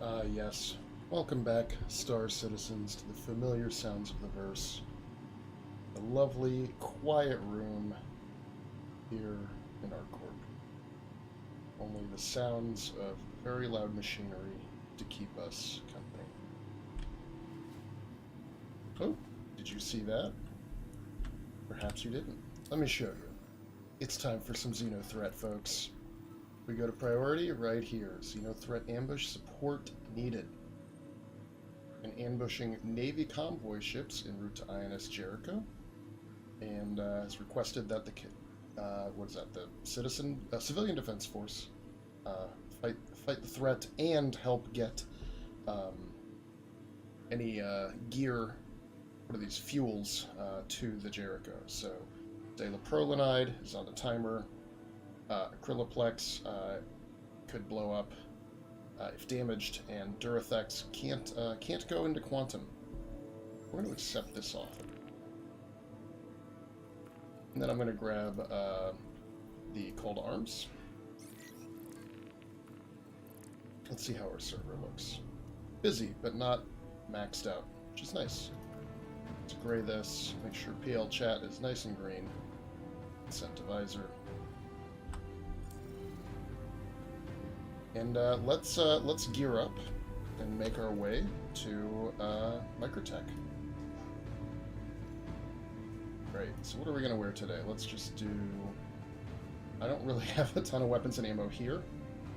Yes. Welcome back, Star Citizens, to the familiar sounds of the verse. A lovely, quiet room here in our court. Only the sounds of very loud machinery to keep us company. Oh, did you see that? Perhaps you didn't. Let me show you. It's time for some Xeno threat, folks. We go to priority right here. Xeno threat ambush support needed. And ambushing Navy convoy ships en route to INS Jericho, and has requested that the civilian defense force fight the threat and help get any gear, what are these fuels, to the Jericho. So Celebratory is on the timer. Acryloplex could blow up if damaged, and Durathex can't go into quantum. We're going to accept this offer. And then I'm going to grab the call to arms. Let's see how our server looks. Busy, but not maxed out, which is nice. Let's gray this, make sure PL chat is nice and green. Incentivizer. And let's gear up and make our way to Microtech. Great. So what are we gonna wear today? Let's just do. I don't really have a ton of weapons and ammo here.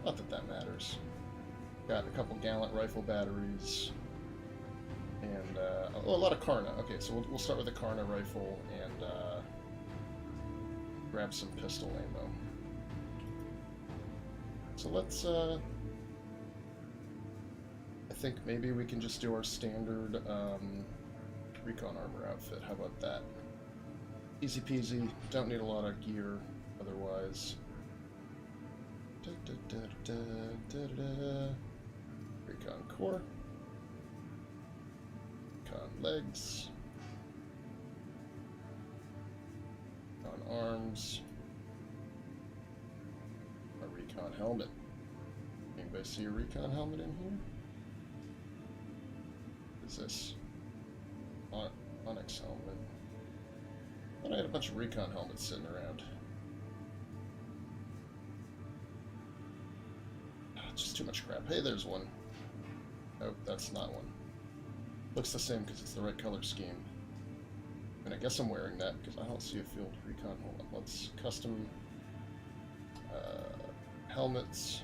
Not that that matters. Got a couple Gallant rifle batteries, and a lot of Karna. Okay, so we'll start with the Karna rifle and grab some pistol ammo. So let's, I think maybe we can just do our standard recon armor outfit. How about that? Easy peasy, don't need a lot of gear otherwise. Recon core. Recon legs. Recon arms. Recon helmet. Anybody see a recon helmet in here? What is this? Onyx helmet. I thought I had a bunch of recon helmets sitting around. Just too much crap. Hey, there's one. Nope, that's not one. Looks the same because it's the right color scheme. And I guess I'm wearing that because I don't see a field recon helmet. Let's custom helmets.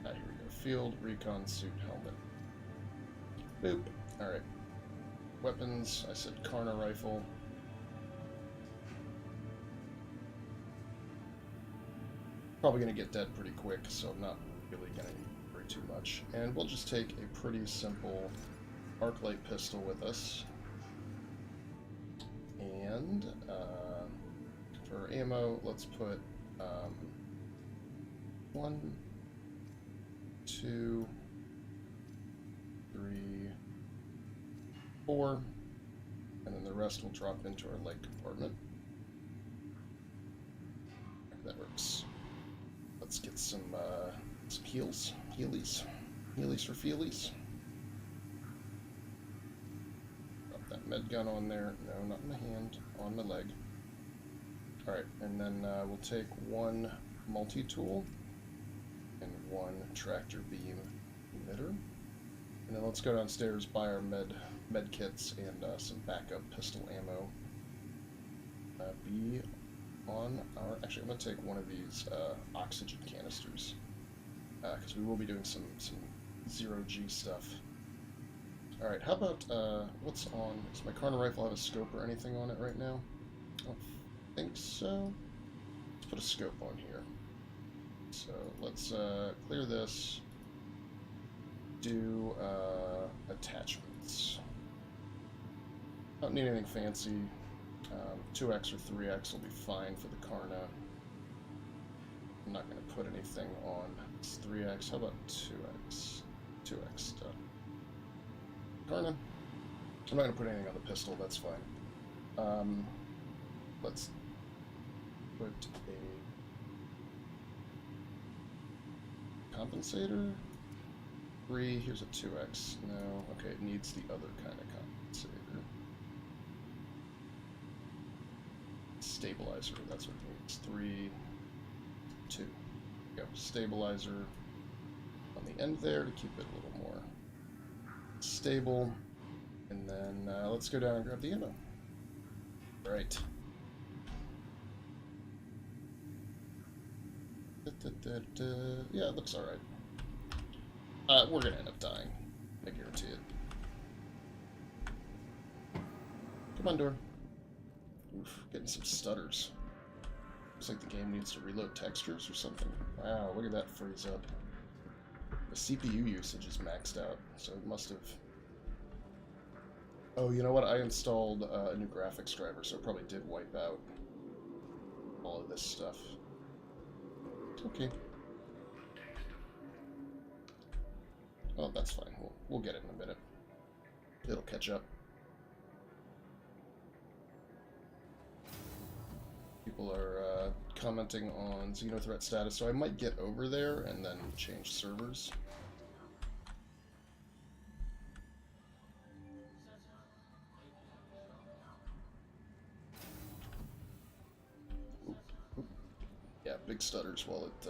Here we go. Field recon suit helmet. Boop. Alright. Weapons. I said Karna rifle. Probably going to get dead pretty quick, so I'm not really going to worry too much. And we'll just take a pretty simple arc light pistol with us. And for ammo, let's put 1, 2, 3, 4, and then the rest will drop into our leg compartment. That works. Let's get some heals. Healies for feelies. Drop that med gun on there. No, not in my hand. On my leg. Alright, and then we'll take one multi-tool and one tractor beam emitter. And then let's go downstairs, buy our med kits and some backup pistol ammo. Be on our... Actually, I'm going to take one of these oxygen canisters, because we will be doing some 0G stuff. Alright, how about, what's on... Does my Karna rifle have a scope or anything on it right now? I don't think so. Let's put a scope on here. So let's clear this. Do attachments. Don't need anything fancy. 2x or 3x will be fine for the Karna. I'm not going to put anything on 3x. How about 2x? 2x stuff. Karna. I'm not going to put anything on the pistol. That's fine. Let's put a compensator? 3, here's a 2x. No, okay, it needs the other kind of compensator. Stabilizer, that's what it needs. 3, 2. Go. Stabilizer on the end there to keep it a little more stable. And then let's go down and grab the ammo. Right. Yeah, it looks alright. We're gonna end up dying. I guarantee it. Come on, door. Oof, getting some stutters. Looks like the game needs to reload textures or something. Wow, look at that freeze up. The CPU usage is maxed out, so it must have... Oh, you know what? I installed a new graphics driver, so it probably did wipe out all of this stuff. Okay. Well, that's fine. We'll get it in a minute. It'll catch up. People are commenting on Xeno threat status, so I might get over there and then change servers. Yeah, big stutters while it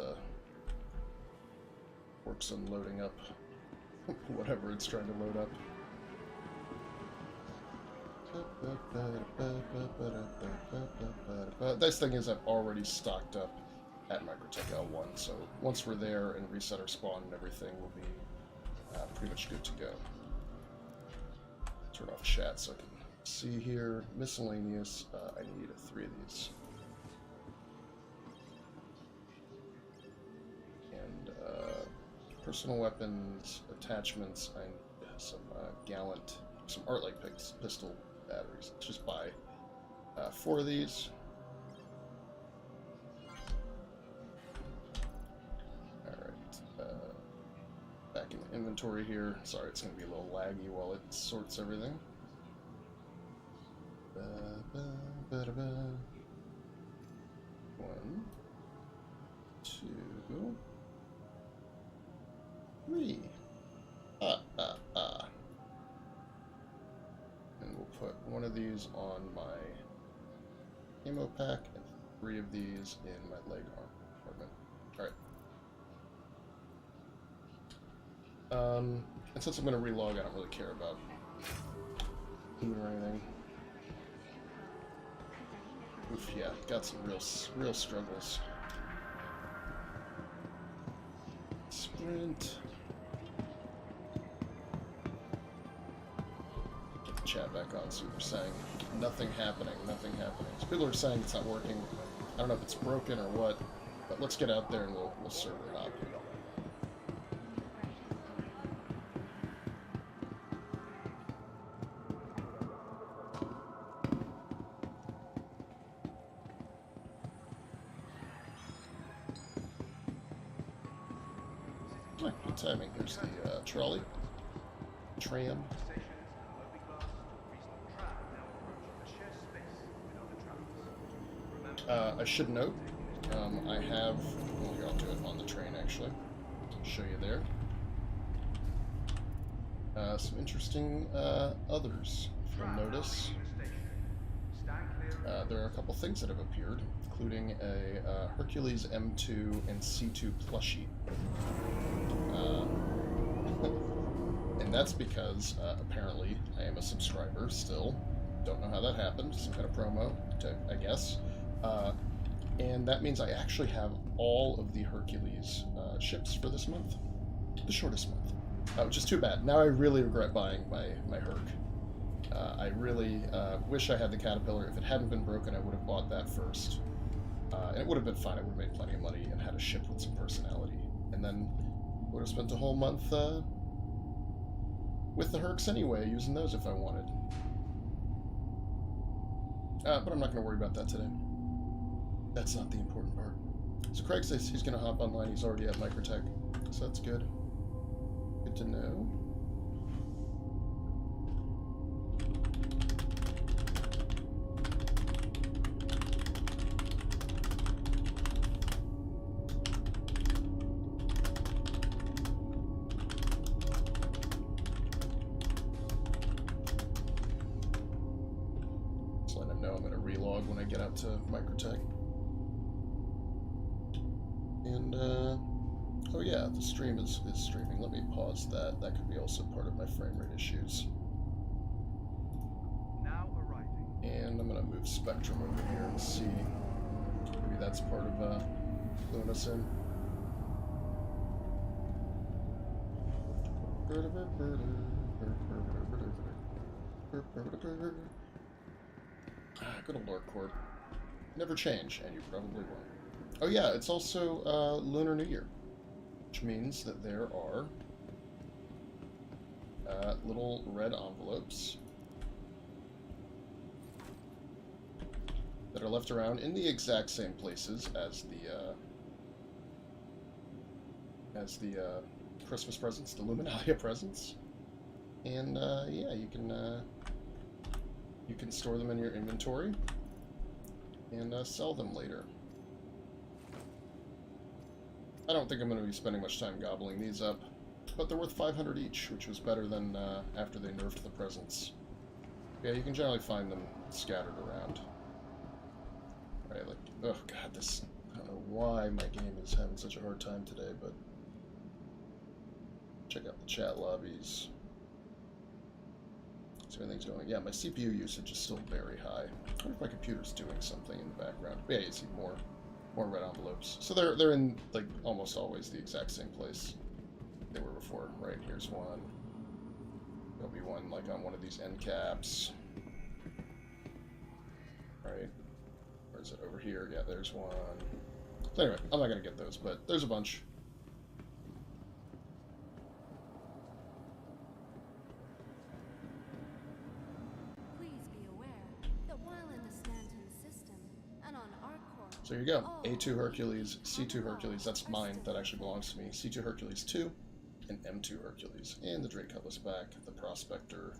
works on loading up whatever it's trying to load up. Nice thing is I've already stocked up at Microtech L1, so once we're there and reset our spawn and everything, we'll be pretty much good to go. Turn off chat so I can see here. Miscellaneous, I need 3 of these. And personal weapons, attachments, I need some Gallant, some Arclight pistol batteries. Let's just buy 4 of these. Alright, back in the inventory here. Sorry, it's going to be a little laggy while it sorts everything. 1, 2, 3. And we'll put 1 of these on my ammo pack and 3 of these in my leg armor compartment. Alright. And since I'm going to relog, I don't really care about food or anything. Oof, yeah, got some real struggles. Sprint. Get the chat back on, see what they're saying. Nothing happening, nothing happening. So people are saying it's not working. I don't know if it's broken or what, but let's get out there and we'll server hop. Good timing. Here's the trolley. Tram. I should note, I have, well, here, I'll do it on the train actually. I'll show you there. Some interesting others, if you'll notice. There are a couple things that have appeared, including a Hercules M2 and C2 plushie. And that's because, apparently, I am a subscriber still. Don't know how that happened. Some kind of promo, I guess. And that means I actually have all of the Hercules ships for this month. The shortest month. Which is too bad. Now I really regret buying my Herc. I really wish I had the Caterpillar. If it hadn't been broken, I would have bought that first. And it would have been fine. I would have made plenty of money and had a ship with some personality. And then would have spent a whole month with the Hercs anyway, using those if I wanted. But I'm not going to worry about that today. That's not the important part. So Kraig says he's going to hop online. He's already at Microtech, so that's good. Good to know. log when I get out to Microtech. And, oh yeah, the stream is streaming. Let me pause that. That could be also part of my frame rate issues. Now arriving. And I'm going to move Spectrum over here and see. Maybe that's part of cluing us in. Good old Lord Chord. Never change, and you probably won't. Oh yeah, it's also Lunar New Year, which means that there are little red envelopes that are left around in the exact same places as the Christmas presents, the Luminalia presents, and yeah, you can store them in your inventory and sell them later. I don't think I'm going to be spending much time gobbling these up, but they're worth 500 each, which was better than after they nerfed the presents. Yeah, you can generally find them scattered around. Right, like, oh god, this, I don't know why my game is having such a hard time today, but check out the chat lobbies. See anything's going. Yeah, my CPU usage is still very high. I wonder if my computer's doing something in the background. Yeah, you see more red envelopes. So they're in like almost always the exact same place they were before. Right, here's one. There'll be one like on one of these end caps. Right. Or is it over here? Yeah, there's one. So anyway, I'm not gonna get those, but there's a bunch. So here you go, A2 Hercules, C2 Hercules, that's mine, that actually belongs to me, C2 Hercules 2, and M2 Hercules, and the Drake Cutlass back, the Prospector,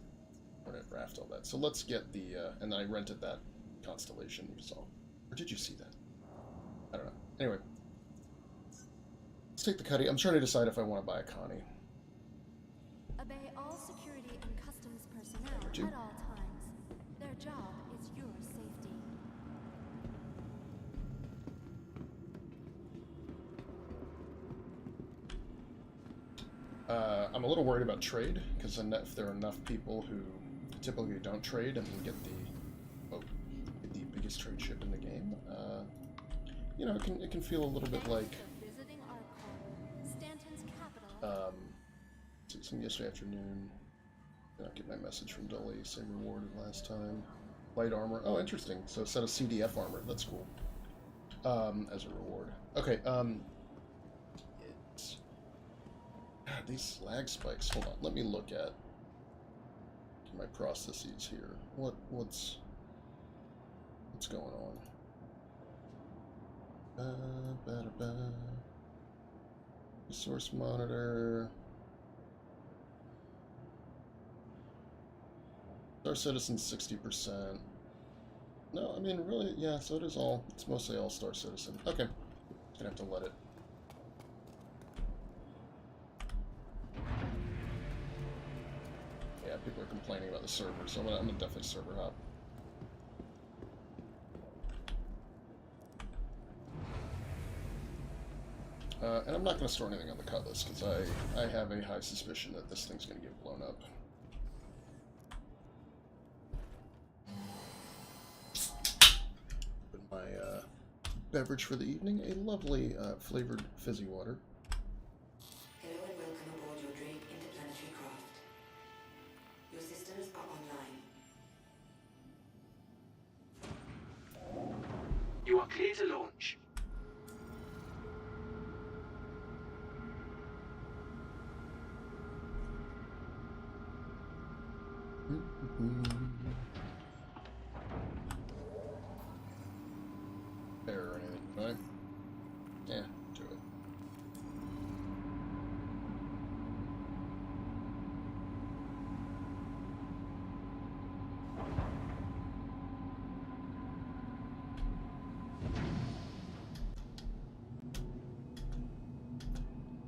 Hornet Raft, all that. So let's get the, and then I rented that Constellation you saw. Or did you see that? I don't know. Anyway, let's take the Cutty. I'm trying to decide if I want to buy a Connie. Obey all security and customs personnel at all times. Their job is your safety. I'm a little worried about trade, because if there are enough people who typically don't trade and can get the biggest trade ship in the game, you know, it can feel a little bit like some yesterday afternoon. Did not get my message from Dolly, same reward as last time. Light armor. Oh, interesting. So a set of CDF armor. That's cool. As a reward. Okay. God, these lag spikes. Hold on. Let me look at my processes here. What's going on? Resource monitor. Star Citizen 60%. No, I mean really, yeah. So it is all. It's mostly all Star Citizen. Okay, gonna have to let it. Yeah, people are complaining about the server, so I'm gonna definitely server hop. And I'm not going to store anything on the Cutlass, because I have a high suspicion that this thing's going to get blown up. Open my beverage for the evening, a lovely flavored fizzy water. Hello and welcome aboard your Drake interplanetary craft. Your systems are online. You are clear to launch. There or anything, right? Yeah, do it.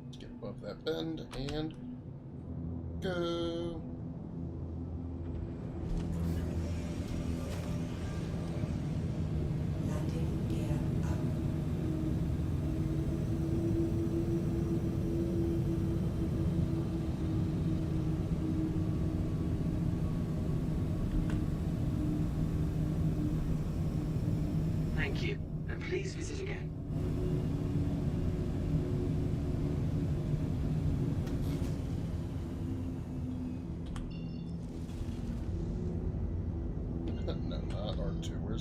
Let's get above that bend and go.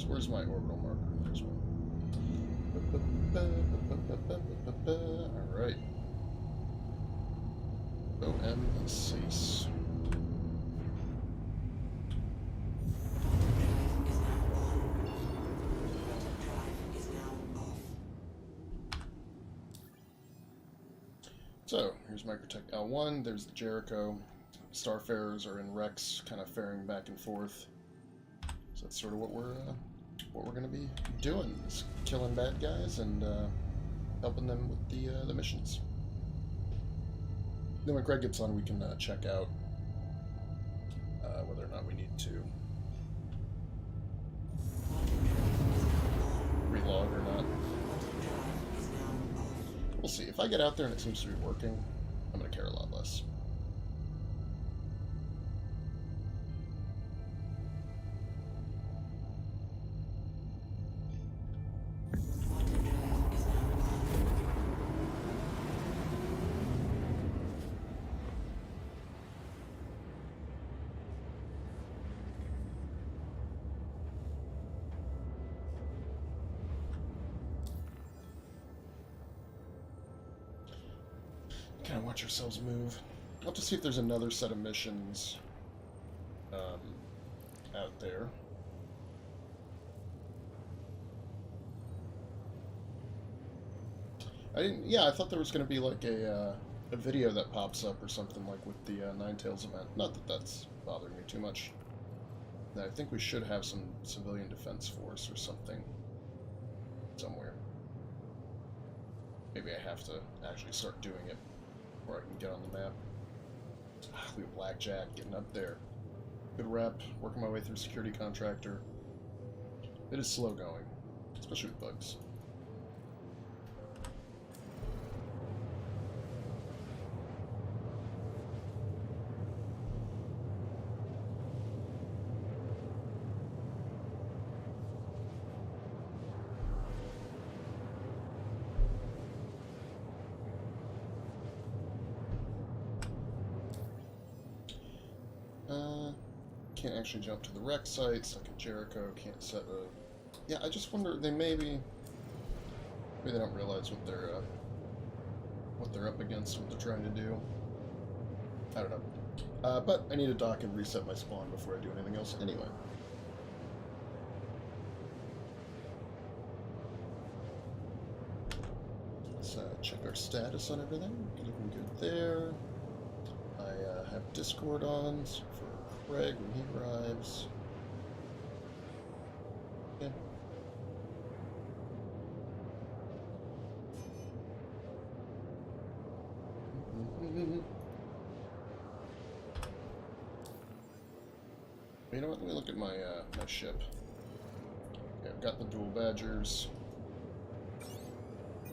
Where's my orbital marker? There's one. Alright. OM6. So, here's Microtech L1, there's the Jericho. Starfarers are in Rex, kind of faring back and forth. So that's sort of what we're going to be doing, is killing bad guys and helping them with the missions. Then when Kraig gets on, we can check out whether or not we need to relog or not. We'll see. If I get out there and it seems to be working, I'm going to care a lot less. Kind of watch ourselves move. I'll have to see if there's another set of missions out there. I thought there was going to be like a video that pops up or something like with the Ninetales event. Not that that's bothering me too much. I think we should have some civilian defense force or something somewhere. Maybe I have to actually start doing it before I can get on the map. We have Blackjack, getting up there. Good rep, working my way through security contractor. It is slow going, especially with bugs. Can't actually jump to the wreck site, stuck at Jericho, can't set a... Yeah, I just wonder, maybe they don't realize what they're up against, what they're trying to do. I don't know. But I need to dock and reset my spawn before I do anything else anyway. Let's check our status on everything. Looking good there. I have Discord on for Kraig when he arrives. Yeah. You know what? Let me look at my my ship. Okay, I've got the dual Badgers,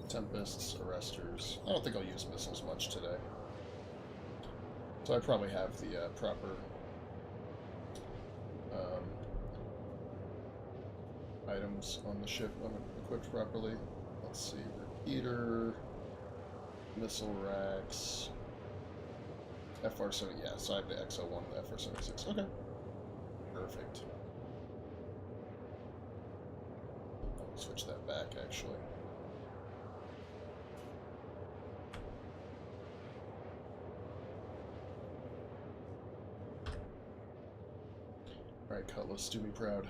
Tempests, Arresters. I don't think I'll use missiles much today. So I probably have the proper items on the ship equipped properly. Let's see, repeater, missile racks, FR-70, yeah, so I have the XO1 and the FR-76. Okay. Perfect. I'll switch that back, actually. Alright, Cutlass, do me proud.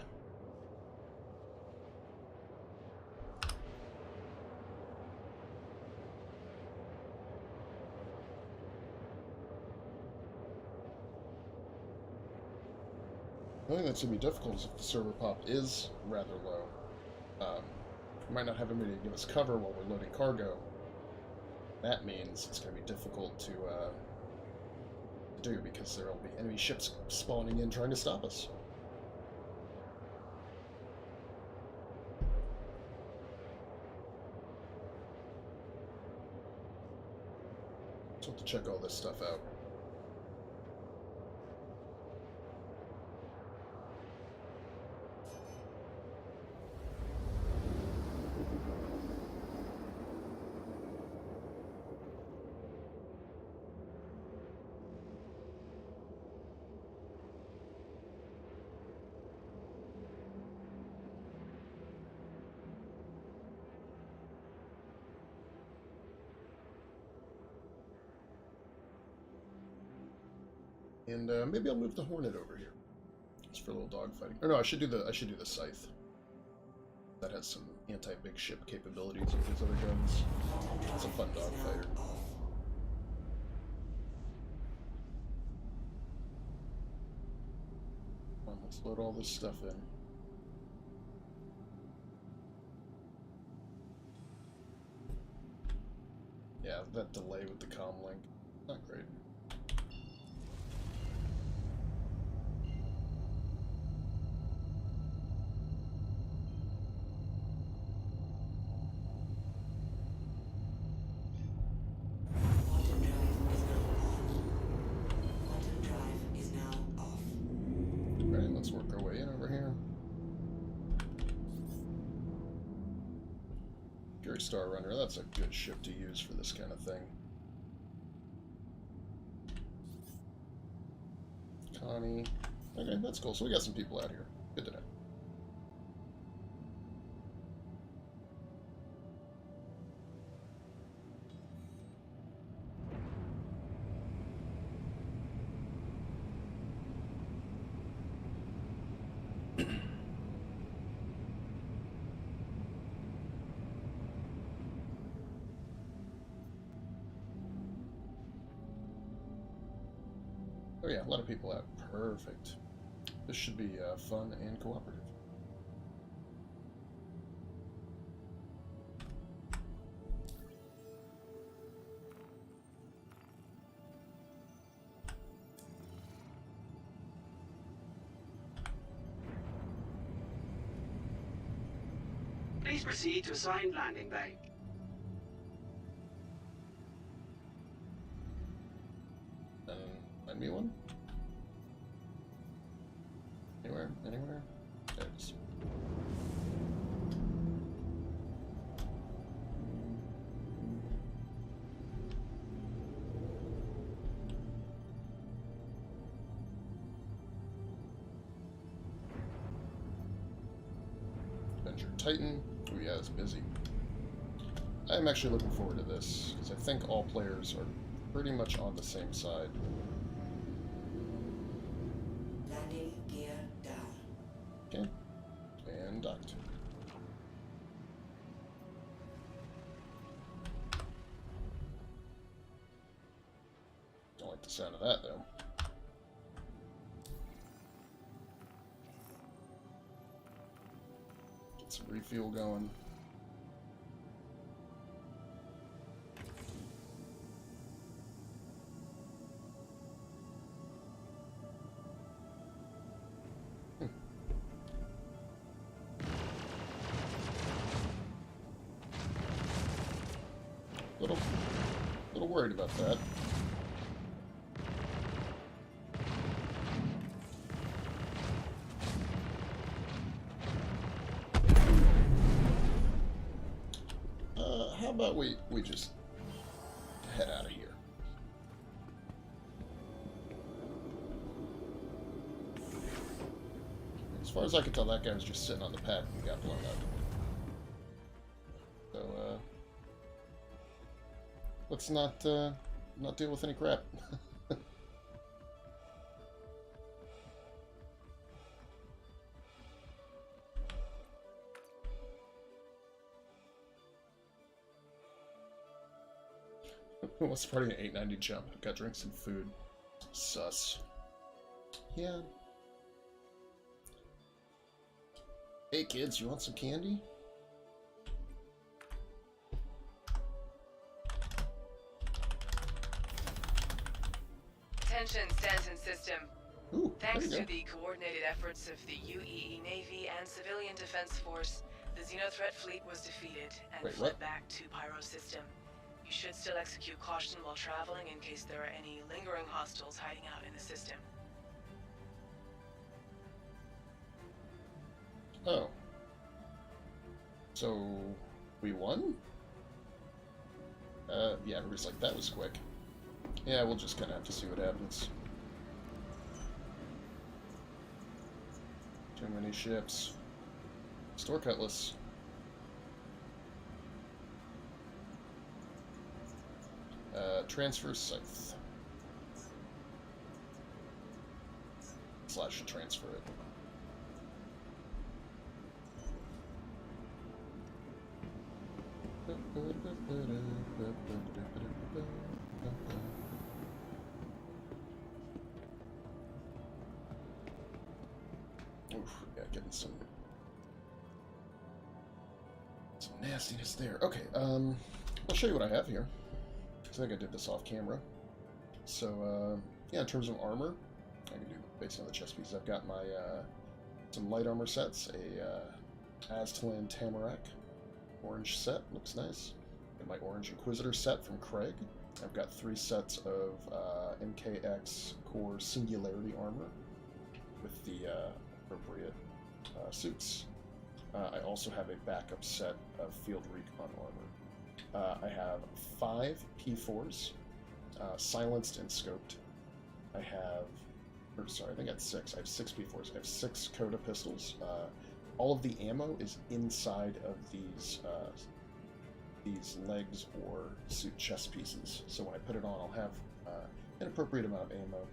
The only thing that's going to be difficult is if the server pop is rather low. We might not have anybody to give us cover while we're loading cargo. That means it's going to be difficult to do because there will be enemy ships spawning in trying to stop us. So we'll have to check all this stuff out. And maybe I'll move the Hornet over here. It's for a little dogfighting. Or no, I should do the Scythe. That has some anti-big ship capabilities with these other guns. It's a fun dogfighter. Let's load all this stuff in. Yeah, that delay with the comm link, not great. Let's work our way in over here. Fury Star Runner, that's a good ship to use for this kind of thing. Connie. Okay, that's cool. So we got some people out here. Good to know. Oh yeah, a lot of people out. Perfect. This should be fun and cooperative. Please proceed to assigned landing bay. Find me one. Anywhere? Anywhere? There it is. Avenger Titan. Oh yeah, it's busy. I'm actually looking forward to this, because I think all players are pretty much on the same side. Landing gear down. Okay. And docked. Don't like the sound of that, though. Get some refuel going. Little worried about that. How about we just head out of here? As far as I can tell, that guy was just sitting on the pad and got blown up. So, let's not deal with any crap. What's part of an 890 jump? I've got to drink some food. Sus. Yeah. Hey kids, you want some candy? Attention, Stanton System. Ooh, Thanks there to you the coordinated efforts of the UEE Navy and Civilian Defense Force, the Xeno threat fleet was defeated and Wait, fled what? back to Pyro System. You should still execute caution while traveling in case there are any lingering hostiles hiding out in the system. Oh. So, we won? Yeah, everybody's like, that was quick. Yeah, we'll just kind of have to see what happens. Too many ships. Store Cutlass. Transfer Scythe. / transfer it. Oof, yeah, getting some nastiness there. Okay, I'll show you what I have here. I think I did this off camera. So, yeah, in terms of armor, I can do based on the chest pieces. I've got my some light armor sets, a Aztlan Tamarack orange set, looks nice. And my orange Inquisitor set from Kraig. I've got 3 sets of MKX Core Singularity armor with the appropriate suits. I also have a backup set of Field Recon armor. I have 5 P4s, silenced and scoped. I think that's 6. I have 6 P4s. I have 6 Coda pistols. All of the ammo is inside of these legs or suit chest pieces. So when I put it on, I'll have an appropriate amount of ammo.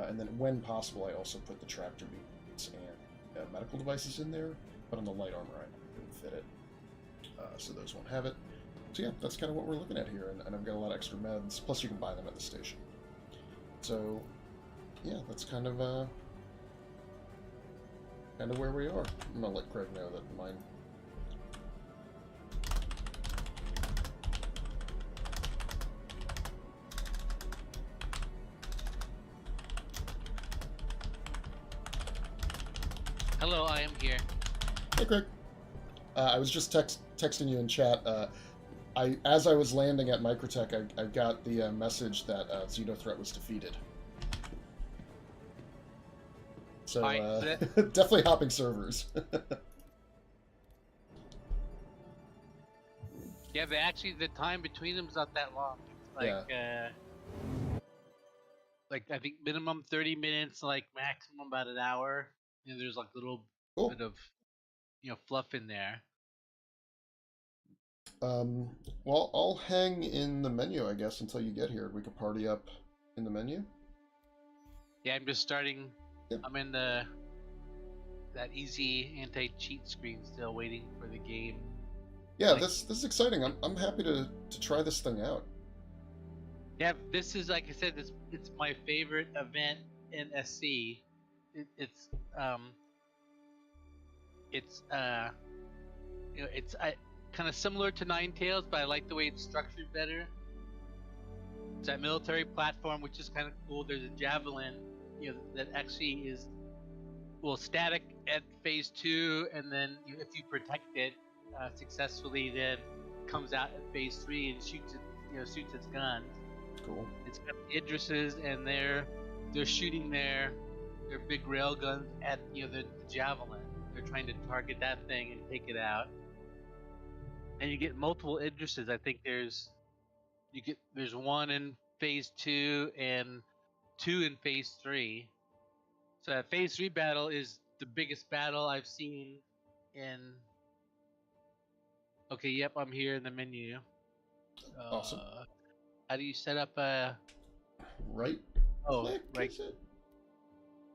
And then when possible, I also put the tractor beams and medical devices in there, but on the light armor, I didn't fit it. So those won't have it. So yeah, that's kind of what we're looking at here, and I've got a lot of extra meds, plus you can buy them at the station. So, yeah, that's kind of where we are. I'm gonna let Kraig know that mine... Hello, I am here. Hey, Kraig. I was just texting you in chat. As I was landing at Microtech, I got the message that Xeno threat was defeated. So, definitely hopping servers. Yeah, but actually the time between them is not that long. It's like I think minimum 30 minutes, like maximum about an hour. And there's like a little bit of, fluff in there. Well, I'll hang in the menu, I guess, until you get here. We could party up in the menu. Yeah, I'm just starting. Yeah. I'm in that easy anti-cheat screen, still waiting for the game. Yeah, this is exciting. I'm happy to try this thing out. Yeah, this is, like I said, it's my favorite event in SC. It's kind of similar to Ninetales, but I like the way it's structured better. It's that military platform, which is kind of cool. There's a javelin, that actually is static at phase 2, and then if you protect it successfully, then comes out at phase 3 and shoots its guns. Cool. It's got the Idrises, and they're shooting their big rail guns at the javelin. They're trying to target that thing and take it out. And you get multiple Idrises. I think there's 1 in phase 2 and 2 in phase 3. So that phase 3 battle is the biggest battle I've seen in... Okay, yep, I'm here in the menu. Awesome. How do you set up a... Right click, right. Is it?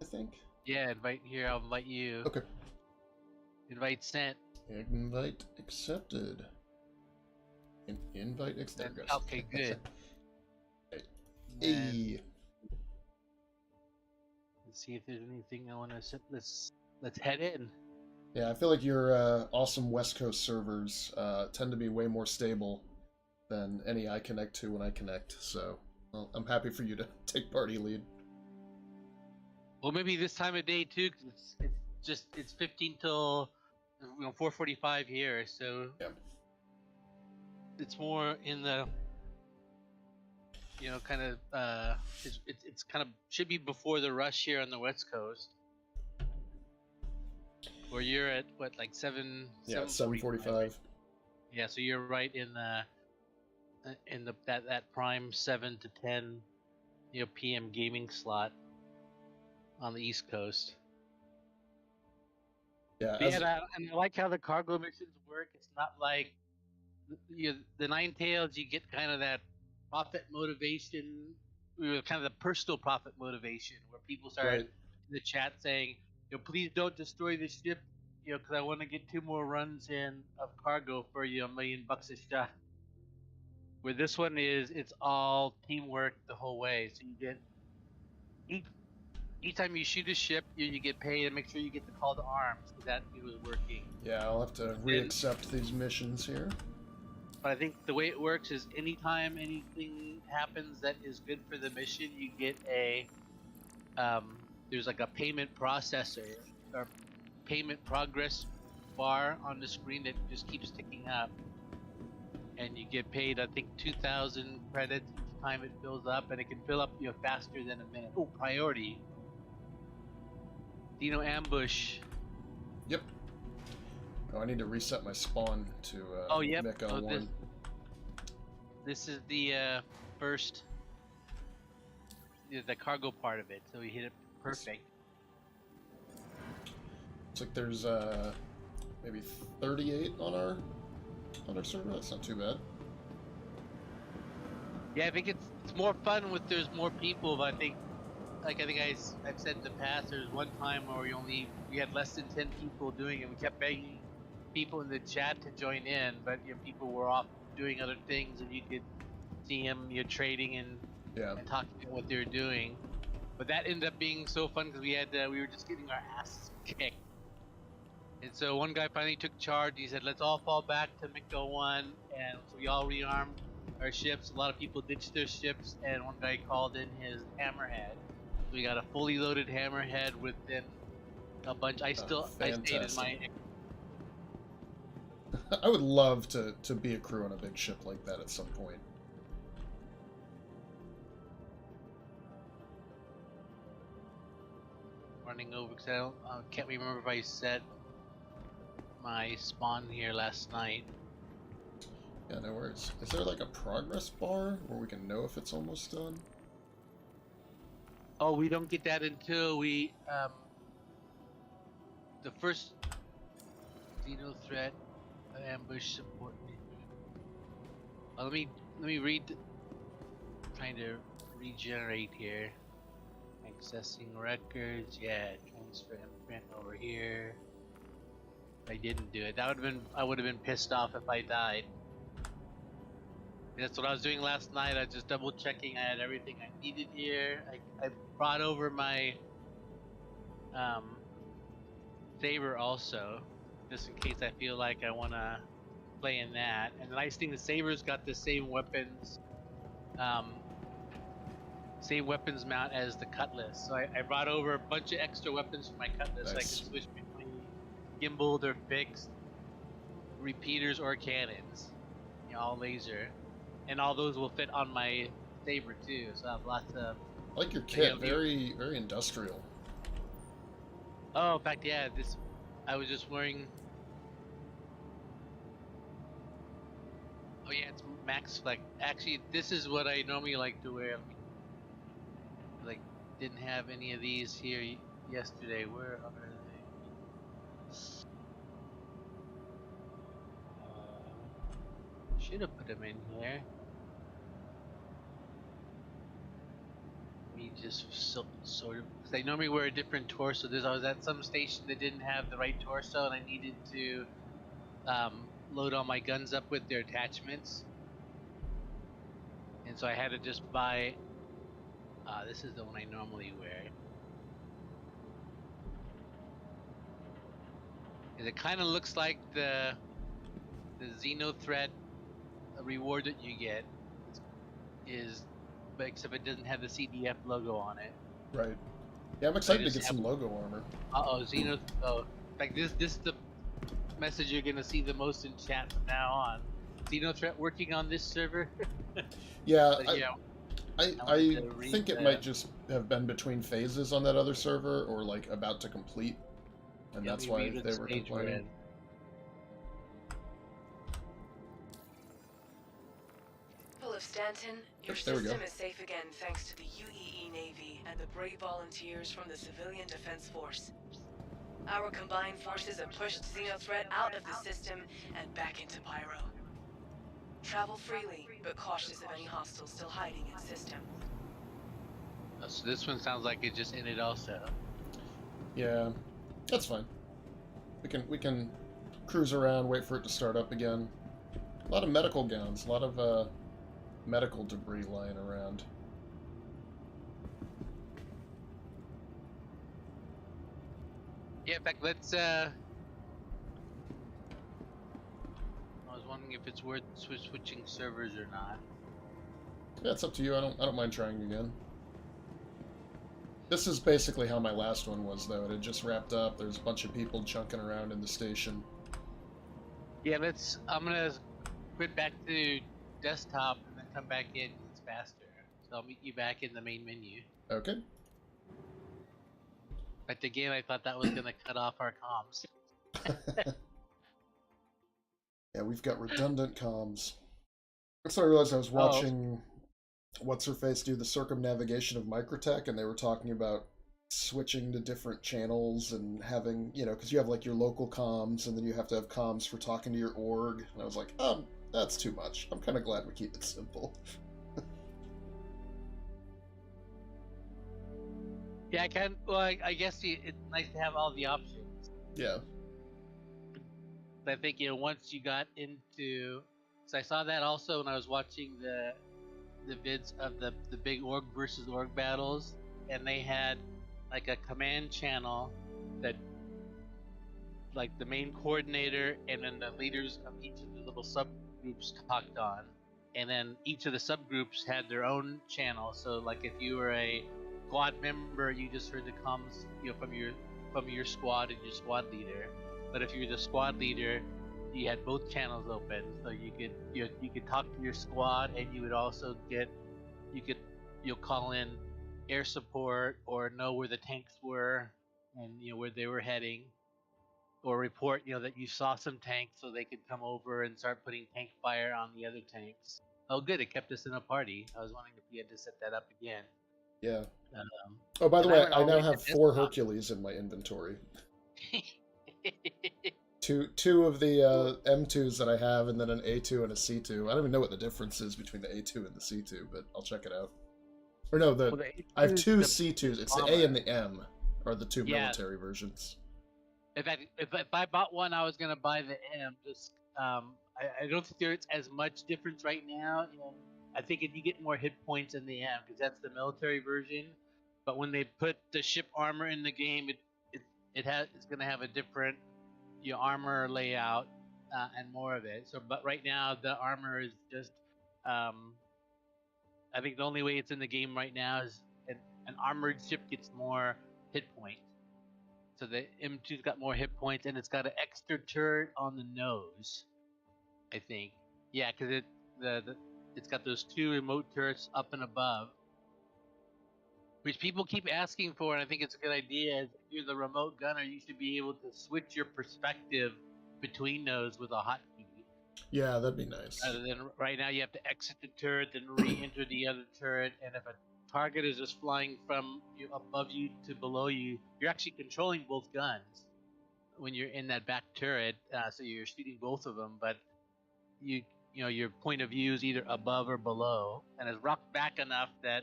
I think. Yeah, invite here, I'll invite you. Okay. Invite sent. Invite accepted. Invite accepted. Okay, good. Hey. Let's see if there's anything I want to set. Let's head in. Yeah, I feel like your awesome West Coast servers tend to be way more stable than any I connect to when I connect. So, well, I'm happy for you to take party lead. Well, maybe this time of day too, because it's 15 till 4:45 here, so yeah. It's more in the kind of it's kind of should be before the rush here on the West Coast, where you're at what, like 7:45. Right? Yeah, so you're right in the that prime 7 to 10 p.m. gaming slot on the East Coast. Yeah, and I like how the cargo missions work. It's not like the Ninetales. You get kind of that profit motivation, kind of the personal profit motivation, where people start in the chat saying, please don't destroy the ship, because I want to get 2 more runs in of cargo for $1 million a shot. Where this one is, it's all teamwork the whole way. So you get each time you shoot a ship, you get paid, and make sure you get the call to arms, because that is working. Yeah, I'll have to re-accept these missions here. But I think the way it works is anytime anything happens that is good for the mission, you get a there's like a payment processor or payment progress bar on the screen that just keeps ticking up, and you get paid, I think, 2,000 credits each time it fills up, and it can fill up faster than a minute. Oh, priority. Xeno ambush. Yep. Oh, I need to reset my spawn to yep. Mech L1. This is the first, the cargo part of it, so we hit it perfect. Looks like there's maybe 38 on our server. That's not too bad. Yeah, I think it's more fun with there's more people, but I think I've said in the past, there's one time where we had less than 10 people doing it. We kept begging people in the chat to join in, but people were off doing other things, and you could see them trading and talking about what they were doing. But that ended up being so fun because we were just getting our asses kicked. And so one guy finally took charge. He said, "Let's all fall back to Miko 1," and so we all rearmed our ships. A lot of people ditched their ships, and one guy called in his hammerhead. So we got a fully loaded hammerhead within a bunch. I stayed in my. I would love to be a crew on a big ship like that at some point. Running over because I can't remember if I set my spawn here last night. Yeah, no worries. Is there like a progress bar where we can know if it's almost done? Oh, we don't get that until we the first Xeno threat ambush support. Let me read. Trying to regenerate here. Accessing records. Yeah, transfer imprint over here. I didn't do it. I would have been pissed off if I died. That's what I was doing last night. I was just double checking I had everything I needed here. I brought over my saber also, just in case I feel like I want to play in that. And the nice thing, the saber's got the same weapons mount as the cutlass. So I brought over a bunch of extra weapons for my cutlass. Nice. So I can switch between gimbaled or fixed, repeaters or cannons, all laser. And all those will fit on my saber too, so I have lots of... I like your kit, very industrial. Oh, in fact, yeah, I was just wearing... Oh yeah, it's Max Flex. Actually, this is what I normally like to wear. Didn't have any of these here yesterday. Where are they? Should have put them in here. Me just sort of, because I normally wear a different torso. I was at some station that didn't have the right torso, and I needed to load all my guns up with their attachments, and so I had to just buy. This is the one I normally wear. It kind of looks like the Xeno threat reward that you get but except it doesn't have the CDF logo on it. Right. Yeah, I'm excited to get some logo armor. Xeno. Oh, like this is the message you're gonna see the most in chat from now on. Xeno threat working on this server. Yeah. I think it might just have been between phases on that other server, or like about to complete, and that's why they were complaining. Philip Stanton, your system is safe again thanks to the UEE Navy and the brave volunteers from the Civilian Defense Force. Our combined forces have pushed Xeno threat out of the system and back into Pyro. Travel freely, but cautious of any hostiles still hiding in system. So this one sounds like it just ended also. Yeah, that's fine. We can cruise around, wait for it to start up again. A lot of medical gowns, a lot of medical debris lying around. Yeah, in fact, let's. I was wondering if it's worth switching servers or not. Yeah, it's up to you. I don't mind trying again. This is basically how my last one was, though. It had just wrapped up. There's a bunch of people chunking around in the station. Yeah, let's. I'm gonna quit back to desktop and then come back in. It's faster. So I'll meet you back in the main menu. Okay. But again, I thought that was gonna cut off our comms. Yeah, we've got redundant comms. So I realized I was watching What's-Her-Face do the circumnavigation of Microtech, and they were talking about switching to different channels and having, you know, because you have like your local comms, and then you have to have comms for talking to your org. And I was like, that's too much. I'm kind of glad we keep it simple. Yeah, I can. Well, I guess it's nice to have all the options. Yeah. I think, you know, once you got into, so I saw that also when I was watching the vids of the big org versus org battles, and they had like a command channel that like the main coordinator and then the leaders of each of the little subgroups talked on, and then each of the subgroups had their own channel. So like if you were a squad member, you just heard the comms, you know, from your squad and your squad leader. But if you're the squad leader, you had both channels open, so you could talk to your squad, and you would also you'll call in air support or know where the tanks were and, you know, where they were heading, or report, you know, that you saw some tanks so they could come over and start putting tank fire on the other tanks. Oh, good, it kept us in a party. I was wondering if we had to set that up again. Yeah. Oh, by the way, I now have 4 desktop. Hercules in my inventory. Two of the M2s that I have, and then an A2 and a C2. I don't even know what the difference is between the A2 and the C2, but I'll check it out. Or no, I have 2 C2s. It's the A and the M are the 2 military versions. In fact, if I bought one, I was gonna buy the M. Just I don't think there's as much difference right now. You know, I think if you get more hit points in the M, because that's the military version. But when they put the ship armor in the game, it's gonna have a different, you know, armor layout and more of it. So, but right now the armor is just, I think the only way it's in the game right now is an armored ship gets more hit points. So the M2's got more hit points, and it's got an extra turret on the nose, I think. Yeah, because it's got those 2 remote turrets up and above, which people keep asking for, and I think it's a good idea. If you're the remote gunner, you should be able to switch your perspective between those with a hotkey. Yeah, that'd be nice. Rather than right now, you have to exit the turret, then re-enter the other turret, and if a target is just flying from above you to below you, you're actually controlling both guns when you're in that back turret. So you're shooting both of them, but you know your point of view is either above or below, and it's rocked back enough that,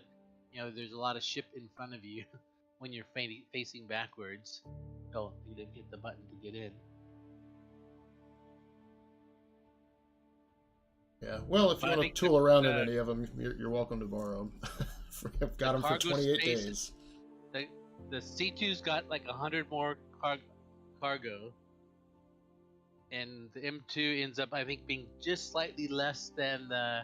you know, there's a lot of ship in front of you when you're facing backwards. Oh, you didn't hit the button to get in. Yeah, well, if you want to tool around in any of them, you're welcome to borrow them. I've got them for 28 days. The C2's got like 100 more cargo, and the M2 ends up, I think, being just slightly less than the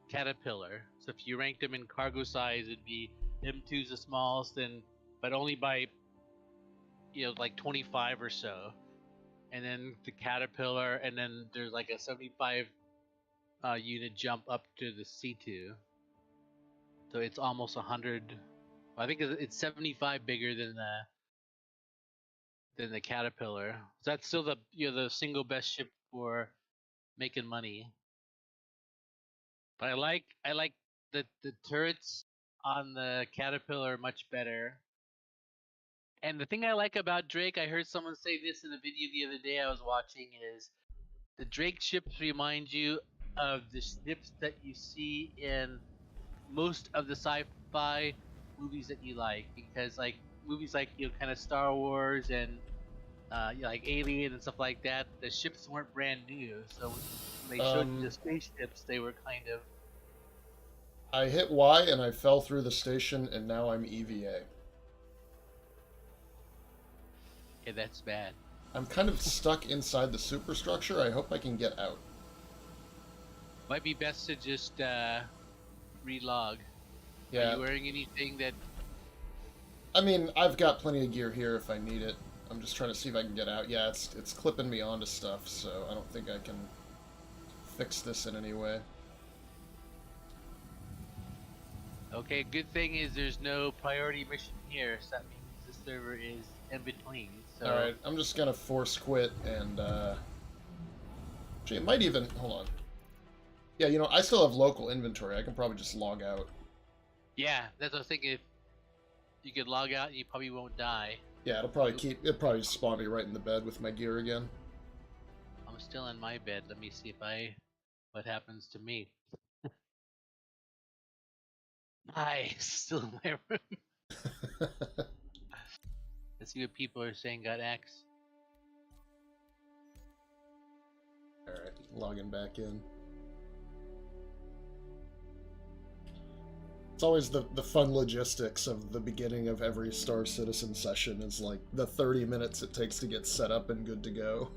Caterpillar. So if you ranked them in cargo size, it'd be M2's the smallest, but only by, you know, like 25 or so. And then the Caterpillar, and then there's like a 75 unit jump up to the C2. So it's almost 100. I think it's 75 bigger than the Caterpillar. So that's still the single best ship for making money. But I like the turrets on the Caterpillar much better. And the thing I like about Drake, I heard someone say this in a video the other day I was watching, is the Drake ships remind you of the ships that you see in most of the sci-fi movies that you like, because like movies like kind of Star Wars and like Alien and stuff like that, the ships weren't brand new. So when they showed you the spaceships, they were kind of. I hit Y and I fell through the station, and now I'm EVA. Yeah, that's bad. I'm kind of stuck inside the superstructure. I hope I can get out. Might be best to just relog. Yeah. Are you wearing anything that? I mean, I've got plenty of gear here if I need it. I'm just trying to see if I can get out. Yeah, it's clipping me onto stuff, so I don't think I can fix this in any way. Okay, good thing is there's no priority mission here, so that means the server is in between. So. Alright, I'm just gonna force quit and, actually, it might even... Hold on. Yeah, you know, I still have local inventory. I can probably just log out. Yeah, that's what I was thinking. If you could log out, you probably won't die. Yeah, it'll probably spawn me right in the bed with my gear again. I'm still in my bed. Let me see what happens to me. Nice, still in my room. Let's see what people are saying. Got X. Alright, logging back in. It's always the fun logistics of the beginning of every Star Citizen session is like the 30 minutes it takes to get set up and good to go.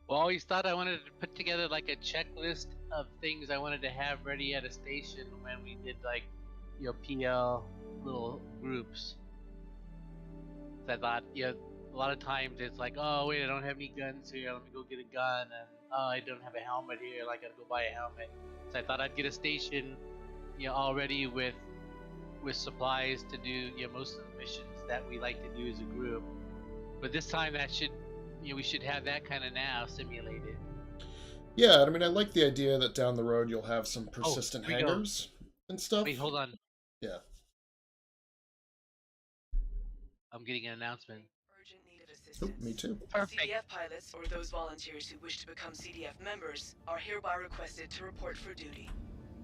Well, I always thought I wanted to put together like a checklist of things I wanted to have ready at a station when we did like, PL little groups. So I thought, a lot of times it's like, oh wait, I don't have any guns here, let me go get a gun, and oh, I don't have a helmet here, I gotta go buy a helmet. So I thought I'd get a station, already with supplies to do, most of the missions that we like to do as a group. But this time that should, we should have that kind of now simulated. Yeah, I mean, I like the idea that down the road you'll have some persistent hangars and stuff. Wait, hold on. Yeah. I'm getting an announcement. Urgent need of Oh, assistance. me too. Perfect. CDF pilots or those volunteers who wish to become CDF members are hereby requested to report for duty.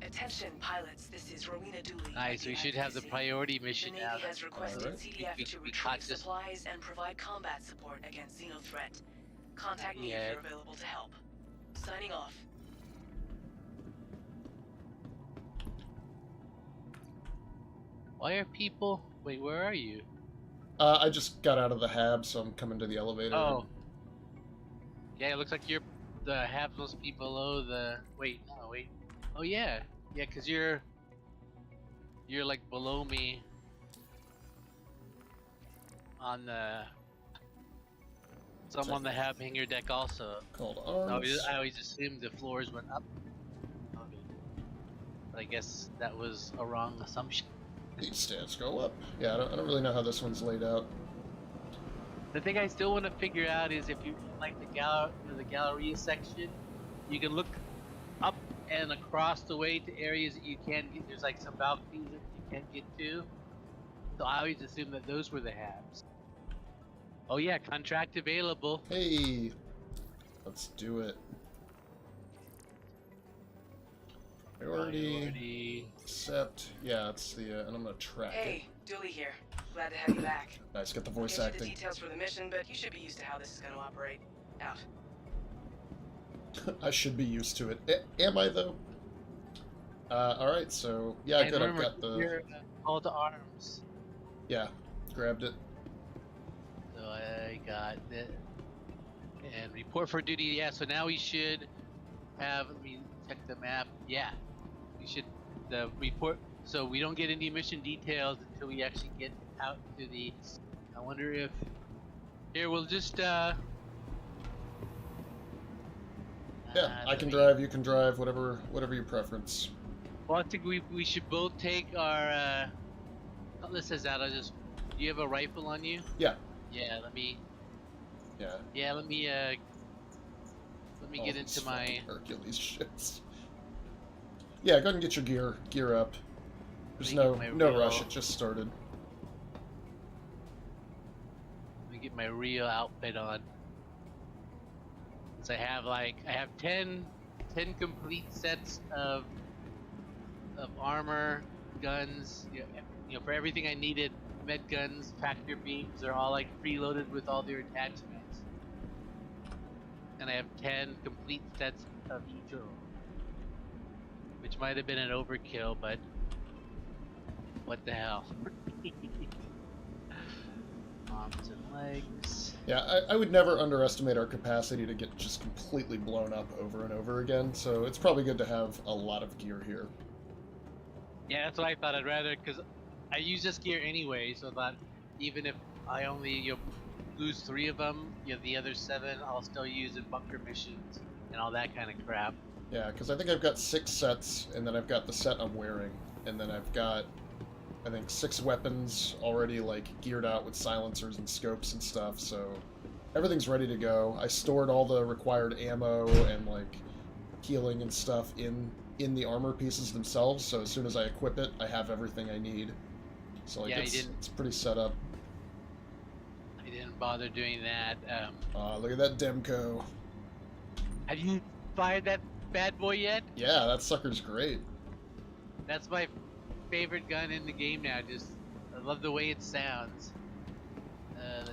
Attention pilots, this is Rowena Dooley. Nice, we should have the priority mission The now. Navy has requested Alright. CDF to We retrieve caught this. supplies and provide combat support against Xeno threat. Contact me if you're available to help. Signing off. Why are people... Wait, where are you? I just got out of the hab, so I'm coming to the elevator. Oh. Yeah, it looks like the hab's supposed to be below the... Wait, no, wait. Oh, yeah. Yeah, because you're like below me on the... So I'm on the hab hangar deck also. Called So arms. I always assumed the floors went up. Okay. But I guess that was a wrong assumption. These stats go up. Yeah, I don't really know how this one's laid out. The thing I still want to figure out is if you like the Galleria section, you can look up and across the way to areas that you can't get. There's like some balconies that you can't get to. So I always assumed that those were the habs. Oh yeah, contract available. Hey, let's do it. Priority. Accept. Yeah, it's the, and I'm gonna track it. Hey, Dooley here. Glad to have you back. Nice, get the I'll voice get you the acting. details for the mission, but you should be used to how this is going to operate. Out. I should be used to it. Am I, though? Alright, so, yeah, And good, I've remember, got the... your call to arms. Yeah, grabbed it. So I got it. And report for duty. Yeah, so now we should have, let me check the map. Yeah, we should, the report, so we don't get any mission details until we actually get out to the, I wonder if, here we'll just, Yeah, I can drive, you can drive, whatever your preference. Well, I think we should both take our, cutlass is out. Do you have a rifle on you? Yeah. Yeah, let me Yeah. let me get into my Hercules ships. Yeah, go ahead and get your gear up. There's no rush, it just started. Let me get my real outfit on. Since I have 10 complete sets of of armor, guns, for everything I needed. Med guns, tractor beams, they're all like preloaded with all their attachments. And I have 10 complete sets of each of them. Which might have been an overkill, but what the hell. Arms and legs. Yeah, I would never underestimate our capacity to get just completely blown up over and over again, so it's probably good to have a lot of gear here. Yeah, that's what I thought. I'd rather, because I use this gear anyway, so that even if I only lose 3 of them, the other 7 I'll still use in bunker missions and all that kind of crap. Yeah, because I think I've got 6 sets, and then I've got the set I'm wearing, and then I've got, I think, 6 weapons already like geared out with silencers and scopes and stuff, so everything's ready to go. I stored all the required ammo and like healing and stuff in the armor pieces themselves, so as soon as I equip it, I have everything I need. So like, yeah, it's pretty set up. I didn't bother doing that. Look at that Demco. Have you fired that bad boy yet? Yeah, that sucker's great. That's my favorite gun in the game now. I love the way it sounds.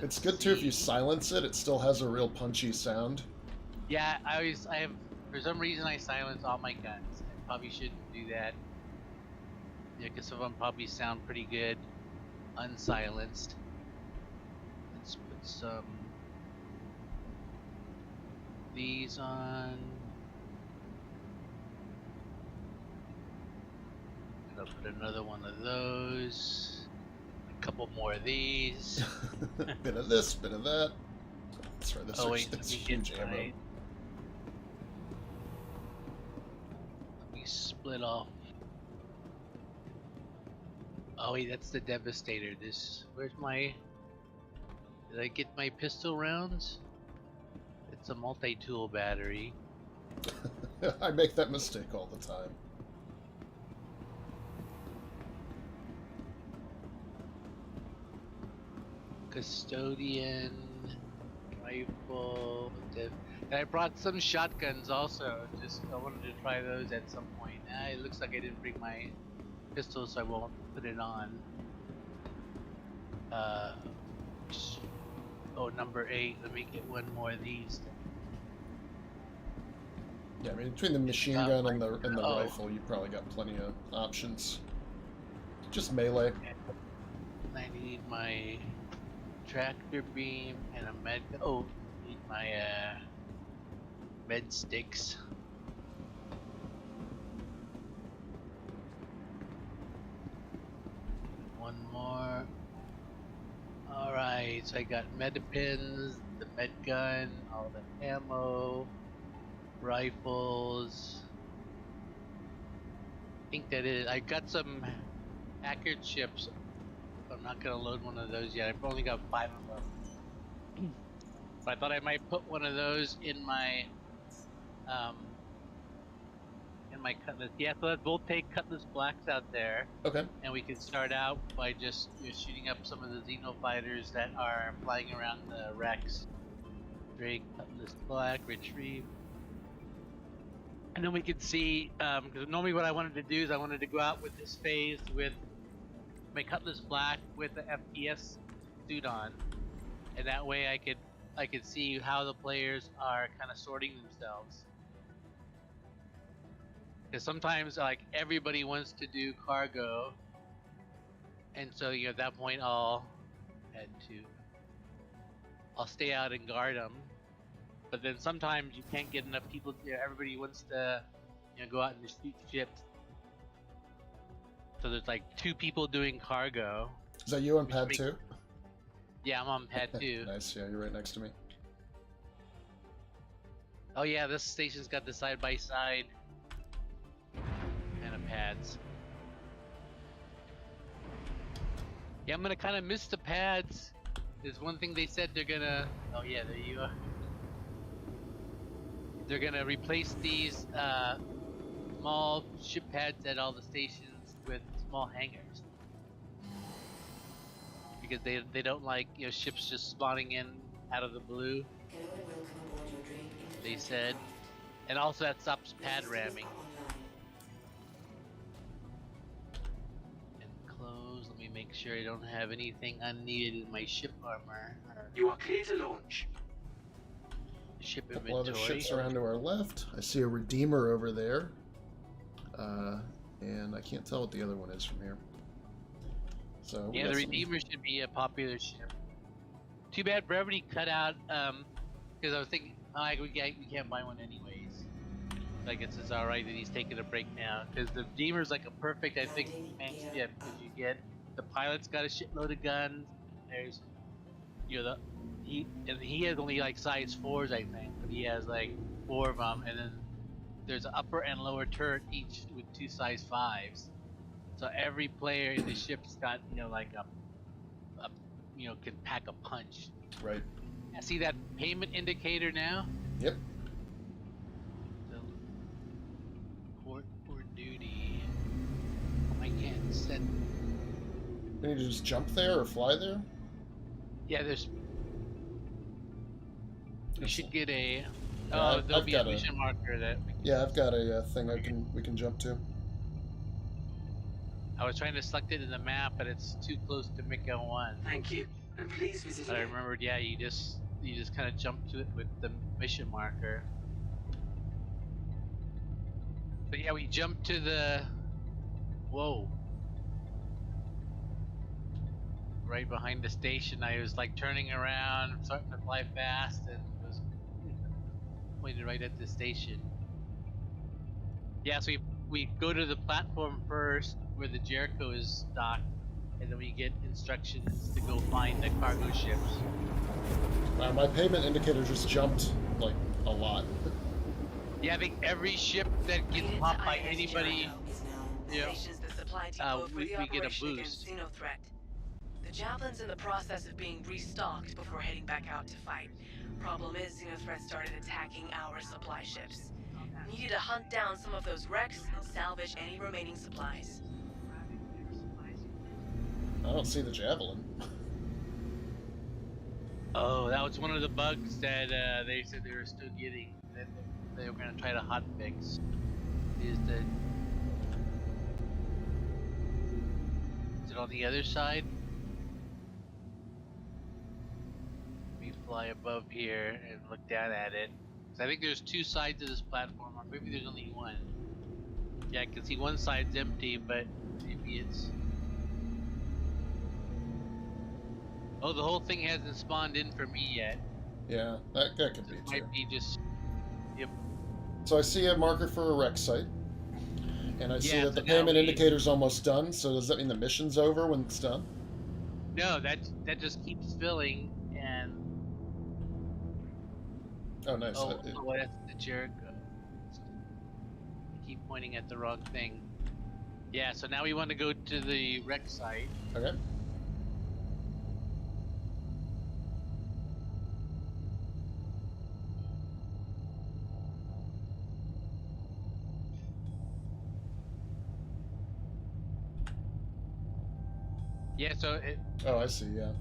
It's good too if you silence it. It still has a real punchy sound. Yeah, I have, for some reason I silence all my guns. I probably shouldn't do that. Yeah, because some of them probably sound pretty good unsilenced. Let's put some these on. I'll put another one of those. A couple more of these. Bit of this, bit of that. That's right, Let this me huge get ammo. Let me split off. Oh wait, that's the Devastator. Where's my... Did I get my pistol rounds? It's a multi-tool battery. I make that mistake all the time. Custodian, rifle, and I brought some shotguns also. I wanted to try those at some point. It looks like I didn't bring my pistol, so I won't put it on. Number 8. Let me get one more of these. Yeah, I mean, between the machine gun and the rifle, you probably got plenty of options. Just melee. I need my tractor beam and a med. Need my med sticks. One more. Alright, so I got medipins, the med gun, all the ammo, rifles. I think that is. I got some hacker chips. I'm not gonna load one of those yet. I've only got 5 of them. But I thought I might put one of those in my cutlass. Yeah, so we'll take cutlass blacks out there. Okay. And we can start out by just shooting up some of the Xeno fighters that are flying around the wrecks. Drake, cutlass black, retrieve. And then we can see, because normally what I wanted to do is I wanted to go out with this phase with my cutlass black with the FPS suit on, and that way I could see how the players are kind of sorting themselves. Because sometimes like everybody wants to do cargo, and so at that point I'll stay out and guard them. But then sometimes you can't get enough people. Everybody wants to go out and just shoot ships. So there's like 2 people doing cargo. Is that you on pad 2? Yeah, I'm on pad 2. Nice, yeah, you're right next to me. Oh yeah, this station's got the side-by-side kind of pads. Yeah, I'm gonna kind of miss the pads. There's one thing they said they're gonna... Oh yeah, there you are. They're gonna replace these small ship pads at all the stations with small hangars, because they don't like ships just spawning in out of the blue. They said, and also that stops pad ramming. sure I don't have anything unneeded in my ship armor. Or You are clear to launch. ship A couple inventory. other ships around to our left. I see a Redeemer over there. And I can't tell what the other one is from here. So we Yeah, got the some- Redeemer should be a popular ship. Too bad Brevity cut out, because I was thinking, we can't buy one anyways. So I guess it's alright that he's taking a break now, because the Redeemer's like a perfect, I think, tank ship, because you get, the pilot's got a shitload of guns, there's, he has only like size 4s, I think, but he has like 4 of them, and then there's an upper and lower turret each with 2 size 5s. So every player in the ship's got, like a can pack a punch. Right. See that payment indicator now? Yep. So, port for duty. I can't set. We need to just jump there or fly there? Yeah, there's. We should get a. Yeah, There'll I've be a got mission marker that. Yeah, I've got a thing we can jump to. I was trying to select it in the map, but it's too close to Mika 1. Thank you, and please visit But I again. remembered, yeah, you just kind of jump to it with the mission marker. But yeah, we jumped to the. Whoa. Right behind the station, I was like turning around, starting to fly fast, and was pointed right at the station. Yeah, so we go to the platform first, where the Jericho is docked, and then we get instructions to go find the cargo ships. Wow, my payment indicator just jumped like a lot. Yeah, I think every ship that gets popped by anybody, The station's the supply depot for we the get a operation against boost. Xeno threat. The Javelin's in the process of being restocked before heading back out to fight. Problem is, Xeno threat started attacking our supply ships. Needed to hunt down some of those wrecks and salvage any remaining supplies. I don't see the Javelin. Oh, that was one of the bugs that they said they were still getting. That they were going to try to hotfix. Is it on the other side? We fly above here and look down at it. So I think there's 2 sides of this platform, or maybe there's only one. Yeah, I can see one side's empty, but maybe it's. Oh, the whole thing hasn't spawned in for me yet. Yeah, that could be It too. might be just. Yep. So I see a marker for a wreck site. And I see Yeah, that the so now payment we- indicator's almost done, so does that mean the mission's over when it's done? No, that just keeps filling, and Oh, nice. oh, that's the Jericho. I keep pointing at the wrong thing. Yeah, so now we want to go to the wreck site. Okay. Yeah, so Oh, I see, yeah.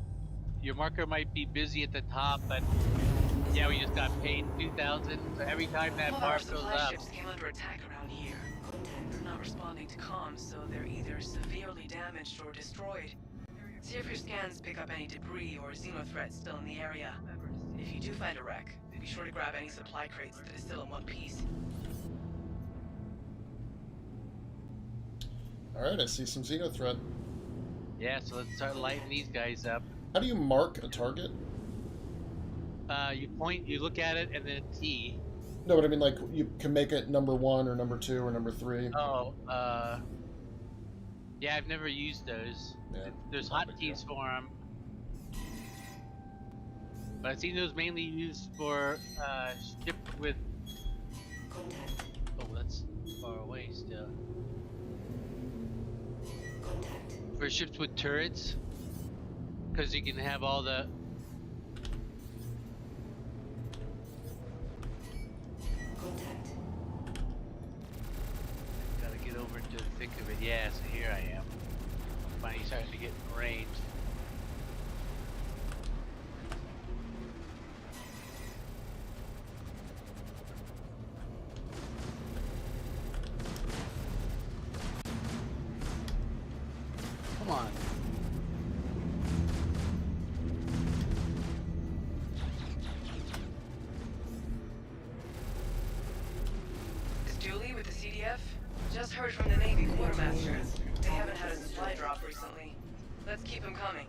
your marker might be busy at the top, but yeah, we just got paid 2,000. So every time that All bar our goes supply up, ships came under attack around here. They're not responding to comms, so they're either severely damaged or destroyed. See if your scans pick up any debris or Xeno threats still in the area. If you do find a wreck, be sure to grab any supply crates that is still in one piece. Alright, I see some Xeno threat. yeah, so let's start lighting these guys up. How do you mark a target? You point, you look at it, and then T. No, but I mean, like, you can make it number 1 or number 2 or number 3. Oh, yeah, I've never used those. Yeah, There's not a big hotkeys for them. But I've seen those mainly used for ships with. Contact. Oh, that's far away still. Contact. For ships with turrets, because you can have all the. Contact. Gotta get over to the thick of it. Yeah, so here I am. Finally starting to get in range. Come on. ATF? Just heard from the Navy quartermaster. They haven't had a supply drop recently. Let's keep them coming.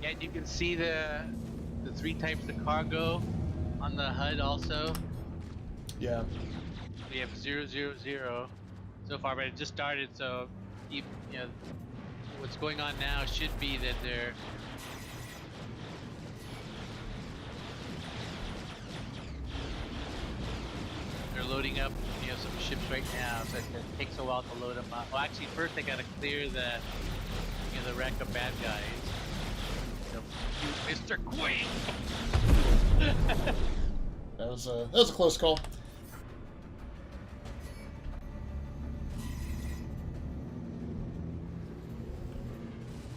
Yeah, and you can see the 3 types of cargo on the HUD also. Yeah. We have 000 so far, but it just started, so you know what's going on now should be that they're loading up, some ships right now, so it takes a while to load them up. Well, actually, first they gotta clear the wreck of bad guys. Mr. Quade. That was a close call.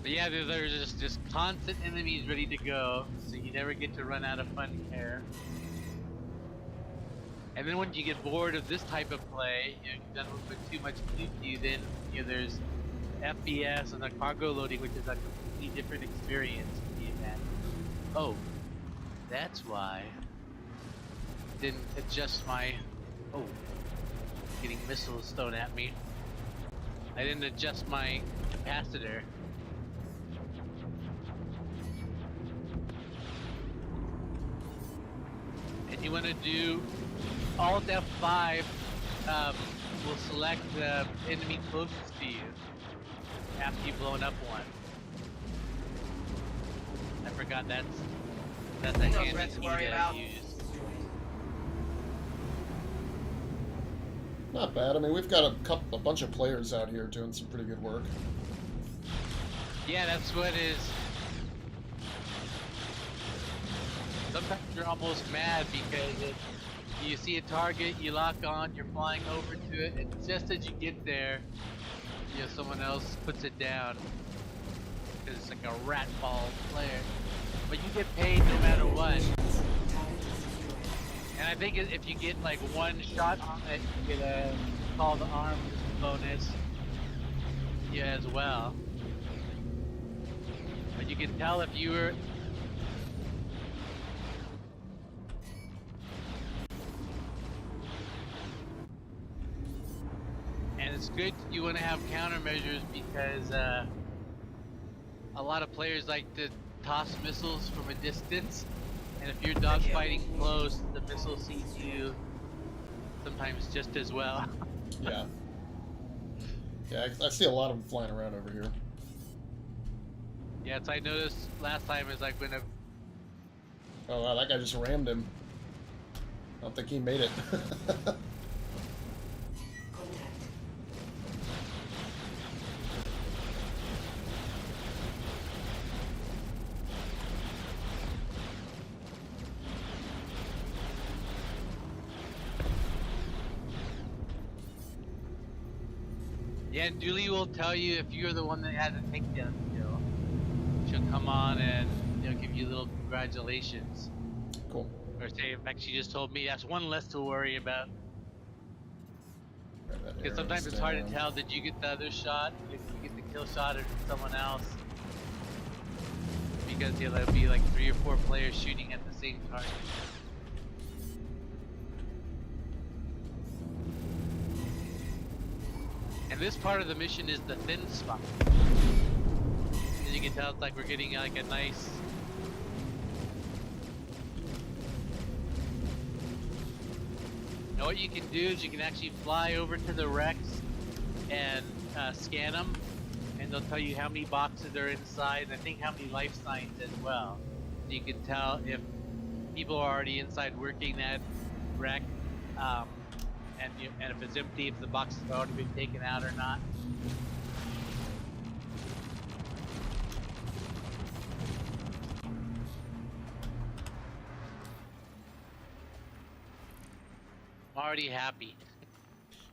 But yeah, there's just constant enemies ready to go, so you never get to run out of fun here. And then when you get bored of this type of play, you've done a little bit too much QQ, then there's FPS and the cargo loading, which is a completely different experience to be in. Oh, that's why I didn't adjust my getting missiles thrown at me. I didn't adjust my capacitor. And you want to do Alt F5 will select the enemy closest to you after you've blown up one. I forgot that's a handy key to use. Not bad. I mean, we've got a bunch of players out here doing some pretty good work. Yeah, that's what is. Sometimes you're almost mad because you see a target, you lock on, you're flying over to it, and just as you get there, someone else puts it down because it's like a rat ball player. But you get paid no matter what. And I think if you get like one shot on it, you get a call to arms bonus. Yeah, as well. But you can tell if you were. And it's good you want to have countermeasures because a lot of players like to toss missiles from a distance, and if you're dogfighting close, the missile sees you sometimes just as well. Yeah. Yeah, I see a lot of them flying around over here. Yeah, so I noticed last time is like when a... Oh wow, that guy just rammed him. I don't think he made it. Yeah, and Dooley will tell you if you're the one that has a takedown kill. She'll come on and give you little congratulations. Cool. Or say, in fact, she just told me that's one less to worry about. Because sometimes it's hard to tell. Did you get the other shot? Did you get the kill shot, or did someone else? Because there'll be like 3 or 4 players shooting at the same target. And this part of the mission is the thin spot. As you can tell, it's like we're getting like a nice. Now what you can do is you can actually fly over to the wrecks and scan them, and they'll tell you how many boxes are inside, and I think how many life signs as well. So you can tell if people are already inside working that wreck. And if it's empty, if the boxes have already been taken out or not. I'm already happy.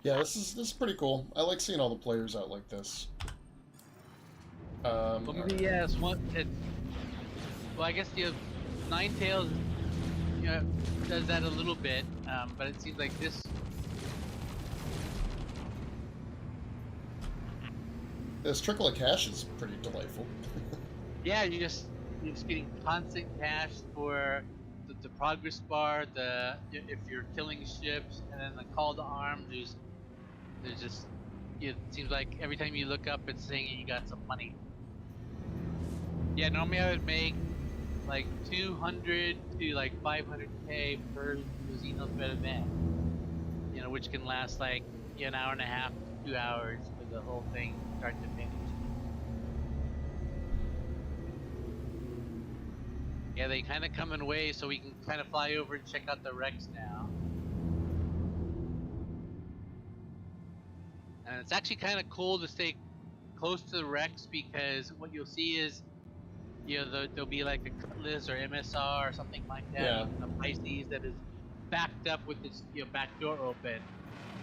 Yeah, this is pretty cool. I like seeing all the players out like this. Well, maybe yes. Well, I guess Ninetales, does that a little bit, but it seems like this. This trickle of cash is pretty delightful. Yeah, you're just getting constant cash for the the progress bar, if you're killing ships, and then the call to arms. There's just, it seems like every time you look up, it's saying you got some money. Yeah, normally I would make like 200 to like 500k per Xeno threat event. You know, which can last like an hour and a half to 2 hours for the whole thing, start to finish. Yeah, they kind of come in waves, so we can kind of fly over and check out the wrecks now. And it's actually kind of cool to stay close to the wrecks, because what you'll see is, you know, there'll be like a Cutlass or MSR or something like that, Yeah. a Pisces that is backed up with its back door open,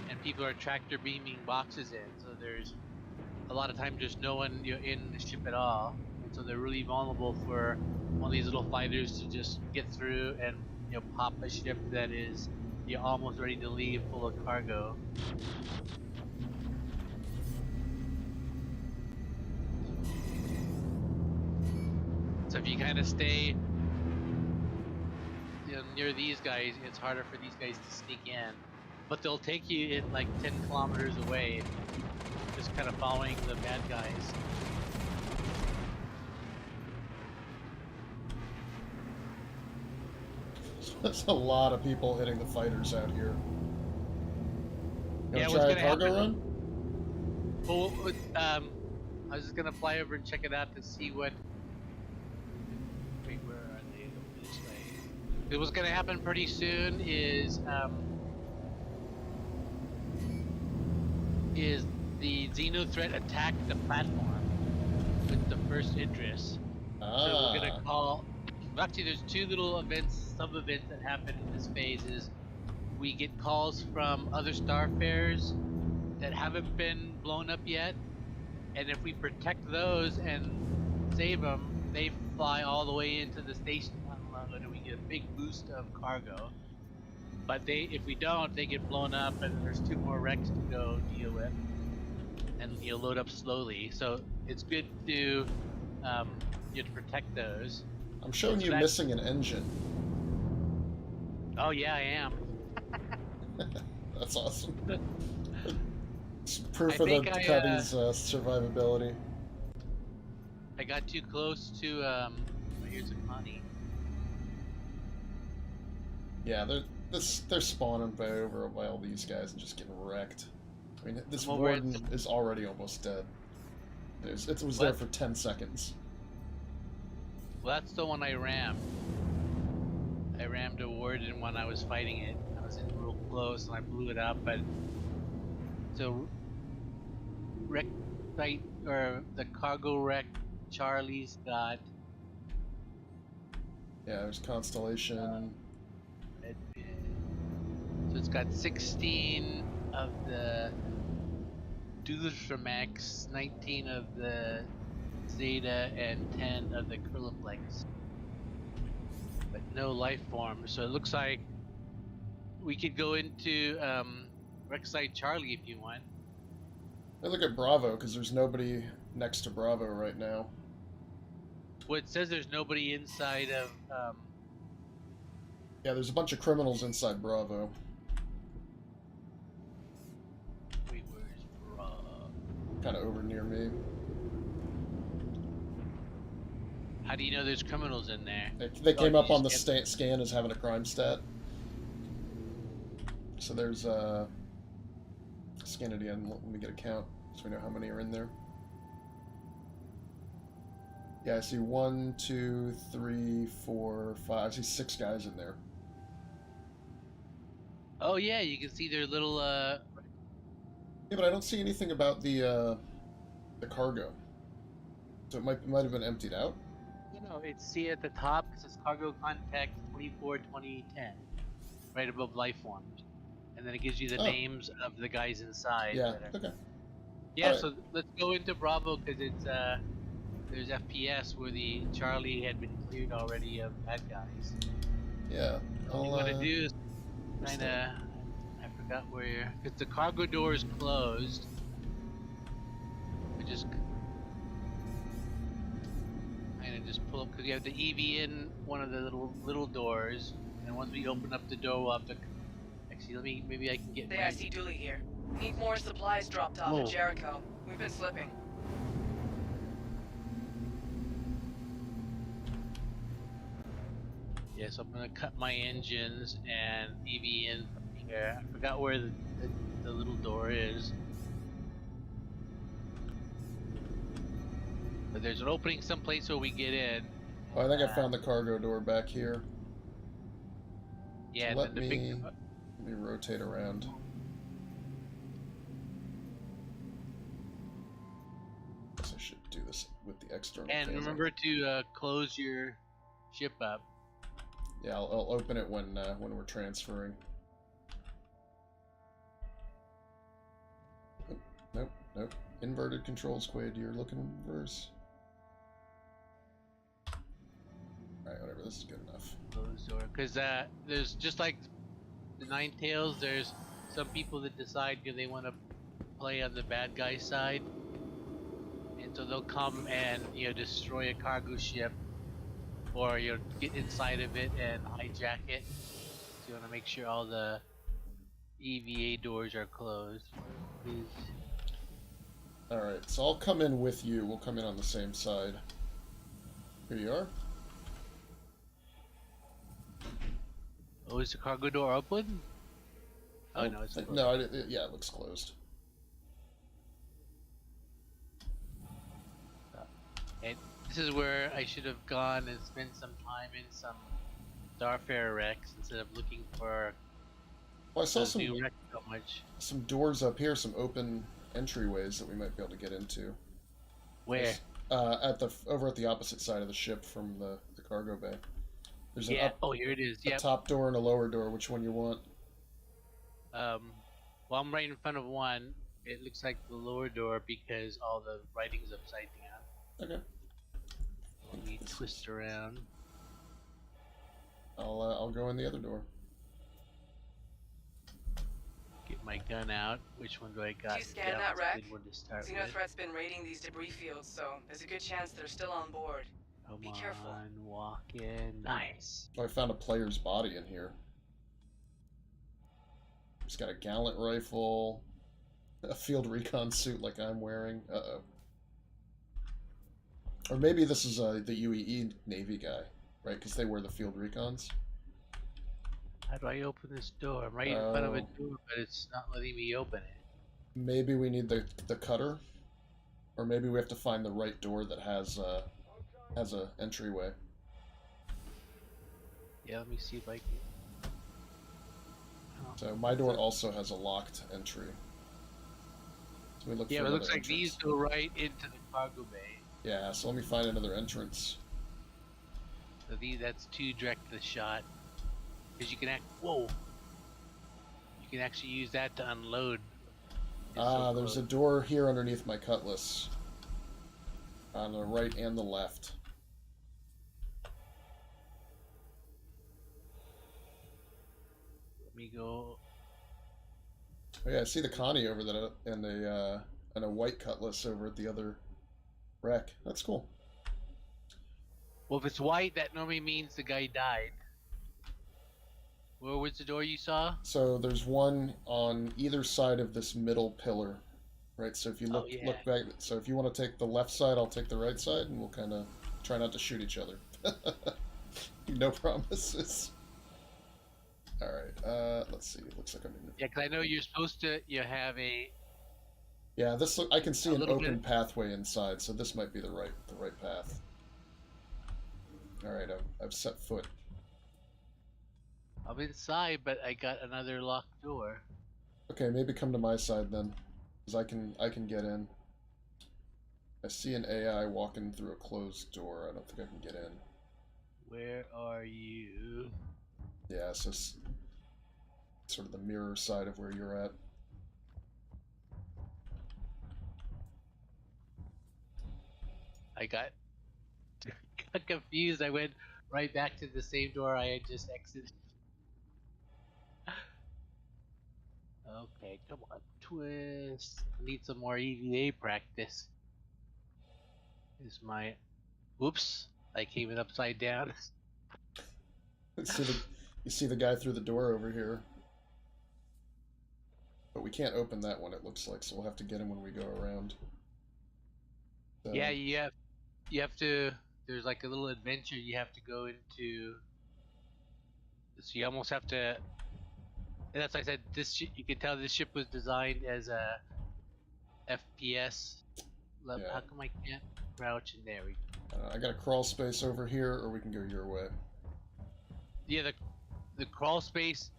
and people are tractor beaming boxes in. So there's a lot of times there's no one in the ship at all, and so they're really vulnerable for one of these little fighters to just get through and pop a ship that is almost ready to leave full of cargo. So if you kind of stay near these guys, it's harder for these guys to sneak in. But they'll take you in like 10 kilometers away, just kind of following the bad guys. There's a lot of people hitting the fighters out here. Yeah, try a cargo run? Well, I was just gonna fly over and check it out to see what. Wait, where are they? This way. What's gonna happen pretty soon is the Xeno threat attack the platform with the first interest. So we're gonna call. Actually, there's two little events, sub-events that happen in this phase. Is we get calls from other starfarers that haven't been blown up yet, and if we protect those and save them, they fly all the way into the station unload, and we get a big boost of cargo. But if we don't, they get blown up, and there's two more wrecks to go deal with, and load up slowly. So it's good to protect those. I'm showing you missing an engine. Oh yeah, I am. That's awesome. It's proof of the Cutty's survivability. I got too close to here's a Connie. Yeah, they're spawning by over by all these guys and just getting wrecked. I mean, this warden is already almost dead. It was there for 10 seconds. Well, that's the one I rammed. I rammed a warden when I was fighting it. I was in real close and I blew it up, but so wreck site, or the cargo wreck Charlie's got. Yeah, there's Constellation. So it's got 16 of the Dultramax, 19 of the Zeta, and 10 of the Krilliplex. But no life form, so it looks like we could go into wreck site Charlie if you want. I look at Bravo, because there's nobody next to Bravo right now. Well, it says there's nobody inside of... Yeah, there's a bunch of criminals inside Bravo. Wait, where's Bravo? Kind of over near me. How do you know there's criminals in there? They came up on the scan as having a crime stat. So there's scan it again. Let me get a count so we know how many are in there. Yeah, I see 1, 2, 3, 4, 5. I see 6 guys in there. Oh yeah, you can see their little Yeah, but I don't see anything about the cargo. So it might have been emptied out. No, it's see at the top. It says cargo contact 24-2010, right above life forms, and then it gives you the names of the guys inside. Yeah. Okay. Yeah. Right. So let's go into Bravo because it's there's FPS where the Charlie had been cleared already of bad guys. Yeah. All you want to do is kind of, I forgot where, because the cargo door is closed. We just kind of just pull up because you have the EV in one of the little doors. And once we open up the door, we'll have to. Actually, maybe I can get. Hey, I see Dooley here. Need more supplies dropped off at Jericho. We've been slipping. Yes, I'm gonna cut my engines and EV in from here. I forgot where the little door is. But there's an opening someplace where we get in. Oh, I think I found the cargo door back here. Yeah, so let me rotate around. Guess I should do this with the external. And camera. remember to close your ship up. Yeah, I'll open it when we're transferring. Oh, nope. Inverted controls, Quade. You're looking reverse. Alright, whatever. This is good enough. Close door. Because there's just like the Nine Tails, there's some people that decide they want to play on the bad guy side. And so they'll come and, destroy a cargo ship. Or get inside of it and hijack it. So you want to make sure all the EVA doors are closed. Please. Alright, so I'll come in with you. We'll come in on the same side. Here you are. Oh, is the cargo door open? Oh, no, it's closed. No, yeah, it looks closed. And this is where I should have gone and spent some time in some Starfarer wrecks instead of looking for. Well, I saw new wrecks so much. some doors up here, some open entryways that we might be able to get into. Where? Over at the opposite side of the ship from the cargo bay. There's an here it is. A top door and a lower door. Which one you want? Well, I'm right in front of one. It looks like the lower door because all the writing's upside down. Okay. Let me twist around. I'll go in the other door. Get my gun out. Which one do I got? Do you scan that wreck? Good one to start Xeno with. threat's been raiding these debris fields, so there's a good chance they're still on board. Be careful. Walk in. Nice. Oh, I found a player's body in here. He's got a gallant rifle, a field recon suit like I'm wearing. Uh-oh. Or maybe this is the UEE Navy guy, right? Because they wear the field recons. How do I open this door? I'm right in front of a door, but it's not letting me open it. Maybe we need the cutter, or maybe we have to find the right door that has a entryway. Yeah, let me see if I can. Oh. So my door also has a locked entry. So we look. Yeah, for it looks like entrance. these go right into the cargo bay. Yeah, so let me find another entrance. So that's two direct to the shot. Because you can You can actually use that to unload. There's a door here underneath my cutlass. On the right and the left. Let me go. Oh yeah, I see the Connie over there and a white cutlass over at the other wreck. That's cool. Well, if it's white, that normally means the guy died. Where was the door you saw? So there's one on either side of this middle pillar, right? So if you look back, so if you want to take the left side, I'll take the right side, and we'll kind of try not to shoot each other. No promises. All right, let's see. It looks like I'm in. Yeah, because I know you're supposed to. You have a. Yeah, this I can see an open pathway inside, so this might be the right path. All right, I've set foot. I'm inside, but I got another locked door. Okay, maybe come to my side then, because I can get in. I see an AI walking through a closed door. I don't think I can get in. Where are you? Yeah, so sort of the mirror side of where you're at. I got confused. I went right back to the same door I had just exited. Okay, come on, twist. Need some more EVA practice. Is my... Whoops, I came in upside down. So You see the guy through the door over here. But we can't open that one, it looks like, so we'll have to get him when we go around. So, Yeah, you have to. There's like a little adventure you have to go into. So you almost have to. And that's like I said. You can tell this ship was designed as a FPS. Yeah. How come I can't crouch in there? I got a crawl space over here, or we can go your way. Yeah, the crawl space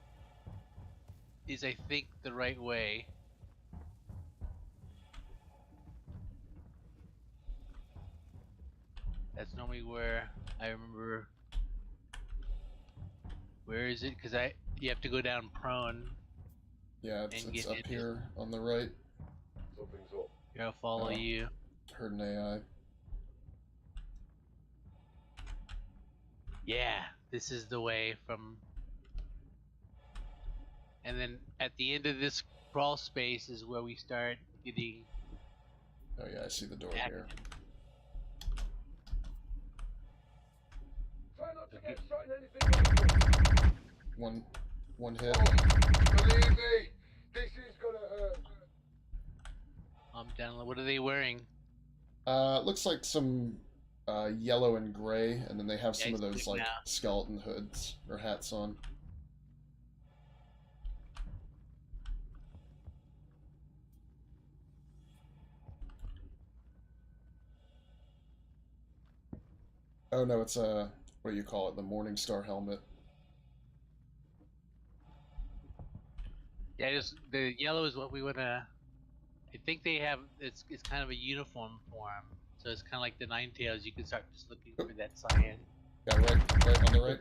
is, I think, the right way. That's normally where I remember. Where is it? Because you have to go down prone. Yeah, it's up here on the right. Something's up. Here, I'll follow you. Heard an AI. Yeah, this is the way from. And then at the end of this crawl space is where we start getting. Oh yeah, I see the door here. Try not to get shot in anything. One hit. Believe me, this is gonna hurt. I'm down. What are they wearing? Looks like some yellow and gray, and then they have some of those like now. skeleton hoods or hats on. Oh no, it's what do you call it? The Morning Star helmet. Yeah, just the yellow is what we wanna. I think they have. It's kind of a uniform for them, so it's kind of like the Ninetales. You can start just looking for that cyan. Yeah, right on the right.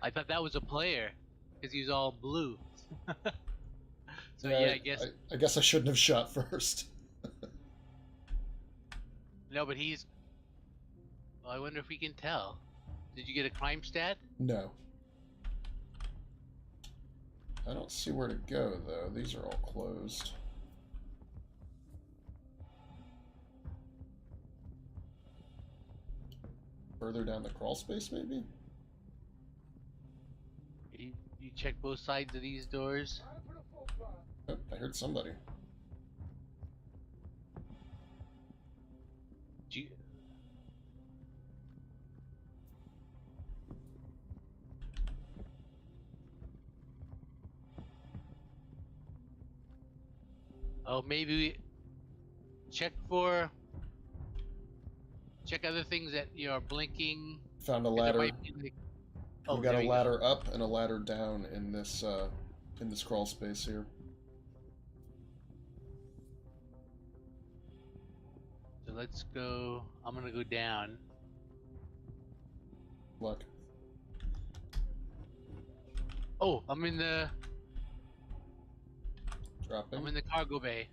I thought that was a player, because he was all blue. So Yeah, yeah, I guess. I guess I shouldn't have shot first. No, but he's. Well, I wonder if we can tell. Did you get a crime stat? No. I don't see where to go, though. These are all closed. Further down the crawl space, maybe? You check both sides of these doors. Oh, I heard somebody. Oh, maybe we check other things that are blinking. Found a ladder. Like, we got a ladder up and a ladder down in this crawl space here. So let's go. I'm gonna go down. Luck. Oh, I'm in the. Dropping. I'm in the cargo bay.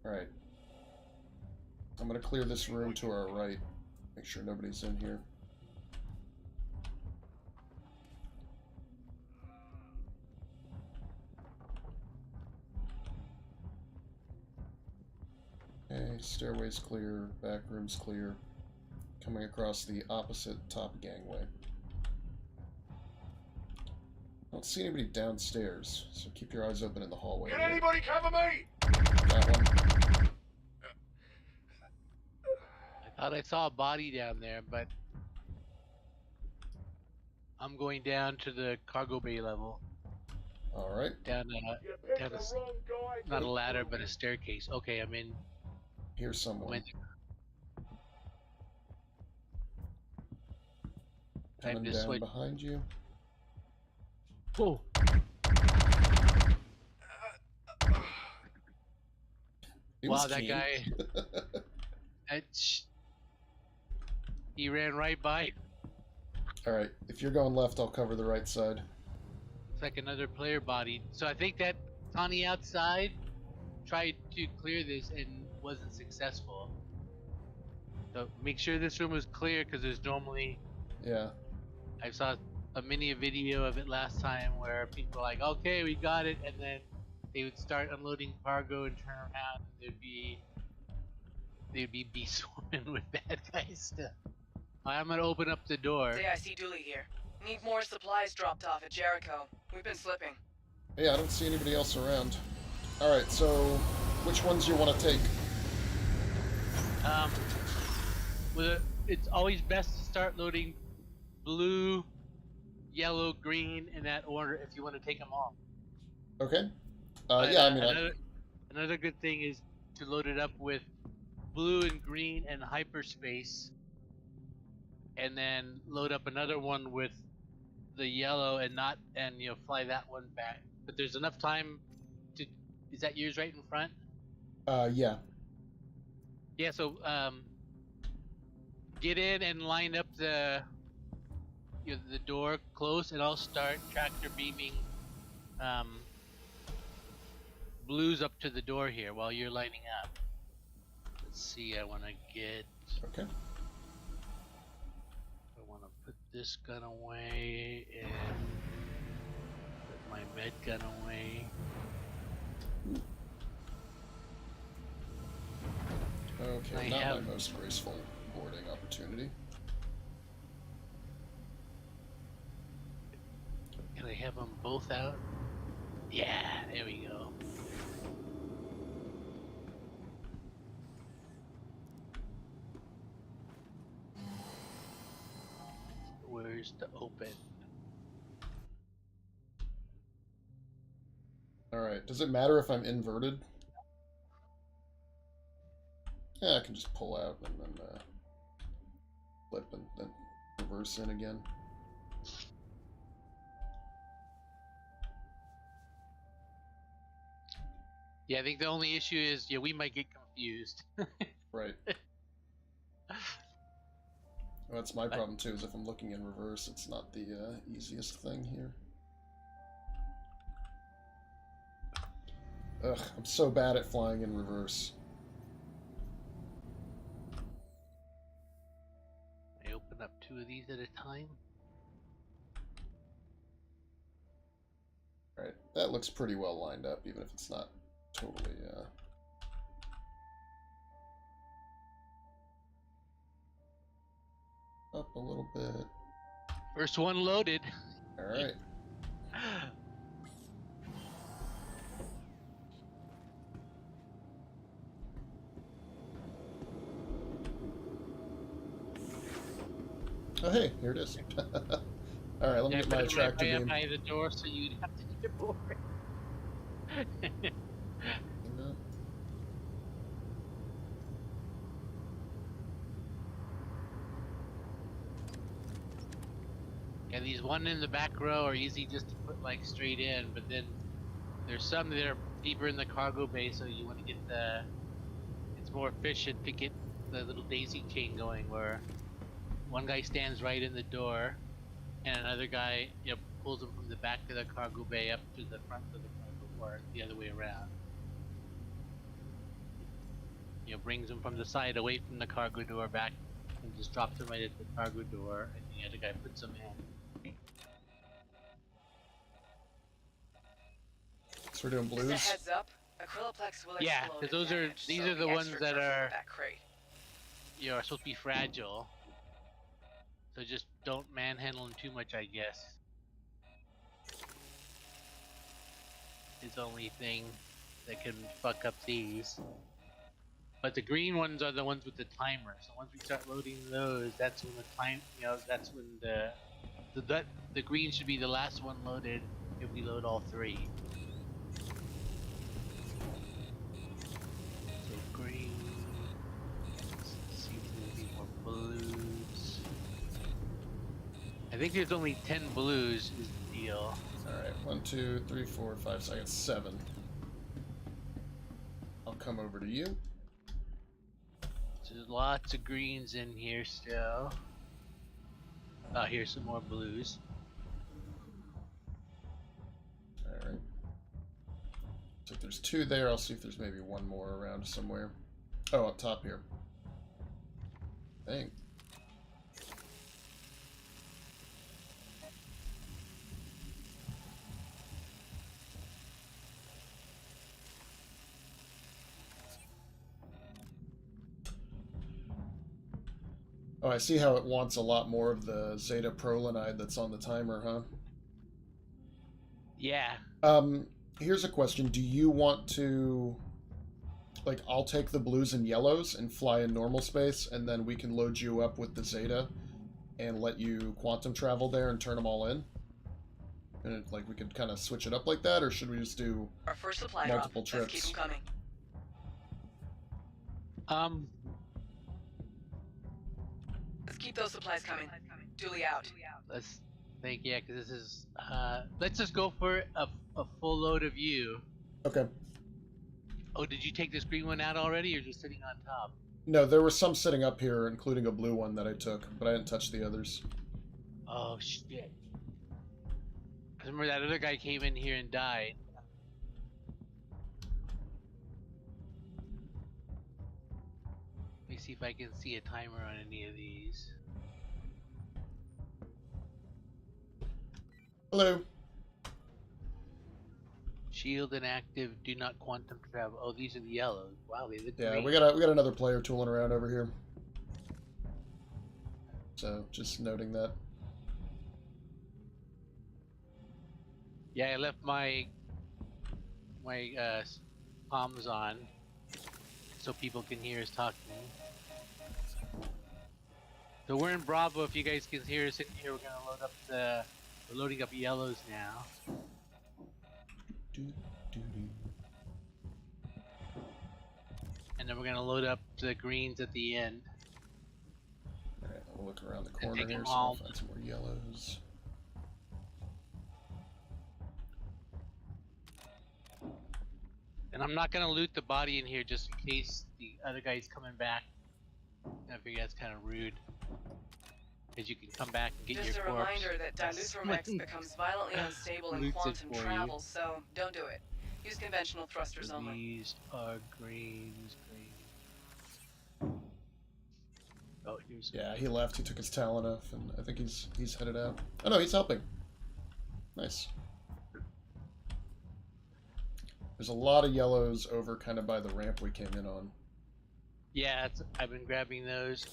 Alright. I'm gonna clear this room to our right. Make sure nobody's in here. Okay, stairway's clear, back room's clear. Coming across the opposite top gangway. I don't see anybody downstairs, so keep your eyes open in the hallway. Can anybody cover me? Got one. I thought I saw a body down there, but I'm going down to the cargo bay level. Alright. Down You picked down the a, wrong guy. not a ladder, but a staircase. Okay, I'm in. Here's someone. Coming to down switch. behind you. Oh. He Wow, was that keen. guy. He ran right by. Alright, if you're going left, I'll cover the right side. It's like another player body. So I think that on the outside tried to clear this and wasn't successful. So make sure this room is clear, because there's normally. Yeah. I saw a mini video of it last time where people were like, okay, we got it, and then they would start unloading cargo and turn around, and they'd be swarming with bad guys still. I'm gonna open up the door. JIC Dooley here. Need more supplies dropped off at Jericho. We've been slipping. Yeah, I don't see anybody else around. Alright, so which ones you want to take? It's always best to start loading blue, yellow, green in that order if you want to take them all. Okay. But, yeah, I mean, another good thing is to load it up with blue and green and hyperspace, and then load up another one with the yellow and fly that one back. But there's enough time to. Is that yours right in front? yeah. Yeah. So get in and line up the door close, and I'll start tractor beaming blues up to the door here while you're lining up. Let's see. I want to get. Okay. I want to put this gun away and put my med gun away. Okay, not my most graceful boarding opportunity. Can I have them both out? Yeah, there we go. Where's the open? Alright, does it matter if I'm inverted? Yeah, I can just pull out and then flip and then reverse in again. Yeah, I think the only issue is, we might get confused. Right. Well, that's my problem too, is if I'm looking in reverse, it's not the easiest thing here. Ugh, I'm so bad at flying in reverse. I open up 2 of these at a time. Right, that looks pretty well lined up, even if it's not totally, up a little bit. First one loaded. Alright. Oh, hey, here it is. Alright, let me get my tractor beam. By the door so you'd have to get it board. Yeah, these one in the back row are easy just to put like straight in, but then there's some that are deeper in the cargo bay, so you want to get it's more efficient to get the little daisy chain going where one guy stands right in the door and another guy pulls them from the back of the cargo bay up to the front of the cargo, or the other way around. Brings them from the side away from the cargo door back and just drops them right at the cargo door, and the other guy puts them in. So we're doing blues? Just a heads up, Aquiloplex will Yeah, explode because these are the ones that are supposed to be fragile. So just don't manhandle them too much, I guess. It's the only thing that can fuck up these. But the green ones are the ones with the timer. So once we start loading those, that's when the time, that's when the green should be the last one loaded if we load all 3. So green. Let's see if there's any more blues. I think there's only 10 blues is the deal. Alright, 1, 2, 3, 4, 5, so I got 7. I'll come over to you. So there's lots of greens in here still. Oh, here's some more blues. Alright. So if there's 2 there, I'll see if there's maybe 1 more around somewhere. Oh, up top here. Dang. Oh, I see how it wants a lot more of the Zeta prolinide that's on the timer, huh? Yeah. Here's a question. Do you want to... Like, I'll take the blues and yellows and fly in normal space, and then we can load you up with the Zeta and let you quantum travel there and turn them all in? And, like, we could kind of switch it up like that, or should we just do Our first supply multiple drop. Let's trips? keep them coming. Let's keep those supplies coming. Duly out. Let's think, yeah, because this is, let's just go for a full load of you. Okay. Oh, did you take this green one out already, or just sitting on top? No, there were some sitting up here, including a blue one that I took, but I didn't touch the others. Oh, shit. Remember that other guy came in here and died. Let me see if I can see a timer on any of these. Hello. Shield inactive, do not quantum travel. Oh, these are the yellows. Wow, they look Yeah, green. we got another player tooling around over here. So, just noting that. Yeah, I left my comms on so people can hear us talking. So we're in Bravo. If you guys can hear us in here, we're gonna load up we're loading up yellows now. And then we're gonna load up the greens at the end. Alright, I'll look around the corner take here them so all. I'll find some more yellows. And I'm not gonna loot the body in here just in case the other guy's coming back. I figure that's kind of rude. Because you can come back and get Just your a corpse. reminder that Dilutherm X becomes violently unstable in Loots it quantum for you. travel, so don't do it. Use conventional thrusters only. These are greens. Oh, here's Yeah, he left. He took his talent off, and I think he's headed out. Oh no, he's helping. Nice. There's a lot of yellows over kind of by the ramp we came in on. yeah, I've been grabbing those.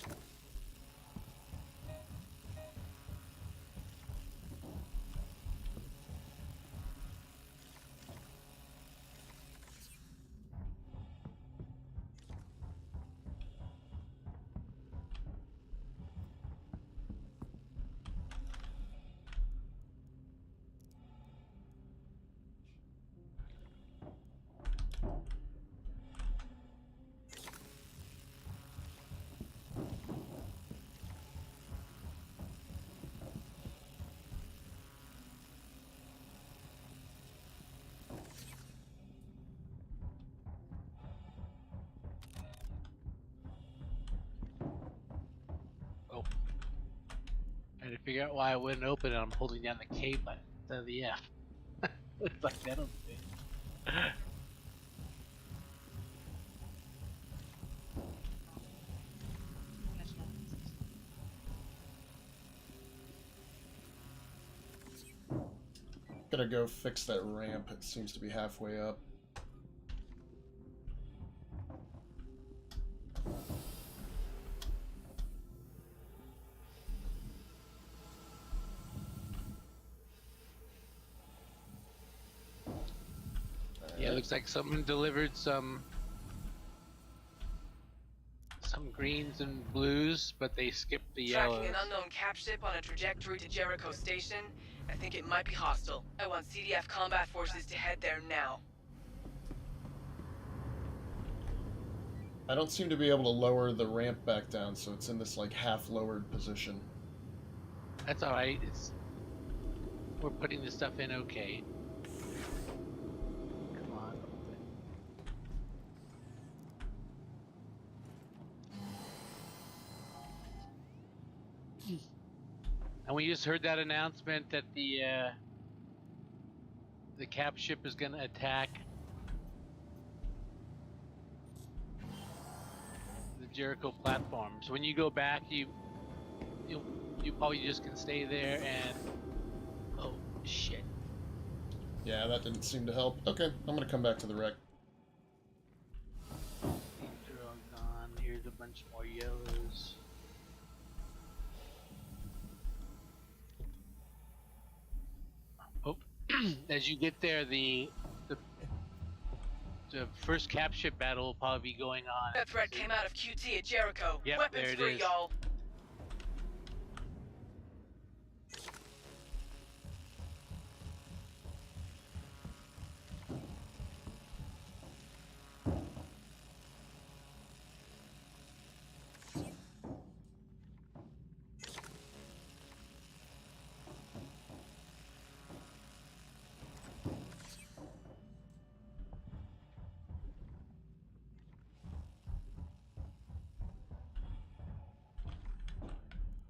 I had to figure out why I wouldn't open it. I'm holding down the K button instead of the F. Looks like that'll do it. Gotta go fix that ramp. It seems to be halfway up. Yeah, it looks like someone delivered some greens and blues, but they skipped the yellows. Tracking an unknown cap ship on a trajectory to Jericho Station. I think it might be hostile. I want CDF combat forces to head there now. I don't seem to be able to lower the ramp back down, so it's in this like half-lowered position. That's alright. We're putting this stuff in okay. Come on. And we just heard that announcement that the cap ship is going to attack the Jericho platform. So when you go back, you probably just can stay there and oh shit. Yeah, that didn't seem to help. Okay, I'm gonna come back to the wreck. These are all gone. Here's a bunch more yellows. as you get there, the first cap ship battle will probably be going on. That threat came out of QT at Jericho. Yep, Weapons there it free, is. y'all.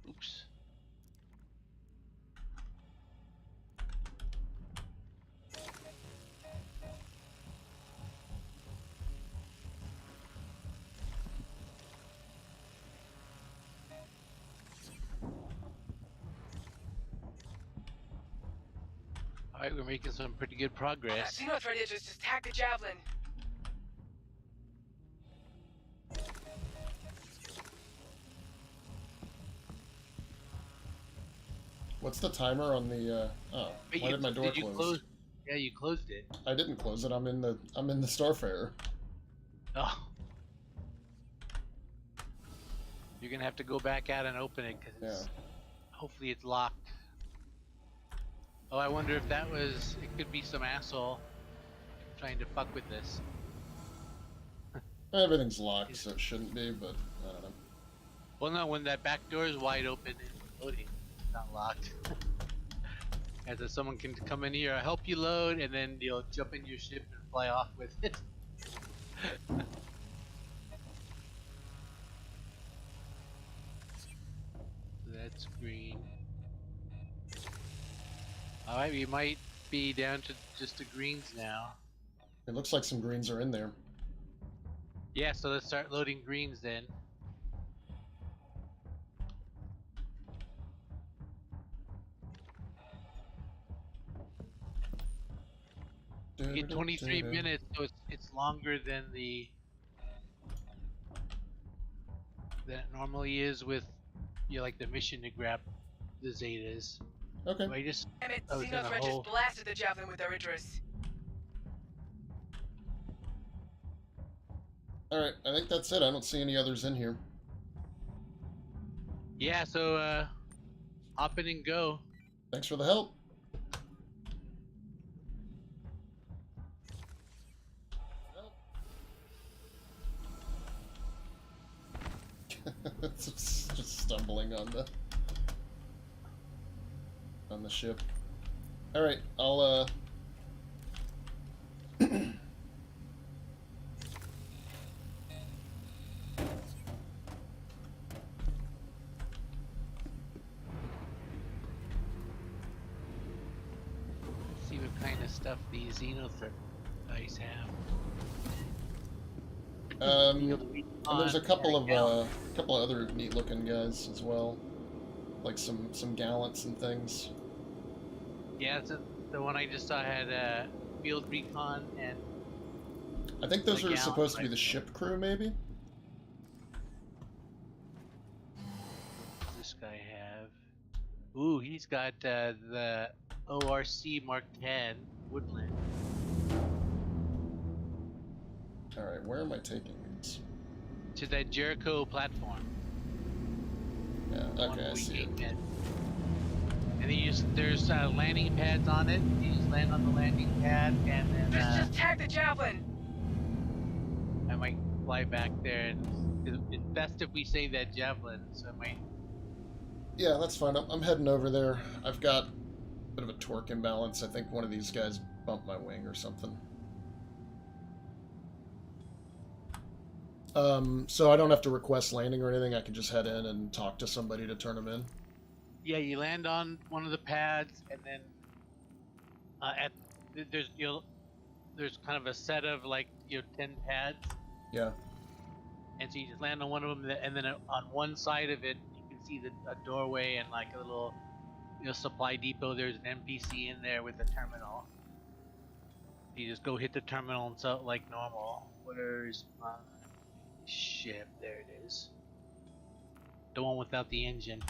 Oops. Alright, we're making some pretty good progress. Xeno threat just tagged the javelin. What's the timer on the? Oh, Wait, why did my door you close? Yeah, you closed it. I didn't close it. I'm in the Starfarer. Oh. You're gonna have to go back out and open it because hopefully it's locked. Oh, I wonder if that was. It could be some asshole trying to fuck with this. Everything's locked, so it shouldn't be. But I don't know. Well, no, when that back door is wide open and loading, it's not locked. As if someone can come in here, I'll help you load, and then you'll jump in your ship and fly off with it. That's green. Alright, we might be down to just the greens now. It looks like some greens are in there. Yeah, so let's start loading greens then. We get 23 minutes, so it's longer than than it normally is with like the mission to grab the Zetas. Okay. I just Damn it, I was in Xeno a threat hole. just blasted the javelin with their Idris. Alright, I think that's it. I don't see any others in here. Yeah, so hop in and go. Thanks for the help. Just stumbling on the ship. Alright, I'll See what kind of stuff these Xeno dice have. and there's a couple of other neat looking guys as well. Like some gallants and things. Yeah, so the one I just saw had field recon and I think those are supposed to be the ship crew, maybe? What does this guy have? Ooh, he's got the ORC Mark 10 Woodland. Alright, where am I taking these? To that Jericho platform. Yeah, okay, I see it. And there's landing pads on it. You just land on the landing pad, and then Just tag the javelin. I might fly back there. And it's best if we save that javelin, so I might. Yeah, that's fine. I'm heading over there. I've got a bit of a torque imbalance. I think one of these guys bumped my wing or something. So I don't have to request landing or anything. I can just head in and talk to somebody to turn them in. Yeah, you land on one of the pads, and then there's kind of a set of 10 pads. Yeah. And so you just land on one of them, and then on one side of it, you can see a doorway and like a little supply depot. There's an NPC in there with a terminal. You just go hit the terminal and so like normal. Where's my ship? There it is. The one without the engine.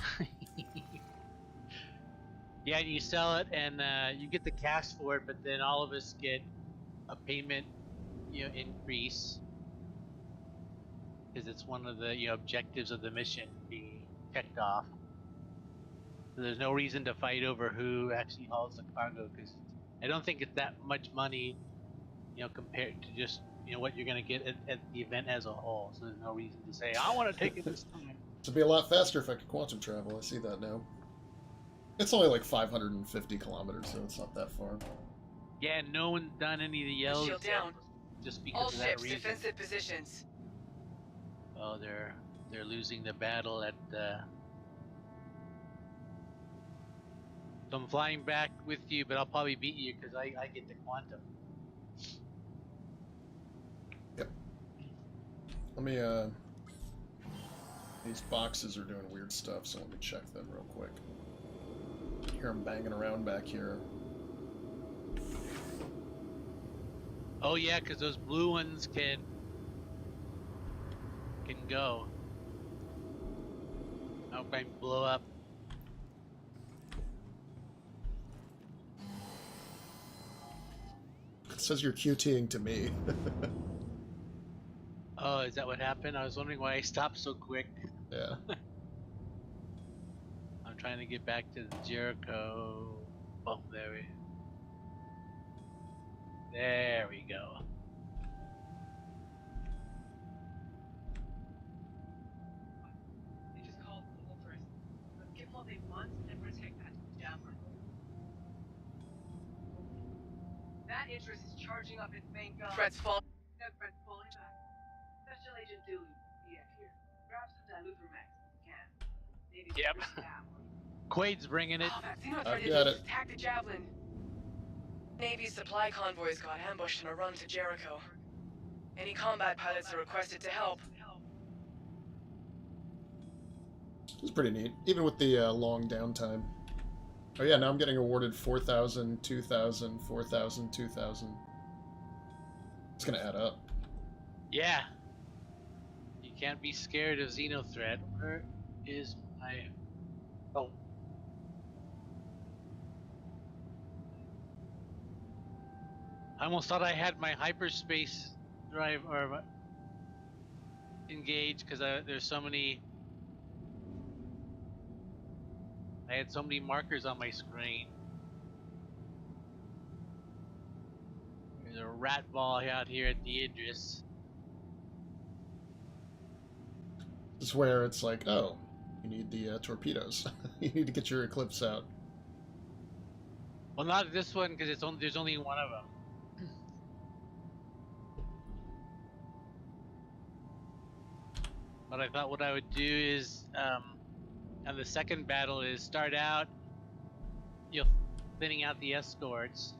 Yeah, and you sell it, and you get the cash for it, but then all of us get a payment, increase, because it's one of the objectives of the mission being checked off. So there's no reason to fight over who actually hauls the cargo, because I don't think it's that much money, compared to just what you're gonna get at the event as a whole. So there's no reason to say I want to take it this time. It'd be a lot faster if I could quantum travel. I see that now. It's only like 550 kilometers, so it's not that far. Yeah, no one's done any of the yells Shield down. just because All of that ships, reason. defensive positions. Oh, they're losing the battle at So I'm flying back with you, but I'll probably beat you because I get the quantum. Yep. Let me, these boxes are doing weird stuff, so let me check them real quick. I hear them banging around back here. Oh yeah, because those blue ones can go. Oh, might blow up. It says you're QTing to me. Oh, is that what happened? I was wondering why I stopped so quick. Yeah. I'm trying to get back to the Jericho. Oh, there we go. They just called the first. Let's give them all they want and protect that jammer. That interest is charging up its main gun. Threats falling. Threats falling back. Special Agent Dulu, EF here. Grab some diluter max if you can. Maybe Yep. Quade's bringing it. Oh, that Xeno I've threat got is it. attack the javelin. Navy's supply convoys got ambushed in a run to Jericho. Any combat pilots are requested to help. It's pretty neat, even with the long downtime. Oh yeah, now I'm getting awarded 4,000, 2,000, 4,000, 2,000. It's gonna add up. Yeah. You can't be scared of Xeno threat. Where is my... Oh. I almost thought I had my hyperspace drive or engaged because there's so many. I had so many markers on my screen. There's a rat ball out here at the Idris. This is where it's like, oh, you need the torpedoes. You need to get your Eclipse out. Well, not this one because there's only one of them. But I thought what I would do is, on the second battle, is start out, thinning out the escorts,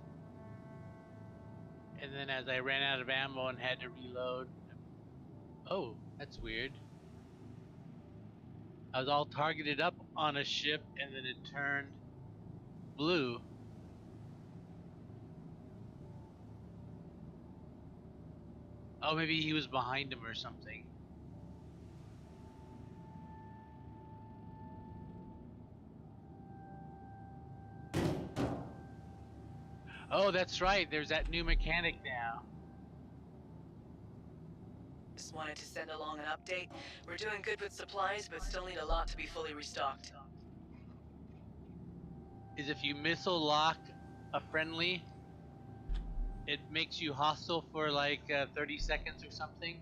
and then as I ran out of ammo and had to reload. Oh, that's weird. I was all targeted up on a ship, and then it turned blue. Oh, maybe he was behind him or something. Oh, that's right. There's that new mechanic now. Just wanted to send along an update. We're doing good with supplies, but still need a lot to be fully restocked. Is if you missile lock a friendly, it makes you hostile for like 30 seconds or something.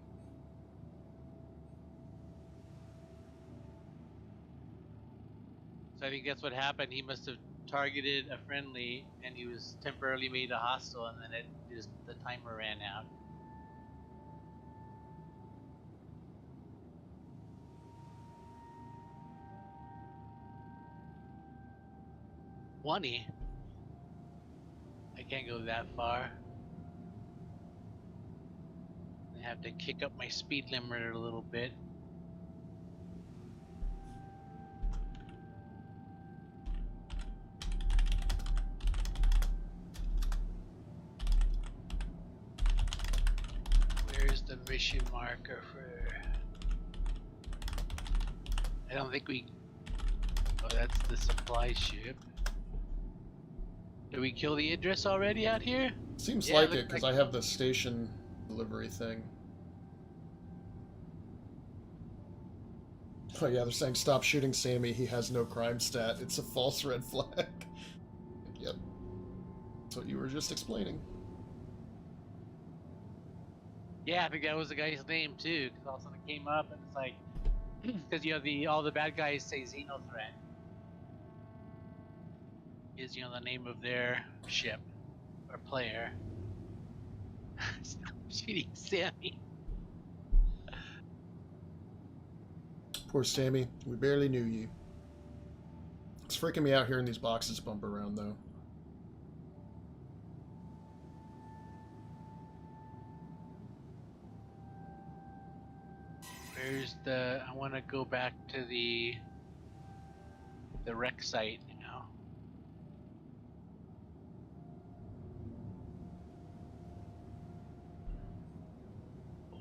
So I think that's what happened. He must have targeted a friendly and he was temporarily made a hostile, and then the timer ran out. I can't go that far. I have to kick up my speed limiter a little bit. Where's the mission marker for... I don't think we... Oh, that's the supply ship. Did we kill the Idris already out here? Seems Yeah, like looks it, because like- I have the station delivery thing. Oh yeah, they're saying stop shooting Sammy, he has no crime stat. It's a false red flag. Yep. That's what you were just explaining. Yeah, I think that was the guy's name too, because all of a sudden it came up and it's like, because you have all the bad guys say Xeno threat is the name of their ship or player. Stop shooting Sammy. Poor Sammy, we barely knew you. It's freaking me out hearing these boxes bump around though. Where's the? I want to go back to the wreck site now.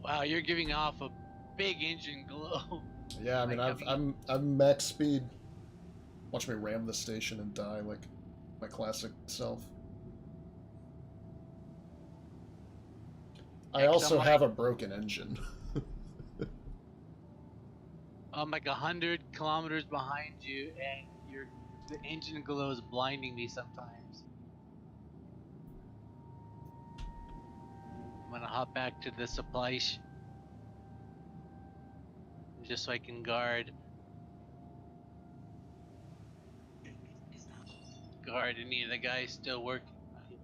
Wow, you're giving off a big engine glow. Yeah, I mean, Like, I'm max speed. Watch me ram the station and die like my classic self. I also have a broken engine. I'm like 100 kilometers behind you, and the engine glow is blinding me sometimes. I'm gonna hop back to the supply just so I can guard any of the guys still working out here.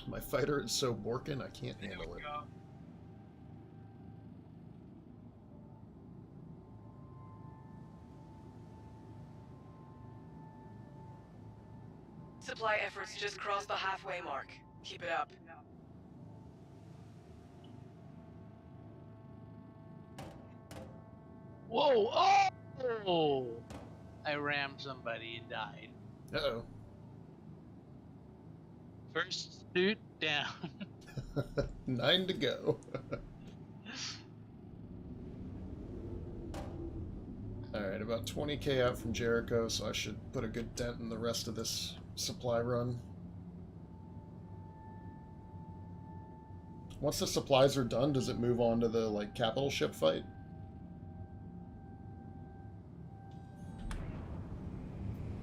My fighter is so borkin, I can't handle it. Supply efforts just crossed the halfway mark. Keep it up. Whoa! Oh! I rammed somebody and died. Uh-oh. First suit down. 9 to go. Alright, about 20k out from Jericho, so I should put a good dent in the rest of this supply run. Once the supplies are done, does it move on to the, like, capital ship fight?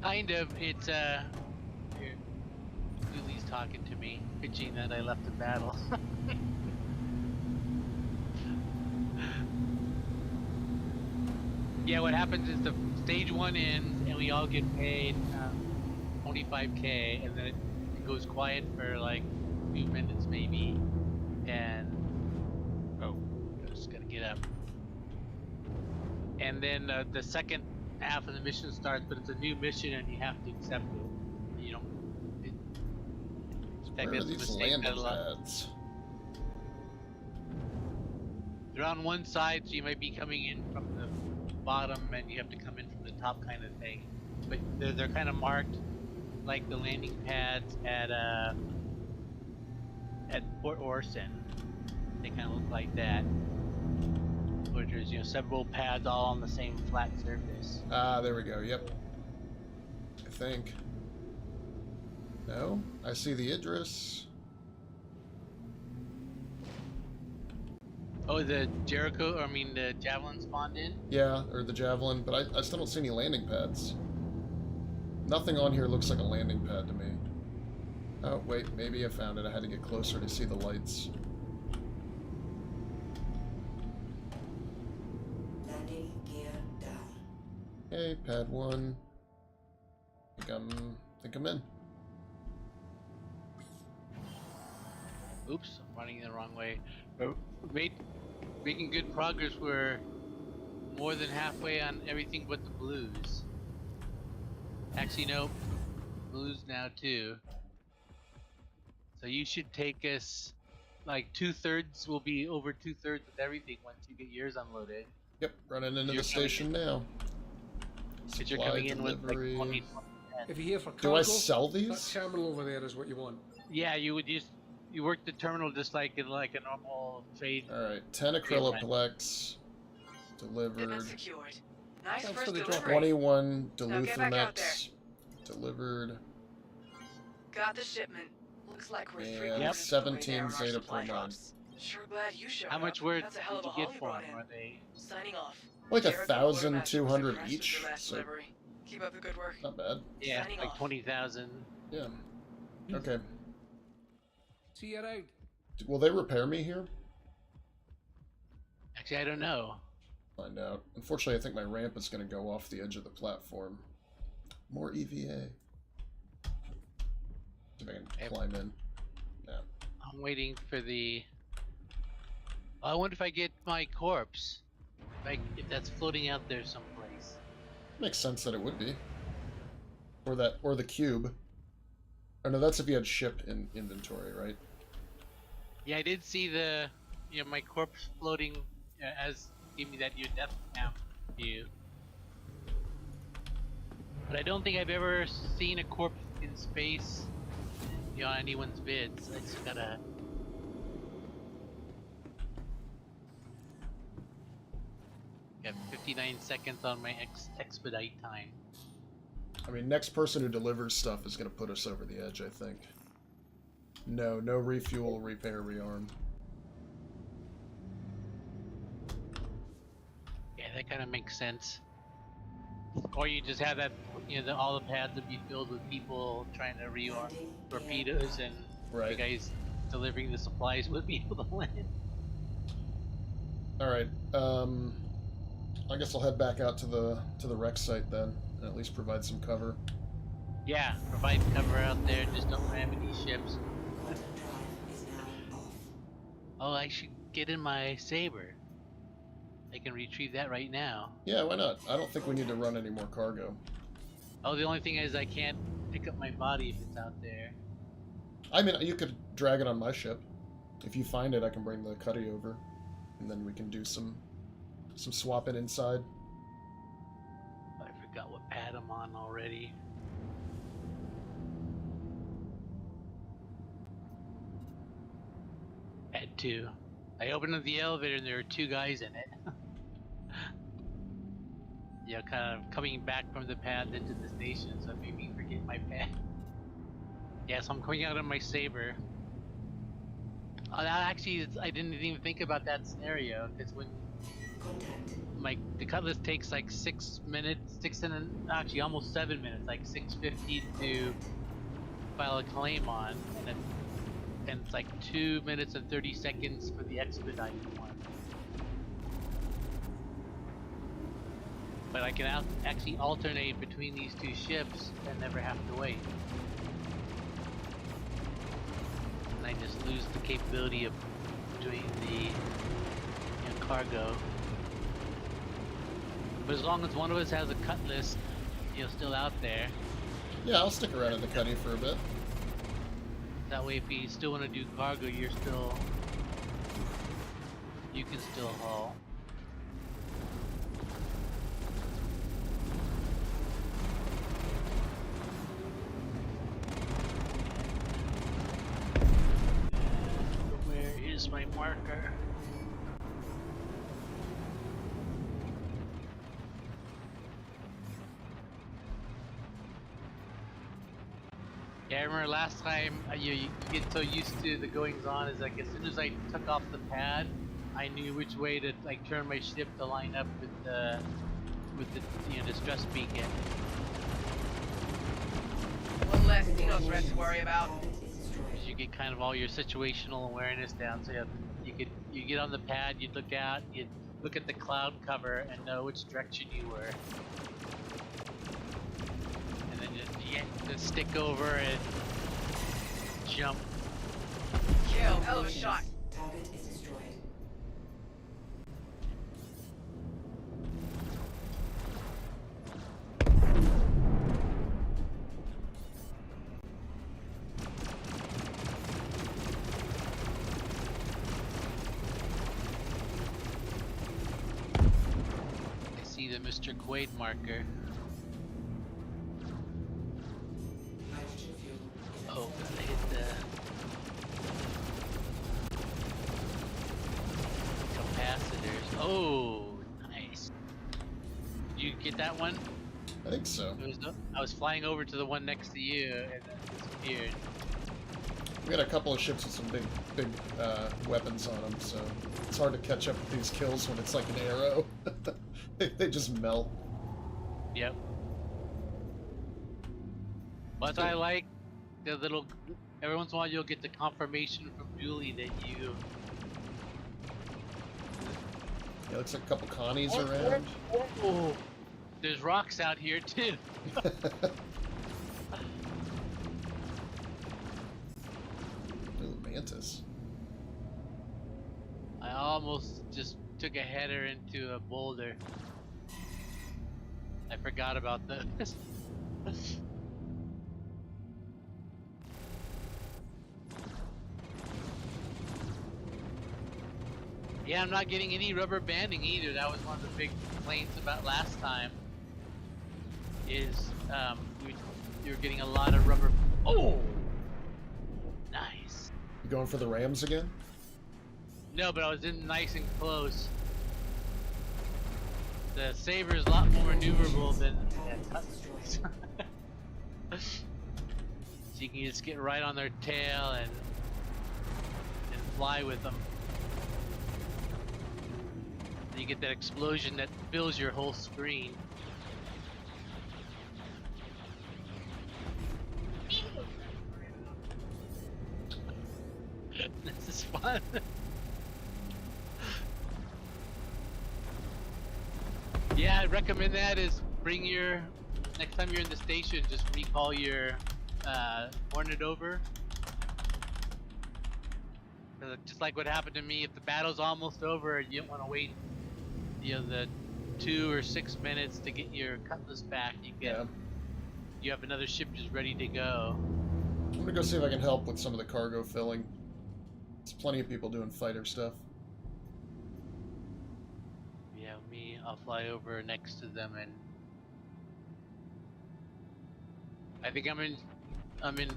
Kind of. It's, here. Lily's talking to me, bitching that I left the battle. Yeah, what happens is the stage 1 ends, and we all get paid 25k, and then it goes quiet for like 2 minutes maybe, and just gotta get up. And then the second half of the mission starts, but it's a new mission, and you have to accept it. You know, Where are these landing pads? They're on one side, so you might be coming in from the bottom, and you have to come in from the top, kind of thing. But they're kind of marked like the landing pads at Port Orson. They kind of look like that, where there's several pads all on the same flat surface. Ah, there we go. Yep. I think. No, I see the Idris. Oh, the the Javelin spawned in? Yeah, or the Javelin, but I still don't see any landing pads. Nothing on here looks like a landing pad to me. Oh, wait, maybe I found it. I had to get closer to see the lights. Landing gear down. Hey, pad 1. Think I'm in. Oops, I'm running the wrong way. But making good progress. We're more than halfway on everything but the blues. Actually, no, blues now too. So you should take us like 2/3 will be over 2/3 with everything once you get yours unloaded. Yep, running into You're the station now. Because you're Supply coming in with like delivery. 20. If you're here for Do cargo, I sell that these? terminal over there is what you want. Yeah, you would you work the terminal just like in like a normal trade. Alright, 10 acryloplex Shipment delivered. secured. Nice Thanks first for the drop. delivery. 21 Now get back out Deluthermex delivered. Got the shipment. Looks like we're And 3 quarters of the way 17 there on our Zeta supply Pro drops. Sure glad you showed How much up. work That's a did hell of a you haul get you for brought them? in. Are they? Signing off. Like Jared, the quartermaster, was 1,200 impressed with each, your last so delivery. Keep up the good work. not bad. Yeah, Signing like off. 20,000. Yeah. Okay. See you around. Will they repair me here? Actually, I don't know. Find out. Unfortunately, I think my ramp is going to go off the edge of the platform. More EVA. See if I can climb in. Yeah. I'm waiting for the. I wonder if I get my corpse. If that's floating out there someplace. Makes sense that it would be. Or that, or the cube. Oh no, that's if you had ship in inventory, right? Yeah, I did see the, my corpse floating as gave me that your death map view. But I don't think I've ever seen a corpse in space, on anyone's vids. I just gotta. Got 59 seconds on my expedite time. I mean, next person who delivers stuff is going to put us over the edge, I think. No refuel, repair, rearm. Yeah, that kind of makes sense. Or you just have that, all the pads would be filled with people trying to rearm torpedoes, and Right. the guys delivering the supplies would be able to land. Alright, I guess I'll head back out to the wreck site then, and at least provide some cover. Yeah, provide cover out there, just don't ram any ships. Oh, I should get in my saber. I can retrieve that right now. Yeah, why not? I don't think we need to run any more cargo. Oh, the only thing is I can't pick up my body if it's out there. I mean, you could drag it on my ship. If you find it, I can bring the Cutty over, and then we can do some swapping inside. I forgot what pad I'm on already. Pad 2. I opened up the elevator and there were 2 guys in it. Kind of coming back from the pad into the station, so it made me forget my pad. Yeah, so I'm coming out of my saber. Actually, I didn't even think about that scenario, because when the cutlass takes like 6 minutes, actually almost 7 minutes, like 6:50 to file a claim on, and it's like 2 minutes and 30 seconds for the expedited one. But I can actually alternate between these 2 ships and never have to wait. And I just lose the capability of doing the cargo. But as long as one of us has a cutlass, still out there. Yeah, I'll stick around in the Cutty for a bit. That way, if you still want to do cargo, you can still haul. Where is my marker? Yeah, I remember last time you get so used to the goings on. Is like as soon as I took off the pad, I knew which way to turn my ship to line up with the distress beacon. One less Xeno threat to worry about. Because you get kind of all your situational awareness down, so you get on the pad, you look out, you look at the cloud cover, and know which direction you were. Just stick over and jump. Kill. Hell of a shot. Target is destroyed. Mr. Quade marker. Hydrogen fuel is Oh, I hit the capacitors. Oh, nice. You get that one? I think so. I was flying over to the one next to you and then disappeared. We had a couple of ships with some big weapons on them, so it's hard to catch up with these kills when it's like an arrow. they just melt. Yep. But I like the little. Every once in a while, you'll get the confirmation from Julie that you. Yeah, looks like a couple Connies around. Oh, there's rocks out here too. Ooh, Mantis. I almost just took a header into a boulder. I forgot about those. Yeah, I'm not getting any rubber banding either. That was one of the big complaints about last time. Is you're getting a lot of rubber. Oh, nice. You going for the Rams again? No, but I was in nice and close. The Saber is a lot more maneuverable than so you can just get right on their tail and fly with them. You get that explosion that fills your whole screen. This is fun. Yeah, I'd recommend that is bring your, next time you're in the station, just recall your Hornet over. Just like what happened to me, if the battle's almost over, you don't want to wait, you know, the 2 or 6 minutes to get your Cutlass back. You get, Yeah. you have another ship just ready to go. I'm gonna go see if I can help with some of the cargo filling. There's plenty of people doing fighter stuff. Yeah, me, I'll fly over next to them, and I think I'm in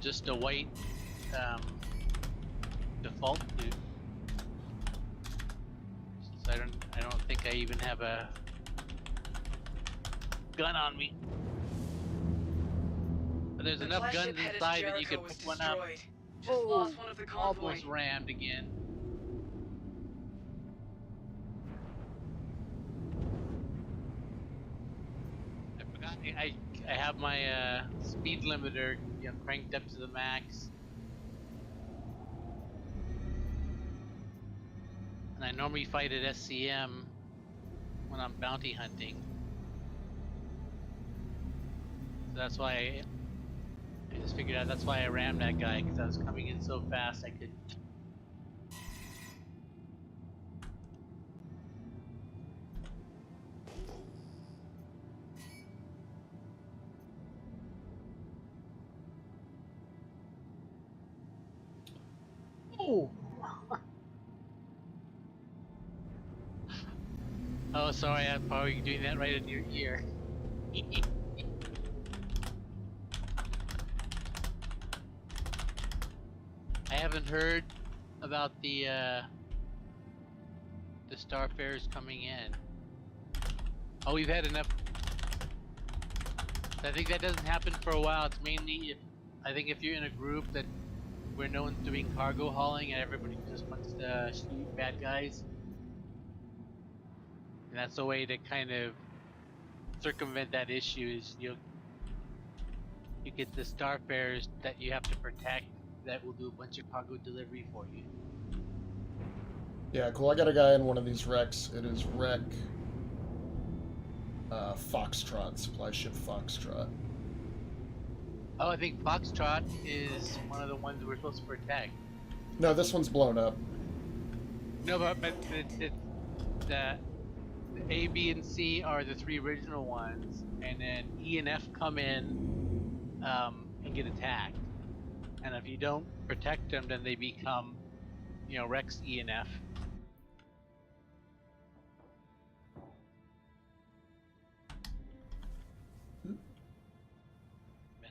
just a white default suit. So I don't think I even have a gun on me. But there's The enough flagship guns headed inside to that you can Jericho was put one up. destroyed. Just lost one of the convoy. Almost rammed again. I forgot. I have my speed limiter, you know, cranked up to the max. And I normally fight at SCM when I'm bounty hunting. So that's why I just figured out that's why I rammed that guy, because I was coming in so fast I could. Oh! Oh, sorry, I'm probably doing that right in your ear. I haven't heard about the Starfarers coming in. Oh, we've had enough. I think that doesn't happen for a while. It's mainly if you're in a group that where no one's doing cargo hauling and everybody just wants to shoot bad guys. And that's a way to kind of circumvent that issue is you get the Starfarers that you have to protect that will do a bunch of cargo delivery for you. Yeah, cool. I got a guy in one of these wrecks. It is wreck Foxtrot, supply ship Foxtrot. Oh, I think Foxtrot is one of the ones we're supposed to protect. No, this one's blown up. No, but the A, B, and C are the 3 original ones, and then E and F come in and get attacked. And if you don't protect them, then they become, you know, Rex, E, and F.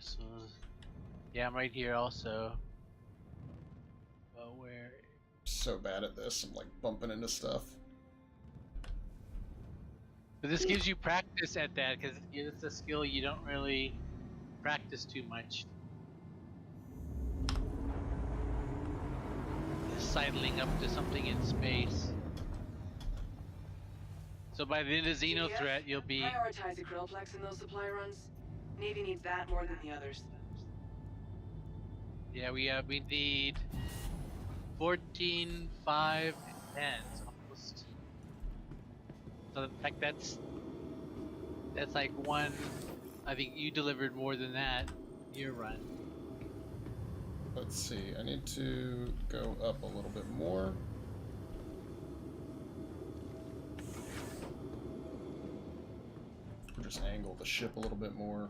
So, yeah, I'm right here also. Well, where? So bad at this. I'm like bumping into stuff. But this gives you practice at that, because it's a skill you don't really practice too much. Sidling up to something in space. So by the end of Xeno PDF, threat, you'll be... prioritize the Krillplex in those supply runs. Navy needs that more than the others. Yeah, we need 14, 5, and 10. So almost. So in fact, that's like one. I think you delivered more than that your run. Let's see. I need to go up a little bit more. Or just angle the ship a little bit more.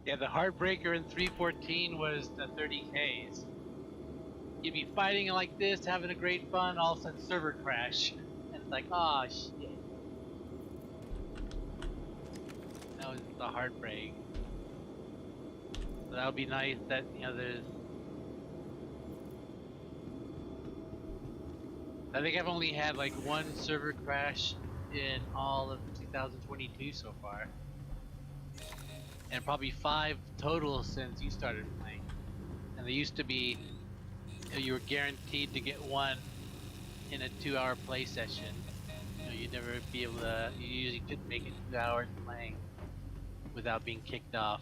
Yeah, the heartbreaker in 314 was the 30Ks. You'd be fighting like this, having a great fun, all of a sudden server crash. And it's like, ah, oh, shit. That was the heartbreak. So that would be nice that, you know, there's... I think I've only had like one server crash in all of 2022 so far. And probably 5 total since you started playing. And they used to be, you were guaranteed to get one in a 2-hour play session. You know, you'd never be able to, you usually couldn't make it 2 hours playing without being kicked off.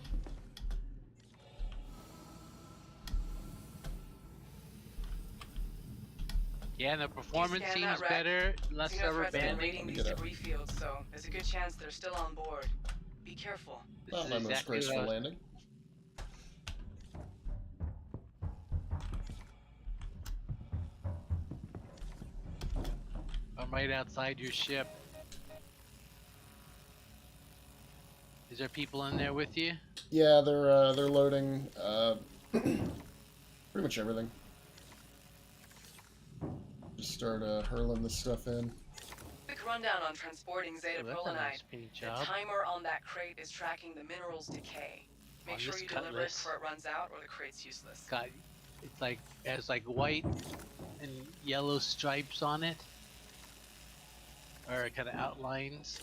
Yeah, and the performance seems better, less rubber banding. These debris fields, so there's a good chance they're still on board. Be careful. Not my most graceful landing. I'm right outside your ship. Is there people in there with you? Yeah, they're loading pretty much everything. Just start hurling this stuff in. Quick rundown on transporting Zeta Prolinite. The timer on that crate is tracking the mineral's decay. Make sure you deliver it before it runs out, or the crate's useless. God, it's like it has like white and yellow stripes on it, or kind of outlines.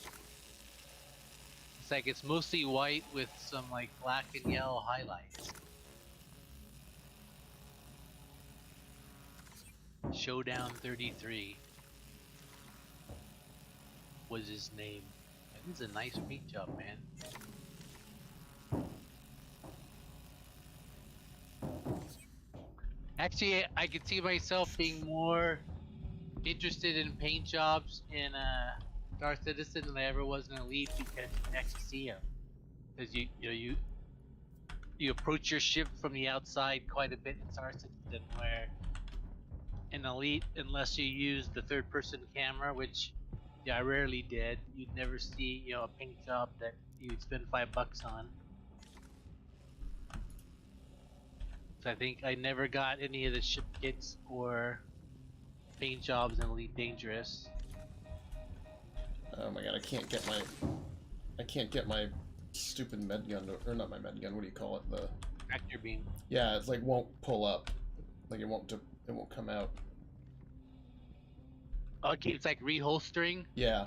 It's like it's mostly white with some like black and yellow highlights. Showdown 33 was his name. This is a nice paint job, man. Actually, I could see myself being more interested in paint jobs in Star Citizen than I ever was in Elite, because you can actually see them. Because you approach your ship from the outside quite a bit in Star Citizen, where in Elite, unless you use the third-person camera, which I rarely did, you'd never see a paint job that you'd spend $5 on. So I think I never got any of the ship kits or paint jobs in Elite Dangerous. Oh my god, I can't get my stupid med gun to, or not my med gun, what do you call it? The tractor beam. Yeah, it's like won't pull up. Like it won't come out. Okay, it's like reholstering? Yeah.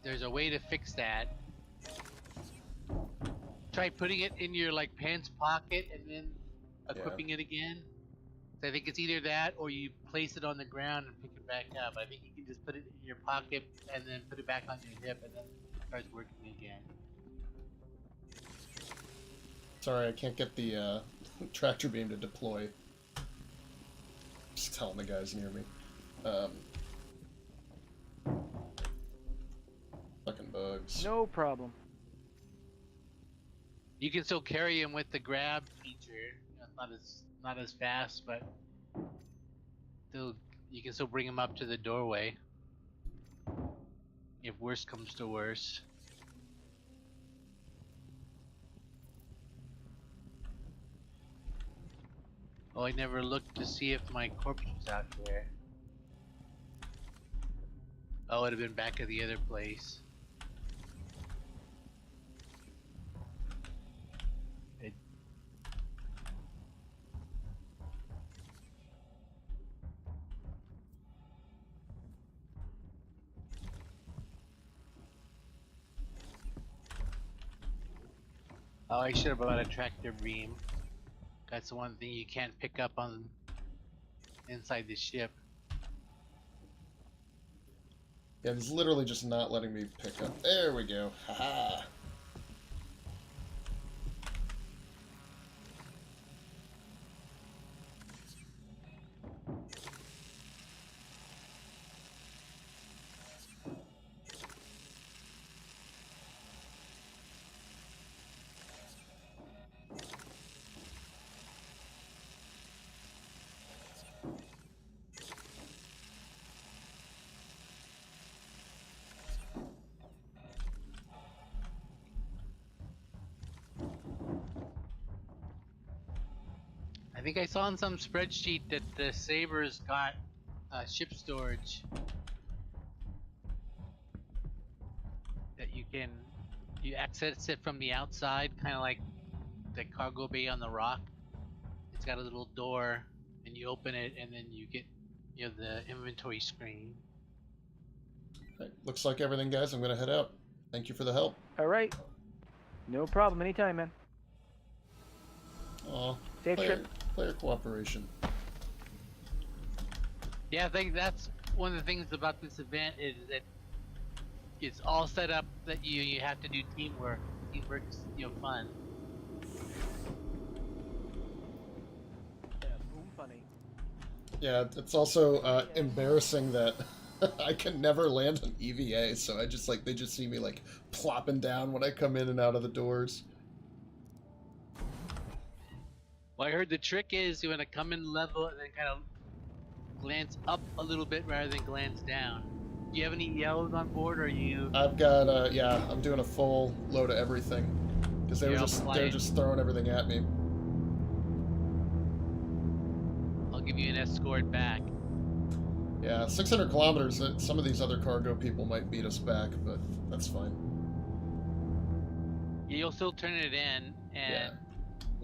There's a way to fix that. Try putting it in your like pants pocket and then equipping it again. So I think it's either that or you place it on the ground and pick it back up. I think you can just put it in your pocket and then put it back on your hip and then it starts working again. Sorry, I can't get the tractor beam to deploy. Just telling the guys near me. Fucking bugs. No problem. You can still carry him with the grab feature. It's not as fast, but still you can still bring him up to the doorway if worst comes to worst. Oh, I never looked to see if my corpse was out there. Oh, it would have been back at the other place. Oh, I should have brought a tractor beam. That's the one thing you can't pick up on inside the ship. Yeah, it's literally just not letting me pick up. There we go. Haha. I think I saw on some spreadsheet that the Sabres got ship storage that you access it from the outside, kind of like the cargo bay on the rock. It's got a little door, and you open it, and then you get the inventory screen. Right, looks like everything, guys. I'm gonna head out. Thank you for the help. All right. No problem. Anytime, man. Aw, Safe trip. Player cooperation. Yeah, I think that's one of the things about this event is that it's all set up that you have to do teamwork. Teamwork's fun. Yeah, boom funny. Yeah, it's also embarrassing that I can never land an EVA, so I just they just see me plopping down when I come in and out of the doors. Well, I heard the trick is you want to come in level and then kind of glance up a little bit rather than glance down. Do you have any yellows on board, or are you? I've got yeah, I'm doing a full load of everything because they were just throwing everything at me. I'll give you an escort back. Yeah, 600 kilometers. Some of these other cargo people might beat us back, but that's fine. Yeah, you'll still turn it in, and. Yeah.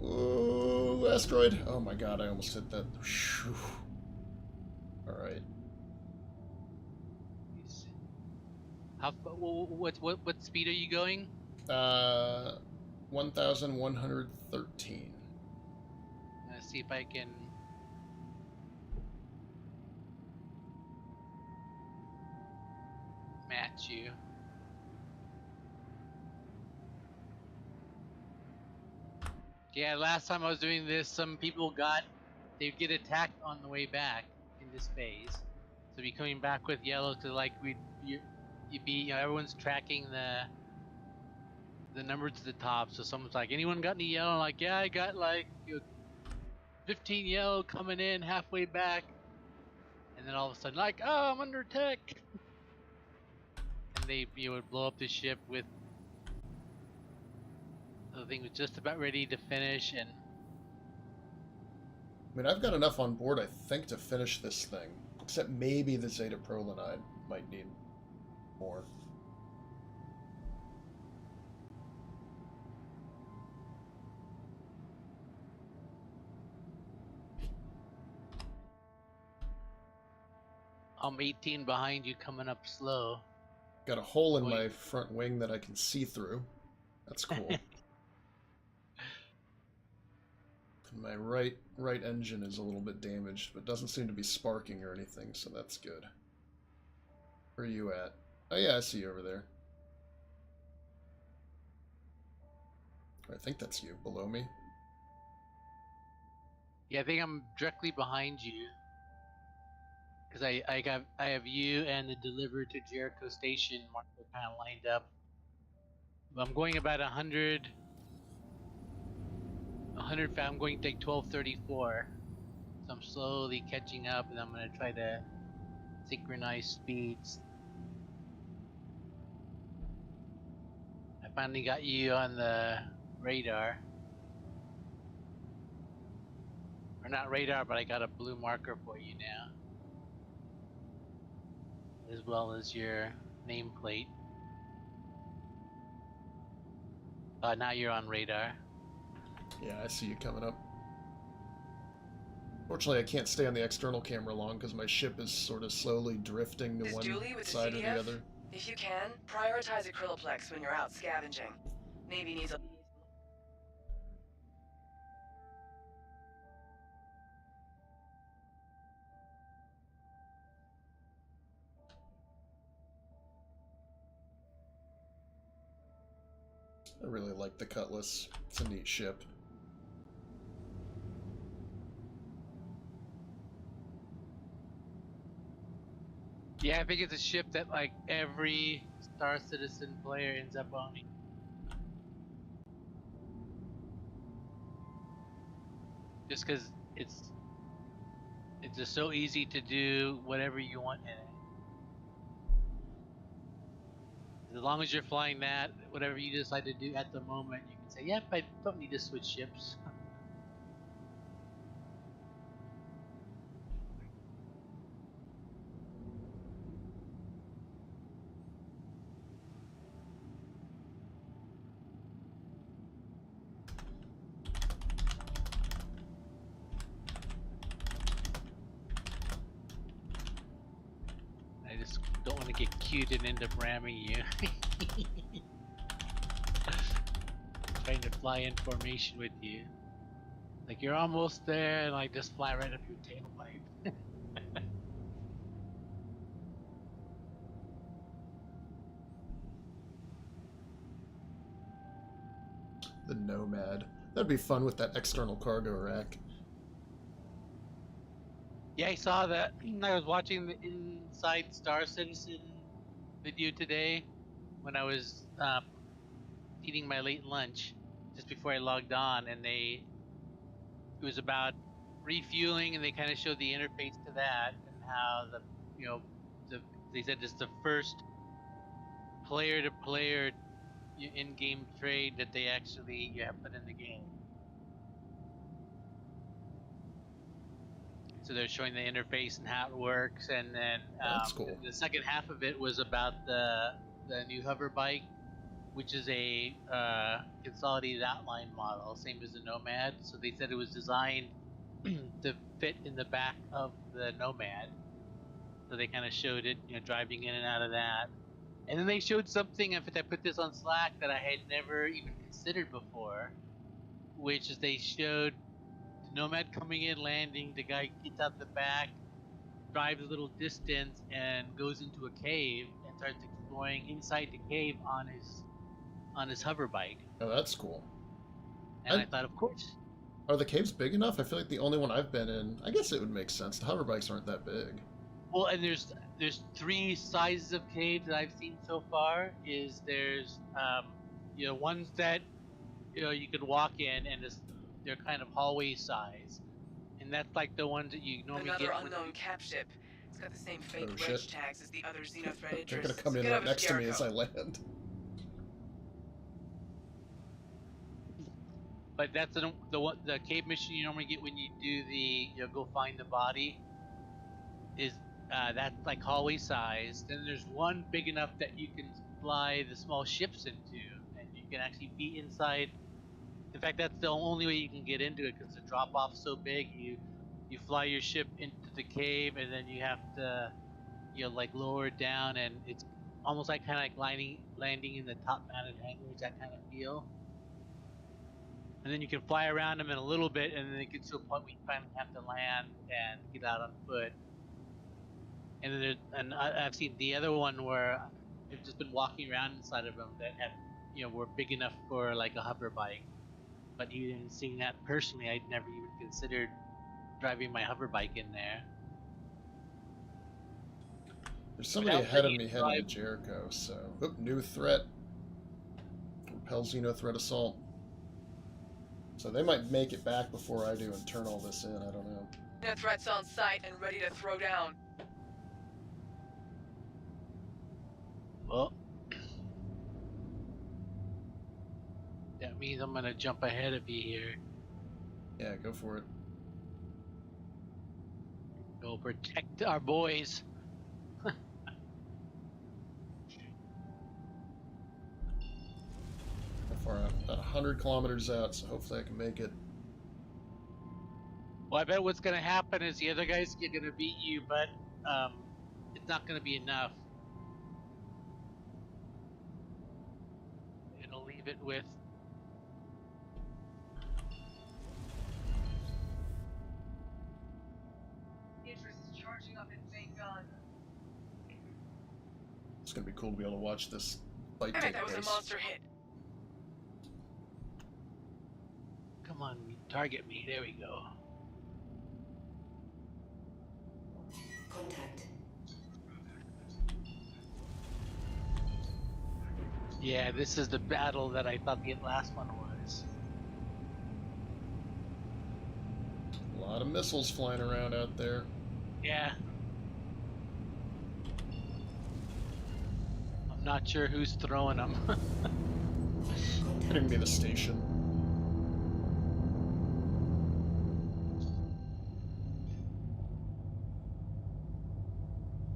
Ooh, asteroid! Oh my god, I almost hit that. Alright. What speed are you going? 1,113. Let's see if I can. Match you. Yeah, last time I was doing this, some people they'd get attacked on the way back in this phase. So be coming back with yellow to you'd be everyone's tracking the number to the top. So someone's like, anyone got any yellow? I'm like, yeah, I got 15 yellow coming in halfway back, and then all of a sudden oh, I'm under attack, and they would blow up the ship with. The thing was just about ready to finish, and I mean, I've got enough on board, I think, to finish this thing. Except maybe the Zeta Prolinide might need more. I'm 18 behind you, coming up slow. Got a hole in my front wing that I can see through. That's cool. My right engine is a little bit damaged, but doesn't seem to be sparking or anything, so that's good. Where are you at? Oh yeah, I see you over there. I think that's you, below me. Yeah, I think I'm directly behind you. Because I have you and the deliver to Jericho Station marker kind of lined up. I'm going about 100. I'm going to take 1234. So I'm slowly catching up, and I'm going to try to synchronize speeds. I finally got you on the radar. Or not radar, but I got a blue marker for you now, as well as your nameplate. Now you're on radar. Yeah, I see you coming up. Fortunately, I can't stay on the external camera long because my ship is sort of slowly drifting to one side or the other. If you can, prioritize Acryloplex when you're out scavenging. Navy needs a... I really like the Cutlass. It's a neat ship. Yeah, I think it's a ship that like every Star Citizen player ends up owning. Just because it's just so easy to do whatever you want in it. As long as you're flying that, whatever you decide to do at the moment, you can say, yep, I don't need to switch ships. I just don't want to get cute and end up ramming you. Trying to fly in formation with you. Like you're almost there and like just fly right up your tailpipe. The Nomad. That'd be fun with that external cargo rack. Yeah, I saw that. I was watching the Inside Star Citizen video today when I was eating my late lunch just before I logged on, and it was about refueling, and they kind of showed the interface to that and how they said it's the first player-to-player in-game trade that they actually have put in the game. So they're showing the interface and how it works, and then That's cool. The second half of it was about the new hover bike, which is a consolidated outline model, same as the Nomad. So they said it was designed to fit in the back of the Nomad. So they kind of showed it, driving in and out of that. And then they showed something, in fact I put this on Slack, that I had never even considered before, which is they showed the Nomad coming in, landing, the guy gets out the back, drives a little distance, and goes into a cave and starts exploring inside the cave on his hover bike. Oh, that's cool. And I thought, of course. Are the caves big enough? I feel like the only one I've been in, I guess it would make sense. The hover bikes aren't that big. Well, and there's 3 sizes of caves that I've seen so far. There's ones that you could walk in and they're kind of hallway size, and that's like the ones that you normally Another get. unknown cap ship. It's got the same fake Oh, reg shit. tags as the other Xenothreat interests. They're gonna come in Get right over next to me Jericho. as I land. But that's the cave mission you normally get when you do the go find the body. Is that's like hallway size. Then there's one big enough that you can fly the small ships into, and you can actually be inside. In fact, that's the only way you can get into it because the drop off's so big. You fly your ship into the cave, and then you have to like lower it down, and it's almost like kind of like landing in the top mounted hangars, that kind of feel. And then you can fly around them in a little bit, and then it gets to a point where you finally have to land and get out on foot. And then I've seen the other one where I've just been walking around inside of them that have were big enough for like a hover bike. But even seeing that personally, I'd never even considered driving my hover bike in there. There's somebody ahead of me heading to Jericho, so... Oop, new threat. Repel Xenothreat assault. So they might make it back before I do and turn all this in, I don't know. Xenothreat's on site and ready to throw down. Well, that means I'm gonna jump ahead of you here. Yeah, go for it. Go protect our boys. How far out? About 100 kilometers out, so hopefully I can make it. Well, I bet what's gonna happen is the other guys are gonna beat you, but it's not gonna be enough. It'll leave it with. Interest is charging up in main gun. It's gonna be cool to be able to watch this fight Damn it, take that was a place. monster hit. Come on, target me. There we go. Contact. Yeah, this is the battle that I thought the last one was. A lot of missiles flying around out there. Yeah. I'm not sure who's throwing them. Could even be the station.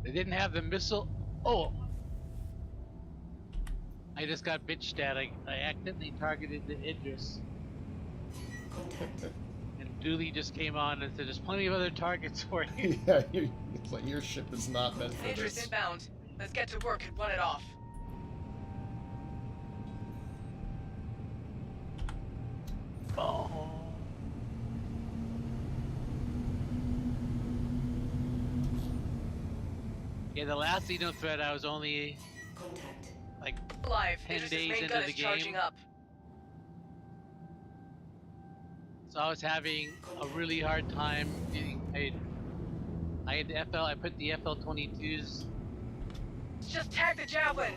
They didn't have the missile. Oh! I just got bitched at. I accidentally targeted the Idris. Contact. And Dooley just came on and said, there's plenty of other targets for you. Yeah, it's like your ship is not meant for Idris this. inbound. Let's get to work and run it off. Oh. Yeah, the last Xeno threat I was only Contact. like Live. 10 Idris's days main into gun the is charging game. up. So I was having a really hard time getting paid. I had the FL, I put the FL-22s. Just tag the javelin.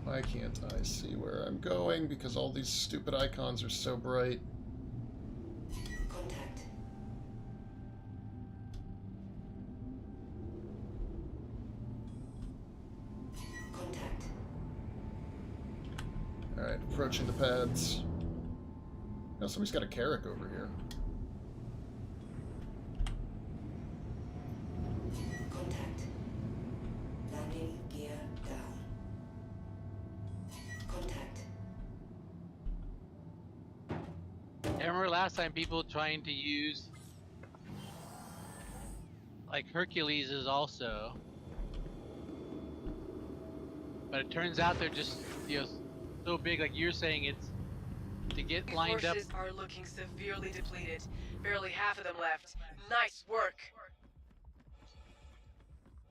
Why can't I see where I'm going? Because all these stupid icons are so bright. Contact. Contact. Alright, approaching the pads. Now somebody's got a Carrack over here. Contact. Landing gear down. Contact. I remember last time people trying to use like Hercules is also, but it turns out they're just, you know, so big. Like you're saying, it's to get lined up. Forces are looking severely depleted. Barely half of them left. Nice work.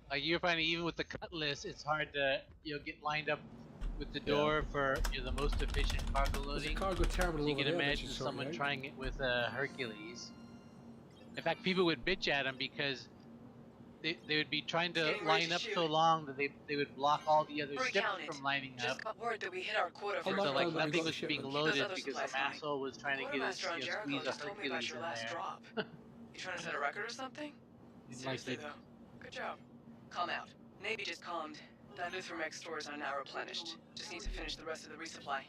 Like you're finding even with the Cutlass, it's hard to, you know, get lined up with the door for, you know, the most efficient cargo There's a loading. cargo terminal You over can there that imagine you sorted someone out. trying it with Hercules. In fact, people would bitch at him because they would be trying to Getting ready line to up shoot. so long that they would block all the other ships Recounted. from lining up. Just got word that we hit our quota for Oh, So my like God, we nothing got a was being shipment. loaded Keep those other because supplies some coming. asshole was trying to get his, Quartermaster on you know, Jericho squeeze a just told me about Hercules your in last there. drop. You trying to set a record or something? Didn't Seriously like it. though. Good job. Calm out. Navy just calmed. Diluthermex stores are now replenished. Just need to finish the rest of the resupply.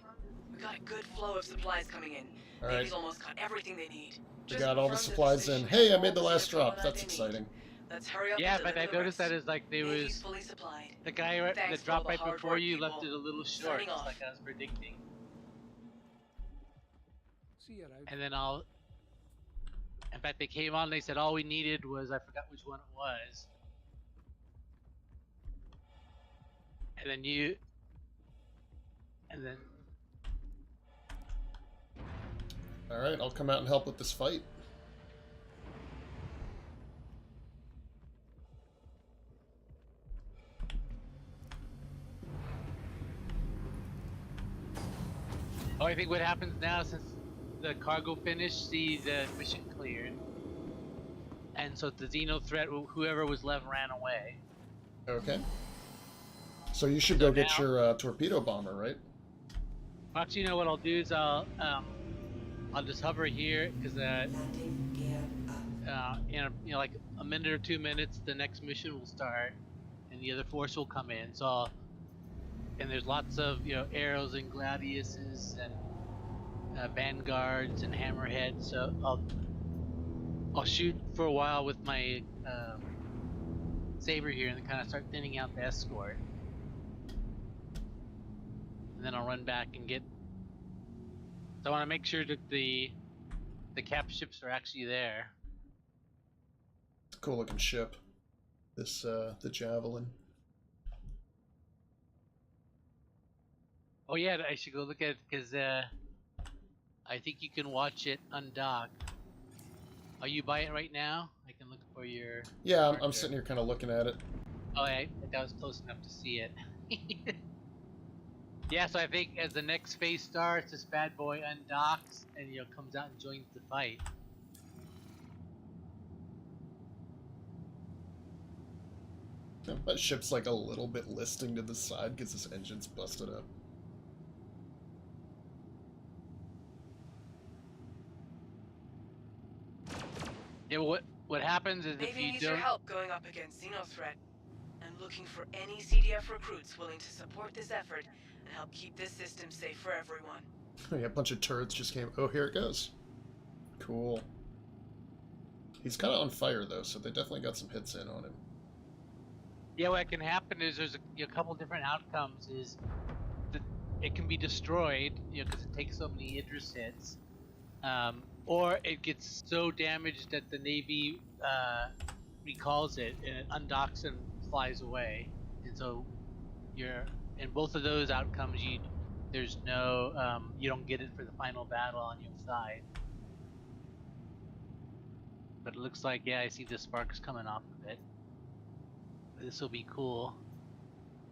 We got a good flow of supplies coming in. Alright, Navy's almost got everything they need. we Just got all the confirm that supplies in. station Hey, I has made all the last ships drop. on that That's they need. exciting. Let's hurry up Yeah, and but I deliver the noticed that rest. is like there Navy's was fully supplied. the guy Thanks that for all dropped the right hard before work, you people. left it a little short, Signing just off. like I was predicting. See you out. And then in fact, they came on and they said all we needed was, I forgot which one it was. And then Alright, I'll come out and help with this fight. oh, I think what happens now since the cargo finished, see the mission cleared. And so the Xeno threat, whoever was left ran away. Okay. So you should So go get now- your torpedo bomber, right? Actually, you know what I'll do is I'll just hover here because Landing gear up. in like a minute or 2 minutes, the next mission will start, and the other force will come in. So, and there's lots of arrows and gladiuses and vanguards and hammerheads. So I'll shoot for a while with my saber here and then kind of start thinning out the escort. And then I'll run back and get... So I want to make sure that the cap ships are actually there. It's a cool looking ship. This, the Javelin. Oh yeah, I should go look at it because I think you can watch it undock. Are you by it right now? I can look for your... Yeah, I'm sitting here kind of looking at it. Oh, I was close enough to see it. Yeah, so I think as the next phase starts, this bad boy undocks and comes out and joins the fight. That ship's like a little bit listing to the side because this engine's busted up. Yeah, what happens is Navy if you needs your don't... help going up against Xeno threat. I'm looking for any CDF recruits willing to support this effort and help keep this system safe for everyone. Yeah, a bunch of turrets just came. Oh, here it goes. Cool. He's kind of on fire though, so they definitely got some hits in on him. Yeah, what can happen is there's a couple different outcomes. Is that it can be destroyed, because it takes so many Idris hits, or it gets so damaged that the Navy recalls it and it undocks and flies away. And so in both of those outcomes, there's no you don't get it for the final battle on your side. But it looks like, yeah, I see the sparks coming off of it. This will be cool.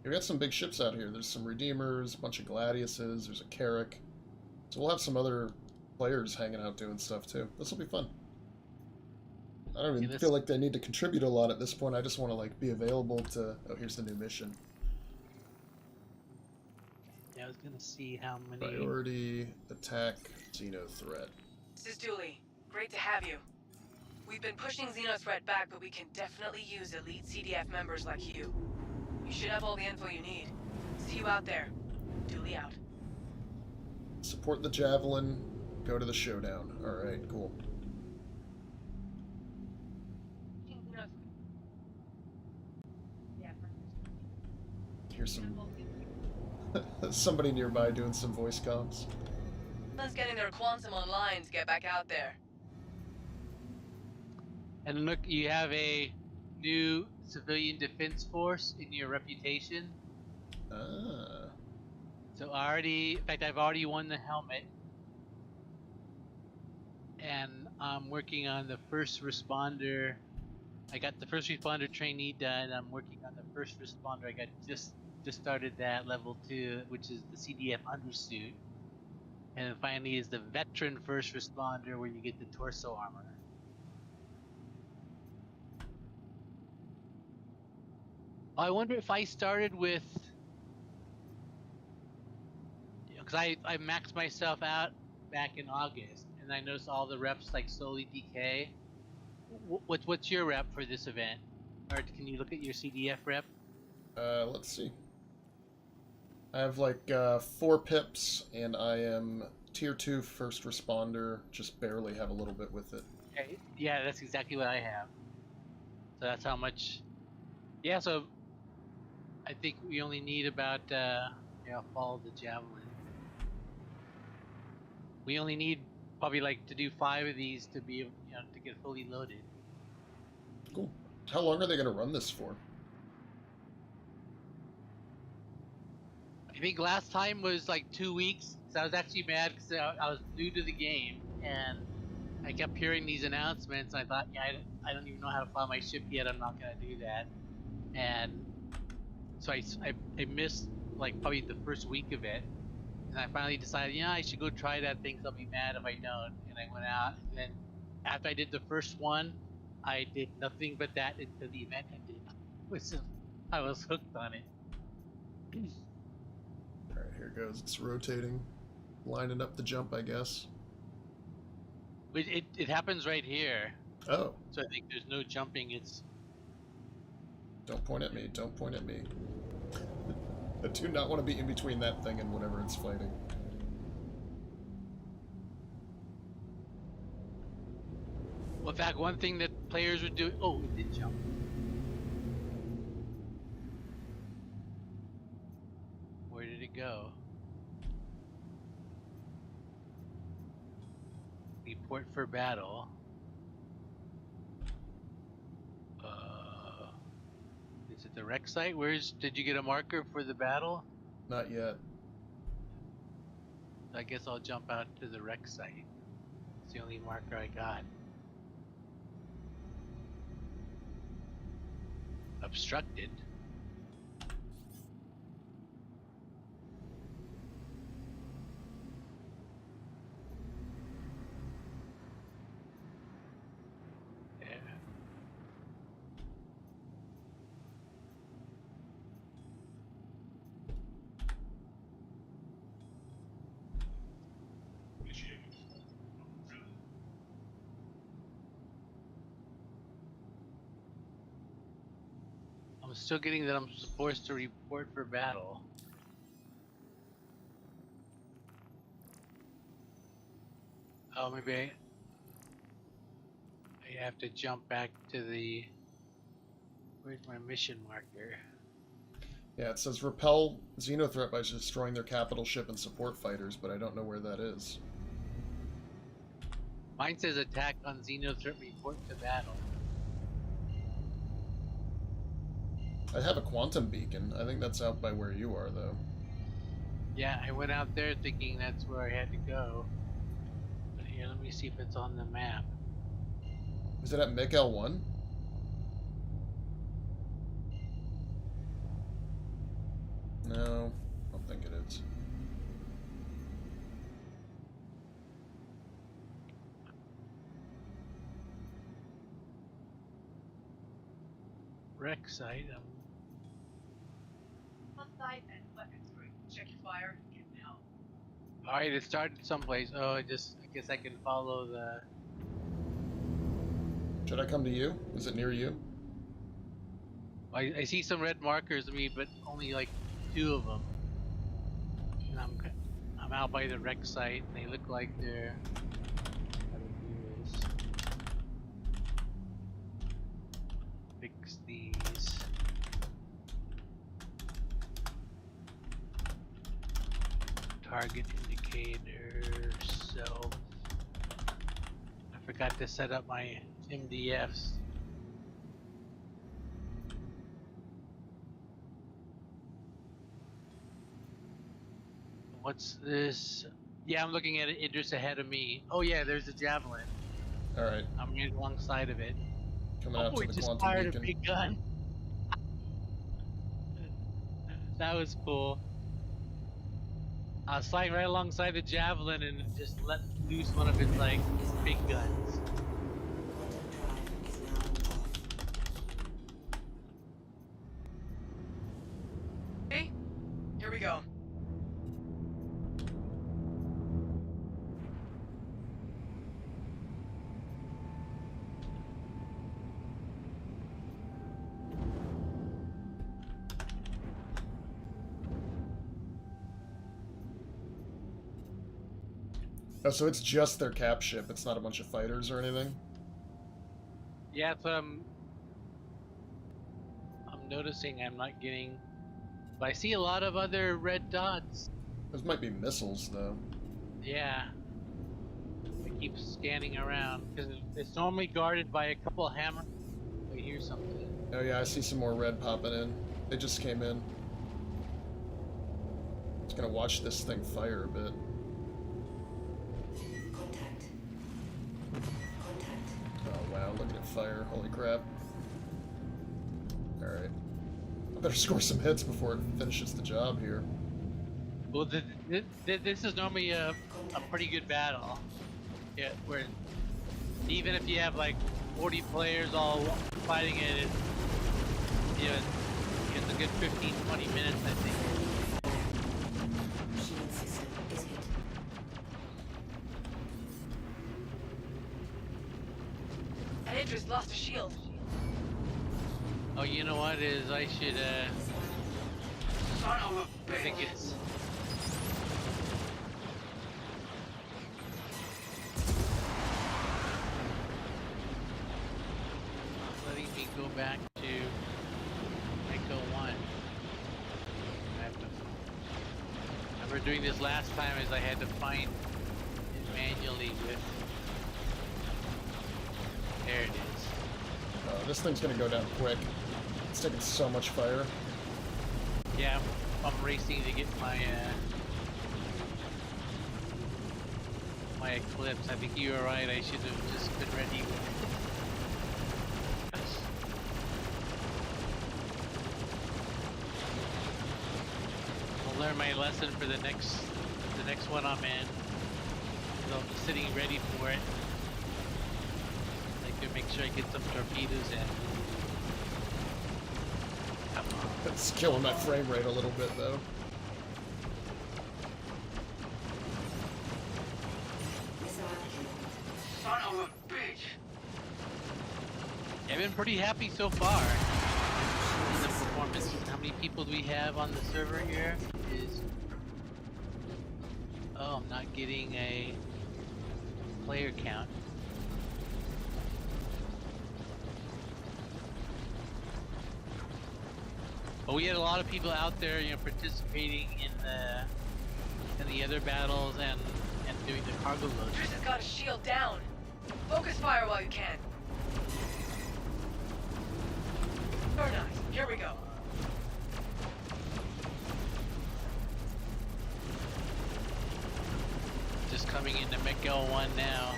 We got some big ships out here. There's some Redeemers, a bunch of Gladiuses, there's a Carrack. So we'll have some other players hanging out doing stuff too. This will be fun. I don't even feel like they need to contribute a lot at this point. I just want to like be available to... Oh, here's the new mission. Yeah, I was gonna see how many... Priority, attack, Xeno threat. This is Dooley. Great to have you. We've been pushing Xeno threat back, but we can definitely use elite CDF members like you. You should have all the info you need. See you out there. Dooley out. Support the Javelin, go to the showdown. Alright, cool. Here's some... somebody nearby doing some voice comms. Someone's getting their quantum online to get back out there. And look, you have a new civilian defense force in your reputation. Ah. So in fact, I've already won the helmet. And I'm working on the first responder. I got the first responder trainee done. I'm working on the first responder. I got just started that level 2, which is the CDF undersuit. And then finally is the veteran first responder, where you get the torso armor. I wonder if I started with, because I maxed myself out back in August, and I noticed all the reps like slowly decay. What's your rep for this event? Or can you look at your CDF rep? Let's see. I have like 4 pips, and I am tier 2 first responder. Just barely have a little bit with it. Okay. Yeah, that's exactly what I have. So that's how much. Yeah, so I think we only need about follow the Javelin. We only need probably like to do 5 of these to be to get fully loaded. Cool. How long are they going to run this for? I think last time was like 2 weeks. So I was actually mad because I was new to the game and I kept hearing these announcements. And I thought, I don't even know how to fly my ship yet. I'm not going to do that. And so I missed like probably the first week of it. And I finally decided, I should go try that thing, so I'll be mad if I don't. And I went out, and then after I did the first one, I did nothing but that until the event ended. I was hooked on it. Alright, here it goes. It's rotating. Lining up the jump, I guess. It happens right here. Oh. So I think there's no jumping, it's... Don't point at me, don't point at me. I do not want to be in between that thing and whatever it's fighting. Well, in fact, one thing that players would do. Oh, it did jump. Where did it go? Report for battle. Is it the rec site? Did you get a marker for the battle? Not yet. I guess I'll jump out to the rec site. It's the only marker I got. Obstructed. Yeah. I'm still getting that I'm supposed to report for battle. Oh, maybe I have to jump back to the... Where's my mission marker? Yeah, it says repel Xeno threat by destroying their capital ship and support fighters, but I don't know where that is. Mine says attack on Xeno threat, report to battle. I have a quantum beacon. I think that's out by where you are, though. Yeah, I went out there thinking that's where I had to go. But here, let me see if it's on the map. Is it at MIC L1? No, I don't think it is. Rec site. On site and weapons free. Check your fire. Get now. Alright, it started someplace. Oh, I guess I can follow the... Should I come to you? Is it near you? I see some red markers of me, but only like 2 of them. And I'm out by the rec site, and they look like they're... How to do this? Fix these. Target indicator, self. I forgot to set up my MDFs. What's this? Yeah, I'm looking at it just ahead of me. Oh yeah, there's a javelin. Alright. I'm right alongside of it. Coming out to he the just quantum fired beacon. a big gun. That was cool. I was flying right alongside the javelin and it just let loose one of its like big guns. Quantum drive is now off. Hey, here we go. Oh, so it's just their cap ship. It's not a bunch of fighters or anything? Yeah, that's what I'm noticing. I'm not getting... But I see a lot of other red dots. Those might be missiles, though. Yeah. I keep scanning around, because it's normally guarded by a couple of hammer... Wait, here's something. Oh yeah, I see some more red popping in. They just came in. Just gonna watch this thing fire a bit. Contact. Contact. Oh wow, look at it fire. Holy crap. Alright. I better score some hits before it finishes the job here. Well, this is normally a pretty good battle. Yeah, where even if you have like 40 players all fighting it, it's a good 15-20 minutes, I think. Shield system is hit. An interest lost a shield. Oh, you know what is I should Son of a I think bitch. it's go back to Echo 1. I have to. I remember doing this last time is I had to find it manually with. There it is. This thing's gonna go down quick. It's taking so much fire. Yeah, I'm racing to get my my Eclipse. I think you were right. I should have just been ready. I'll learn my lesson for the next one I'm in. So I'm just sitting ready for it. Like to make sure I get some torpedoes in. Come on. It's killing my frame rate a little bit though. Son of a bitch! I've been pretty happy so far with the performance. How many people do we have on the server here? Oh, I'm not getting a player count. But we had a lot of people out there, you know, participating in the other battles and doing the cargo loads. Tris has got a shield down. Focus fire while you can. Very nice. Here we go. Just coming into Miguel 1 now.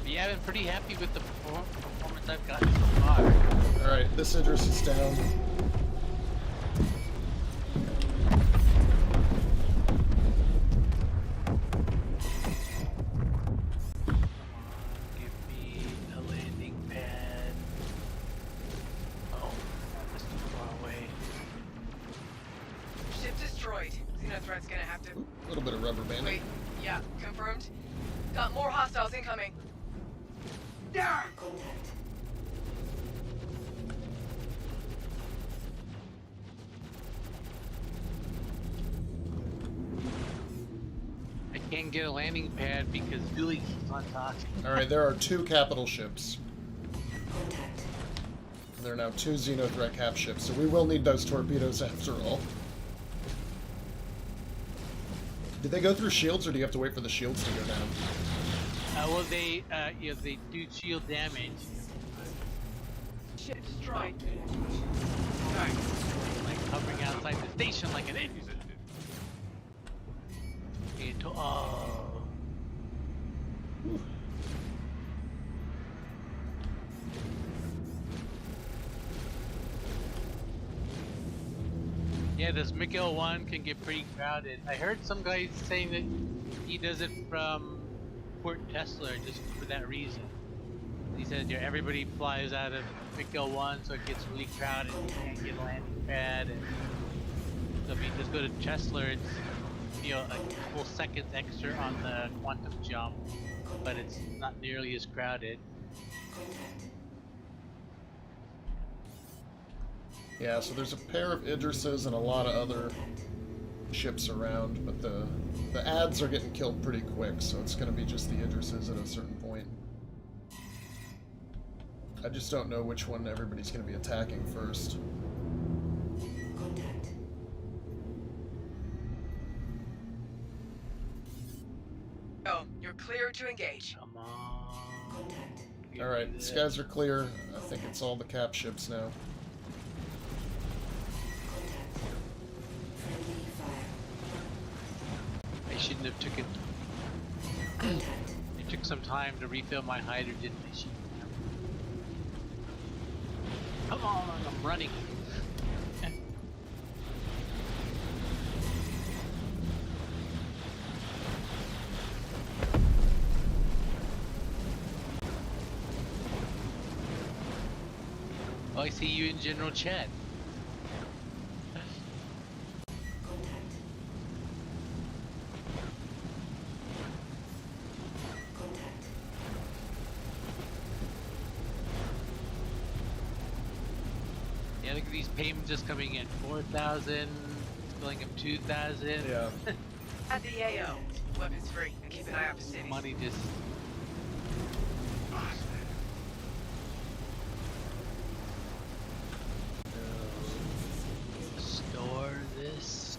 Yeah, I've been pretty happy with the performance I've gotten so far. Alright, this Idris is down. Give me a landing pad. Oh, that's too far away. Ship destroyed. Xenothreat's gonna have to... A little bit of rubber banding. Wait, yeah, confirmed. Got more hostiles incoming. Damn! Contact. I can't get a landing pad because Dooley keeps on talking. Alright, there are 2 capital ships. Contact. There are now 2 Xenothreat cap ships, so we will need those torpedoes after all. Did they go through shields, or do you have to wait for the shields to go down? Well, they do shield damage. Ship destroyed. Right. Like hovering outside the station like an idiot. Oh. Yeah, this Miguel 1 can get pretty crowded. I heard some guys saying that he does it from Port Tesla just for that reason. He said, yeah, everybody flies out of Miguel 1, so it gets really crowded. You can't get a landing pad. And so if you just go to Tesla, it's, you know, a couple seconds extra on the quantum jump, but it's not nearly as crowded. Yeah, so there's a pair of Idrises and a lot of other ships around, but the ads are getting killed pretty quick, so it's going to be just the Idrises at a certain point. I just don't know which one everybody's going to be attacking first. Contact. Oh, you're clear to engage. Come on. Contact. Alright, the skies are clear. I think it's all the cap ships now. Contact. Friendly fire. I shouldn't have took it. Contact. It took some time to refill my hydrogen. I shouldn't have. Come on, I'm running. Oh, I see you in general chat. Contact. Contact. Yeah, look at these payments just coming in. 4,000, going up 2,000. Yeah. At the AO. Weapons free, and keep an eye out for cities. Money just. Store this.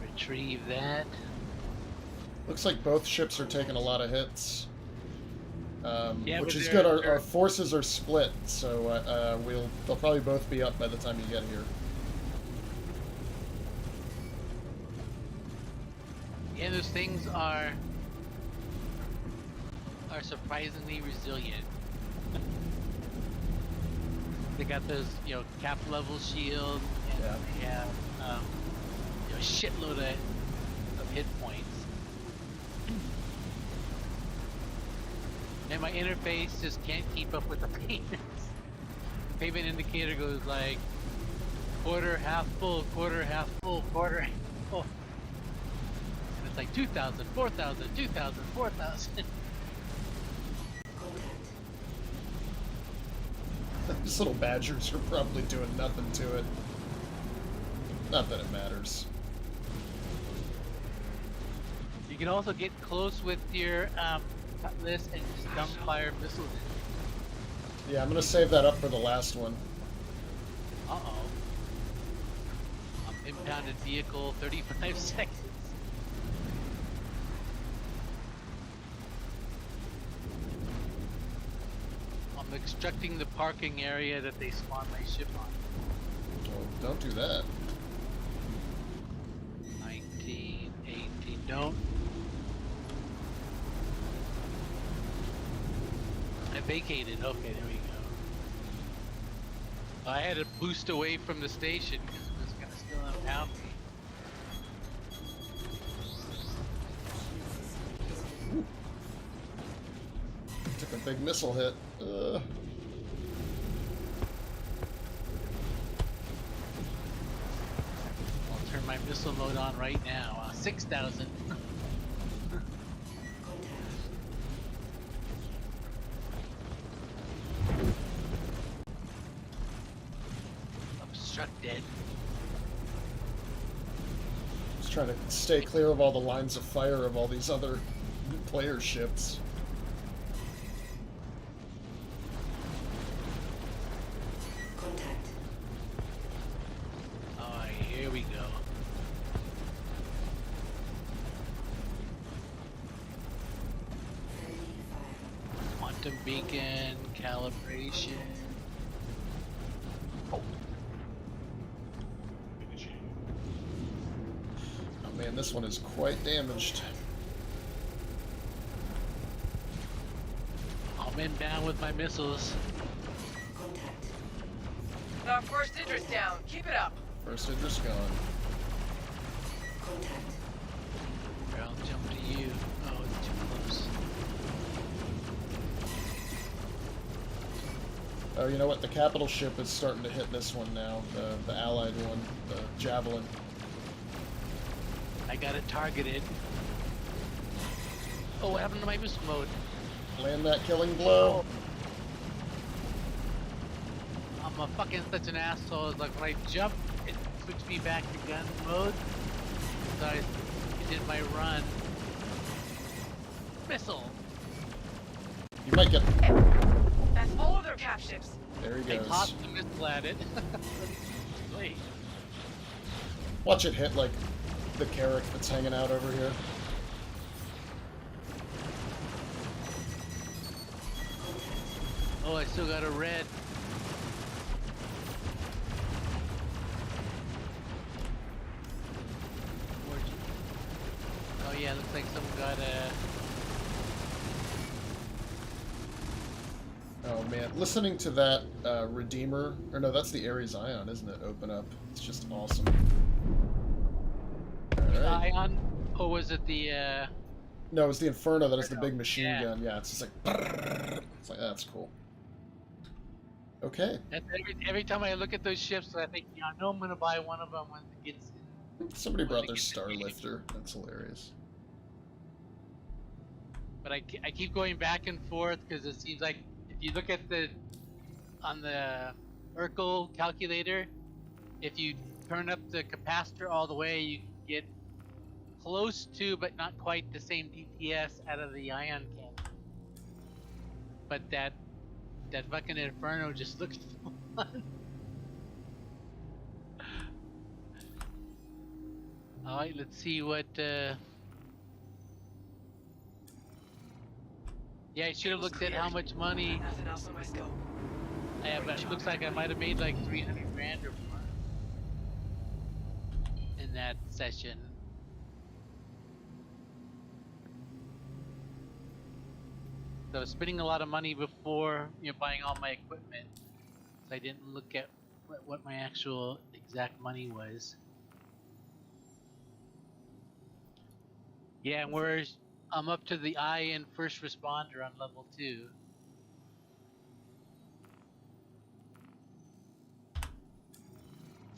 Retrieve that. Looks like both ships are taking a lot of hits. Yeah, which but is they're- good. Our forces are split, so they'll probably both be up by the time you get here. Yeah, those things are surprisingly resilient. They got those, cap level shield, and Yeah. they have, a shitload of hit points. And my interface just can't keep up with the payments. Payment indicator goes like quarter, half full, quarter, half full, quarter, half full. And it's like 2,000, 4,000, 2,000, 4,000. These little badgers are probably doing nothing to it. Not that it matters. You can also get close with your cutlass and just dumbfire missiles. Yeah, I'm gonna save that up for the last one. Uh-oh. Impounded vehicle, 35 seconds. I'm extracting the parking area that they spawn my ship on. Oh, don't do that. 19, 18, don't. I vacated, okay, there we go. I had to boost away from the station because it was gonna still impound me. Took a big missile hit. I'll turn my missile mode on right now. 6,000. Obstructed. Just trying to stay clear of all the lines of fire of all these other player ships. Contact. Oh, here we go. Quantum beacon, calibration. Oh man, this one is quite damaged. I'm in down with my missiles. Contact. Our first interest down. Keep it up. First Idris gone. Contact. Here, I'll jump to you. Oh, it's too close. Oh, you know what? The capital ship is starting to hit this one now. The allied one, the Javelin. I got it targeted. Oh, what happened to my missile mode? Land that killing blow. I'm a fucking such an asshole. It's like when I jumped, it switched me back to gun mode. So I did my run. Missile. You might get. That's all of their cap ships. There he I goes. tossed the missile at it. Wait. Watch it hit like the Carrack that's hanging out over here. Oh, I still got a red. Oh yeah, looks like someone got a... Oh man, listening to that Redeemer, or no, that's the Ares Ion, isn't it? Open up. It's just awesome. Alright. Ion? Oh, was it the, No, it's the Inferno that is the big machine Yeah. gun. Yeah, it's just like... It's like, that's cool. Okay. every time I look at those ships, I think, I know I'm gonna buy one of them when it gets... Somebody brought their When it gets Star big. Lifter. That's hilarious. But I keep going back and forth because it seems like if you look at on the Urkel calculator, if you turn up the capacitor all the way, you can get close to, but not quite the same DPS out of the ion cannon. But that fucking Inferno just looks fun. Alright, let's see what, yeah, I should have looked at how much money. Nothing else on my scope. Yeah, but it looks like I might have made like 300 grand or more in that session. So I was spending a lot of money before, buying all my equipment. So I didn't look at what my actual exact money was. Yeah, and I'm up to the I in first responder on level 2.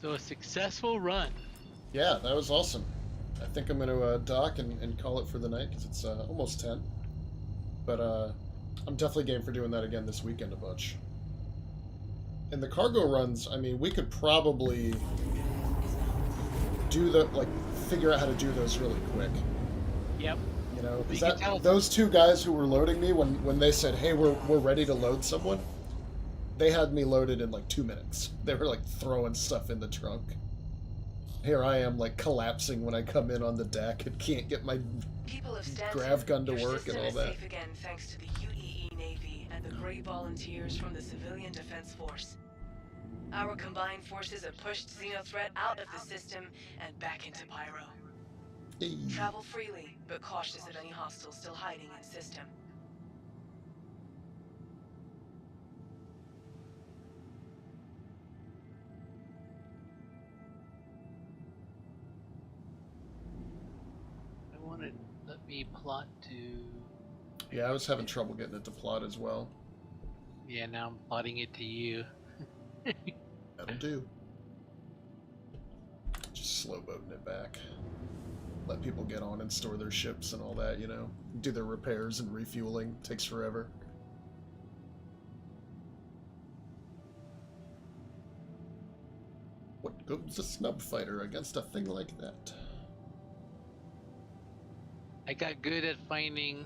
So a successful run. Yeah, that was awesome. I think I'm going to dock and call it for the night because it's almost 10. But I'm definitely game for doing that again this weekend a bunch. And the cargo runs, I mean, we could probably figure out how to do those really quick. Yep. You know, because those two guys who were loading me, when they said, hey, we're ready to load someone, they had me loaded in like 2 minutes. They were like throwing stuff in the trunk. Here I am like collapsing when I come in on the deck and can't get my grav gun to work and all that. Safe again thanks to the UEE Navy and the Grey Volunteers from the Civilian Defense Force. Our combined forces have pushed Xeno threat out of the system and back into Pyro. Hey. Travel freely, but cautious of any hostiles still hiding in system. I wanted let me plot to. Yeah, I was having trouble getting it to plot as well. Yeah, now I'm plotting it to you. That'll do. Just slow boating it back. Let people get on and store their ships and all that, do their repairs and refueling. Takes forever. What goes a snub fighter against a thing like that? I got good at finding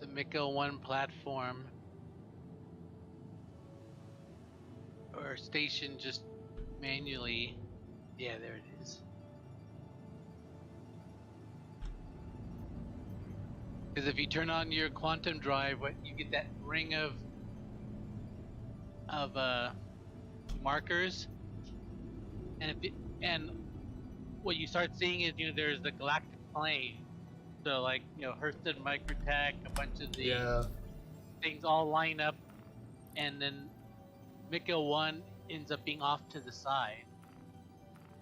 the Miko 1 platform or station just manually. Yeah, there it is. Because if you turn on your quantum drive, you get that ring of markers, and what you start seeing is there's the galactic plane. So like Hurston Microtech, a bunch of the things all line up, and then Miko 1 ends up being off to the side.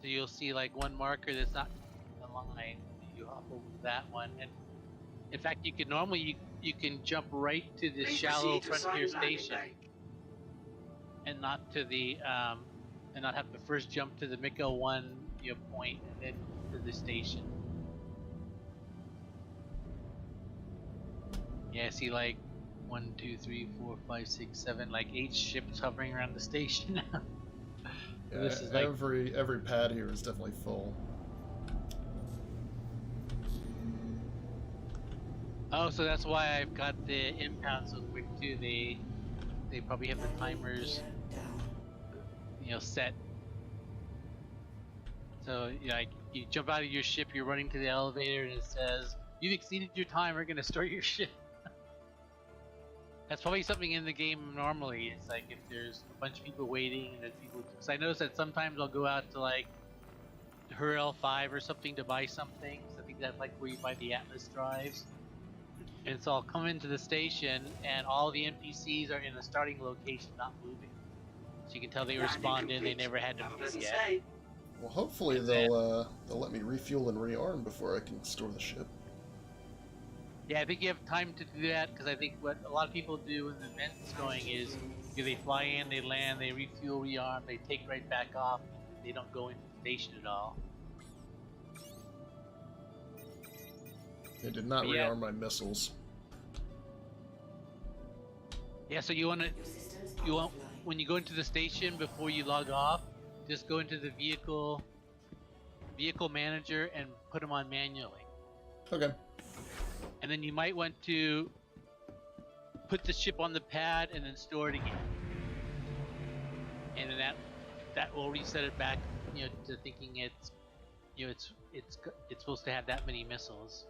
So you'll see like one marker that's not in the line. You hop over that one, and in fact, you can normally you can jump right to the shallow frontier station, and not to the and not have to first jump to the Miko 1 point and then to the station. Yeah, I see like 1, 2, 3, 4, 5, 6, 7, like 8 ships hovering around the station now. Yeah, this is every pad here is definitely full. Oh, so that's why I've got the impound so quick too. They probably have the timers, set. So like you jump out of your ship, you're running to the elevator, and it says you've exceeded your time. We're gonna start your ship. That's probably something in the game normally. It's like if there's a bunch of people waiting, and there's people. Because I notice that sometimes I'll go out to like Hurl 5 or something to buy something. So I think that's like where you buy the Atlas drives. And so I'll come into the station, and all the NPCs are in the starting location, not moving. So you can tell they responded, and they never had to move yet. Well, hopefully they'll let me refuel and rearm before I can store the ship. Yeah, I think you have time to do that, because I think what a lot of people do when the event's going is they fly in, they land, they refuel, rearm, they take right back off, and they don't go into the station at all. They did not rearm my missiles. Yeah, so you want when you go into the station before you log off, just go into the vehicle manager and put them on manually. Okay. And then you might want to put the ship on the pad and then store it again. And then that will reset it back, you know, to thinking it's, you know, it's supposed to have that many missiles.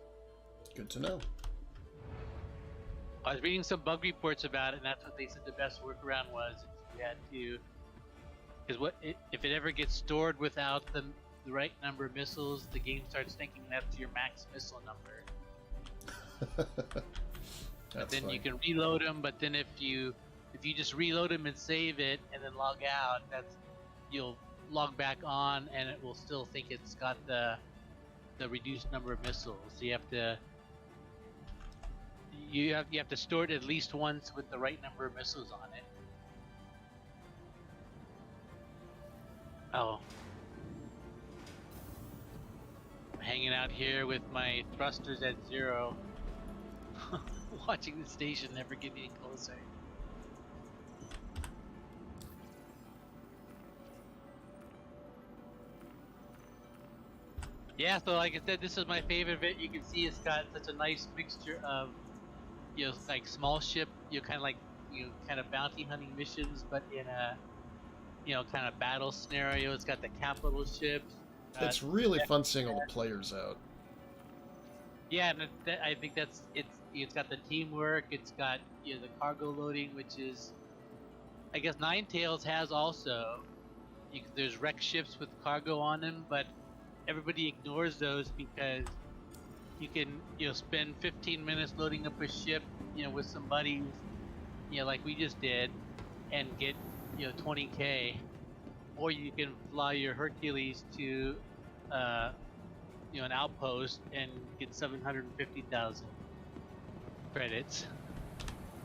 Good to know. I was reading some bug reports about it, and that's what they said the best workaround was. If you had to, because if it ever gets stored without the right number of missiles, the game starts thinking that's your max missile number. But then funny. you can reload them. But then if you just reload them and save it, and then log out, you'll log back on, and it will still think it's got the reduced number of missiles. So you have to store it at least once with the right number of missiles on it. Oh. I'm hanging out here with my thrusters at 0. Watching the station never get any closer. Yeah, so like I said, this is my favorite bit. You can see it's got such a nice mixture of, you know, like small ship, you know, kind of like, you know, kind of bounty hunting missions, but in a, you know, kind of battle scenario. It's got the capital ships. It's really fun seeing all the players out. Yeah, and I think it's got the teamwork. It's got, you know, the cargo loading, which is, I guess Ninetales has also. There's wreck ships with cargo on them, but everybody ignores those because you can, you know, spend 15 minutes loading up a ship, you know, with some buddies, you know, like we just did, and get, you know, 20k, or you can fly your Hercules to, you know, an outpost and get 750,000 credits,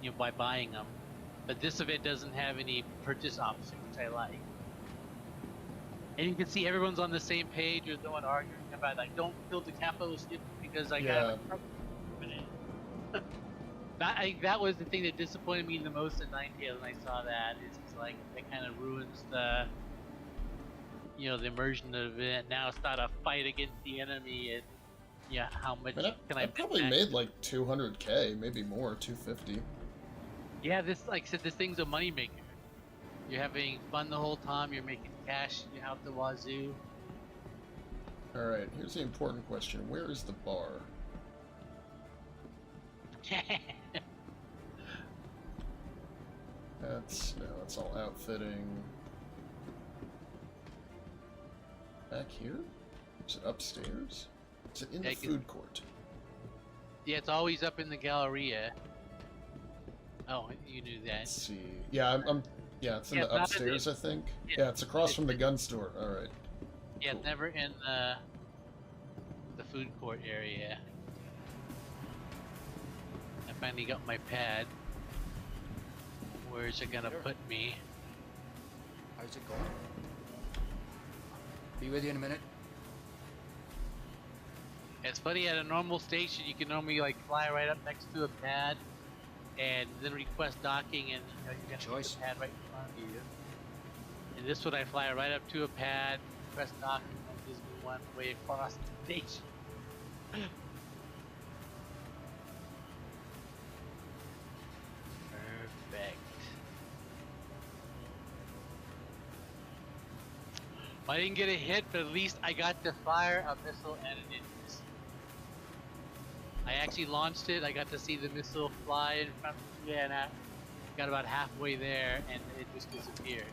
you know, by buying them. But this event doesn't have any purchase option, which I like. And you can see everyone's on the same page. There's no one arguing about, like, don't build the capital ship because I got it. That was the thing that disappointed me the most in Ninetales when I saw that. It's like, it kind of ruins the, you know, the immersion of the event. Now it's not a fight against the enemy. It's, yeah, how much can I probably made like 200k, maybe more, 250. Yeah, like I said, this thing's a moneymaker. You're having fun the whole time. You're making cash out the wazoo. Alright, here's the important question. Where is the bar? That's all outfitting. Back here? Is it upstairs? Is it in the food court? Yeah, it's always up in the Galleria. Oh, you knew that. Let's see. Yeah, yeah, it's in the upstairs, I think. Yeah, it's across from the gun store. Alright. Yeah, cool. It's never in the food court area. I finally got my pad. Where's it gonna put me? How's it going? Be with you in a minute. It's funny, at a normal station you can normally like fly right up next to a pad and then request docking, and you know, you're gonna get the pad right in front of you. And this one I fly right up to a pad, request docking, and gives me one way across the station. Perfect. Well, I didn't get a hit, but at least I got to fire a missile and it didn't miss. I actually launched it. I got to see the missile fly in front of me, and I got about halfway there, and it just disappeared.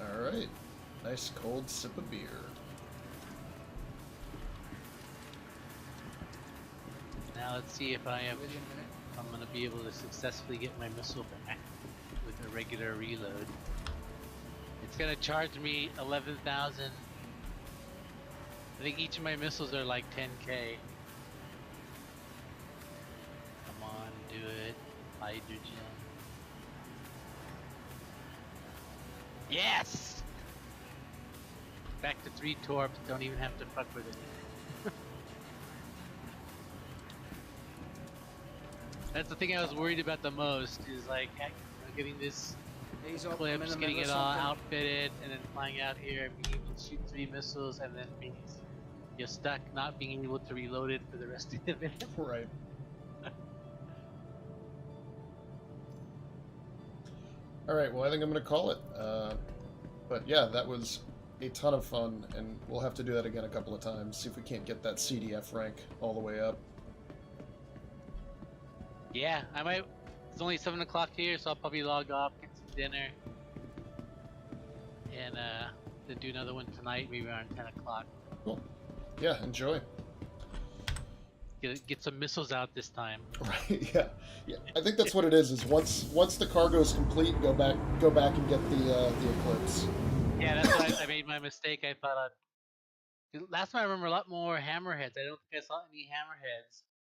Alright. Nice cold sip of beer. Now let's see if I'm going to be able to successfully get my missile back with a regular reload. It's going to charge me 11,000. I think each of my missiles are like 10k. Come on, do it. Hydrogen. Yes! Back to 3 torps, don't even have to fuck with it. That's the thing I was worried about the most. Is like getting this He's up. I'm in clips, the getting middle it of all something. outfitted, and then flying out here and being able to shoot 3 missiles, and then being you're stuck not being able to reload it for the rest of the event. Right. All right. Well, I think I'm going to call it. But yeah, that was a ton of fun, and we'll have to do that again a couple of times. See if we can't get that CDF rank all the way up. Yeah, I might. It's only 7 o'clock here, so I'll probably log off, get some dinner, and then do another one tonight, maybe around 10 o'clock. Cool. Yeah, enjoy. Get some missiles out this time. Right. Yeah. Yeah. I think that's what it is. Is once the cargo is complete, go back and get the Eclipse. Yeah, that's what I made my mistake. I thought last time I remember a lot more hammerheads. I don't think I saw any hammerheads.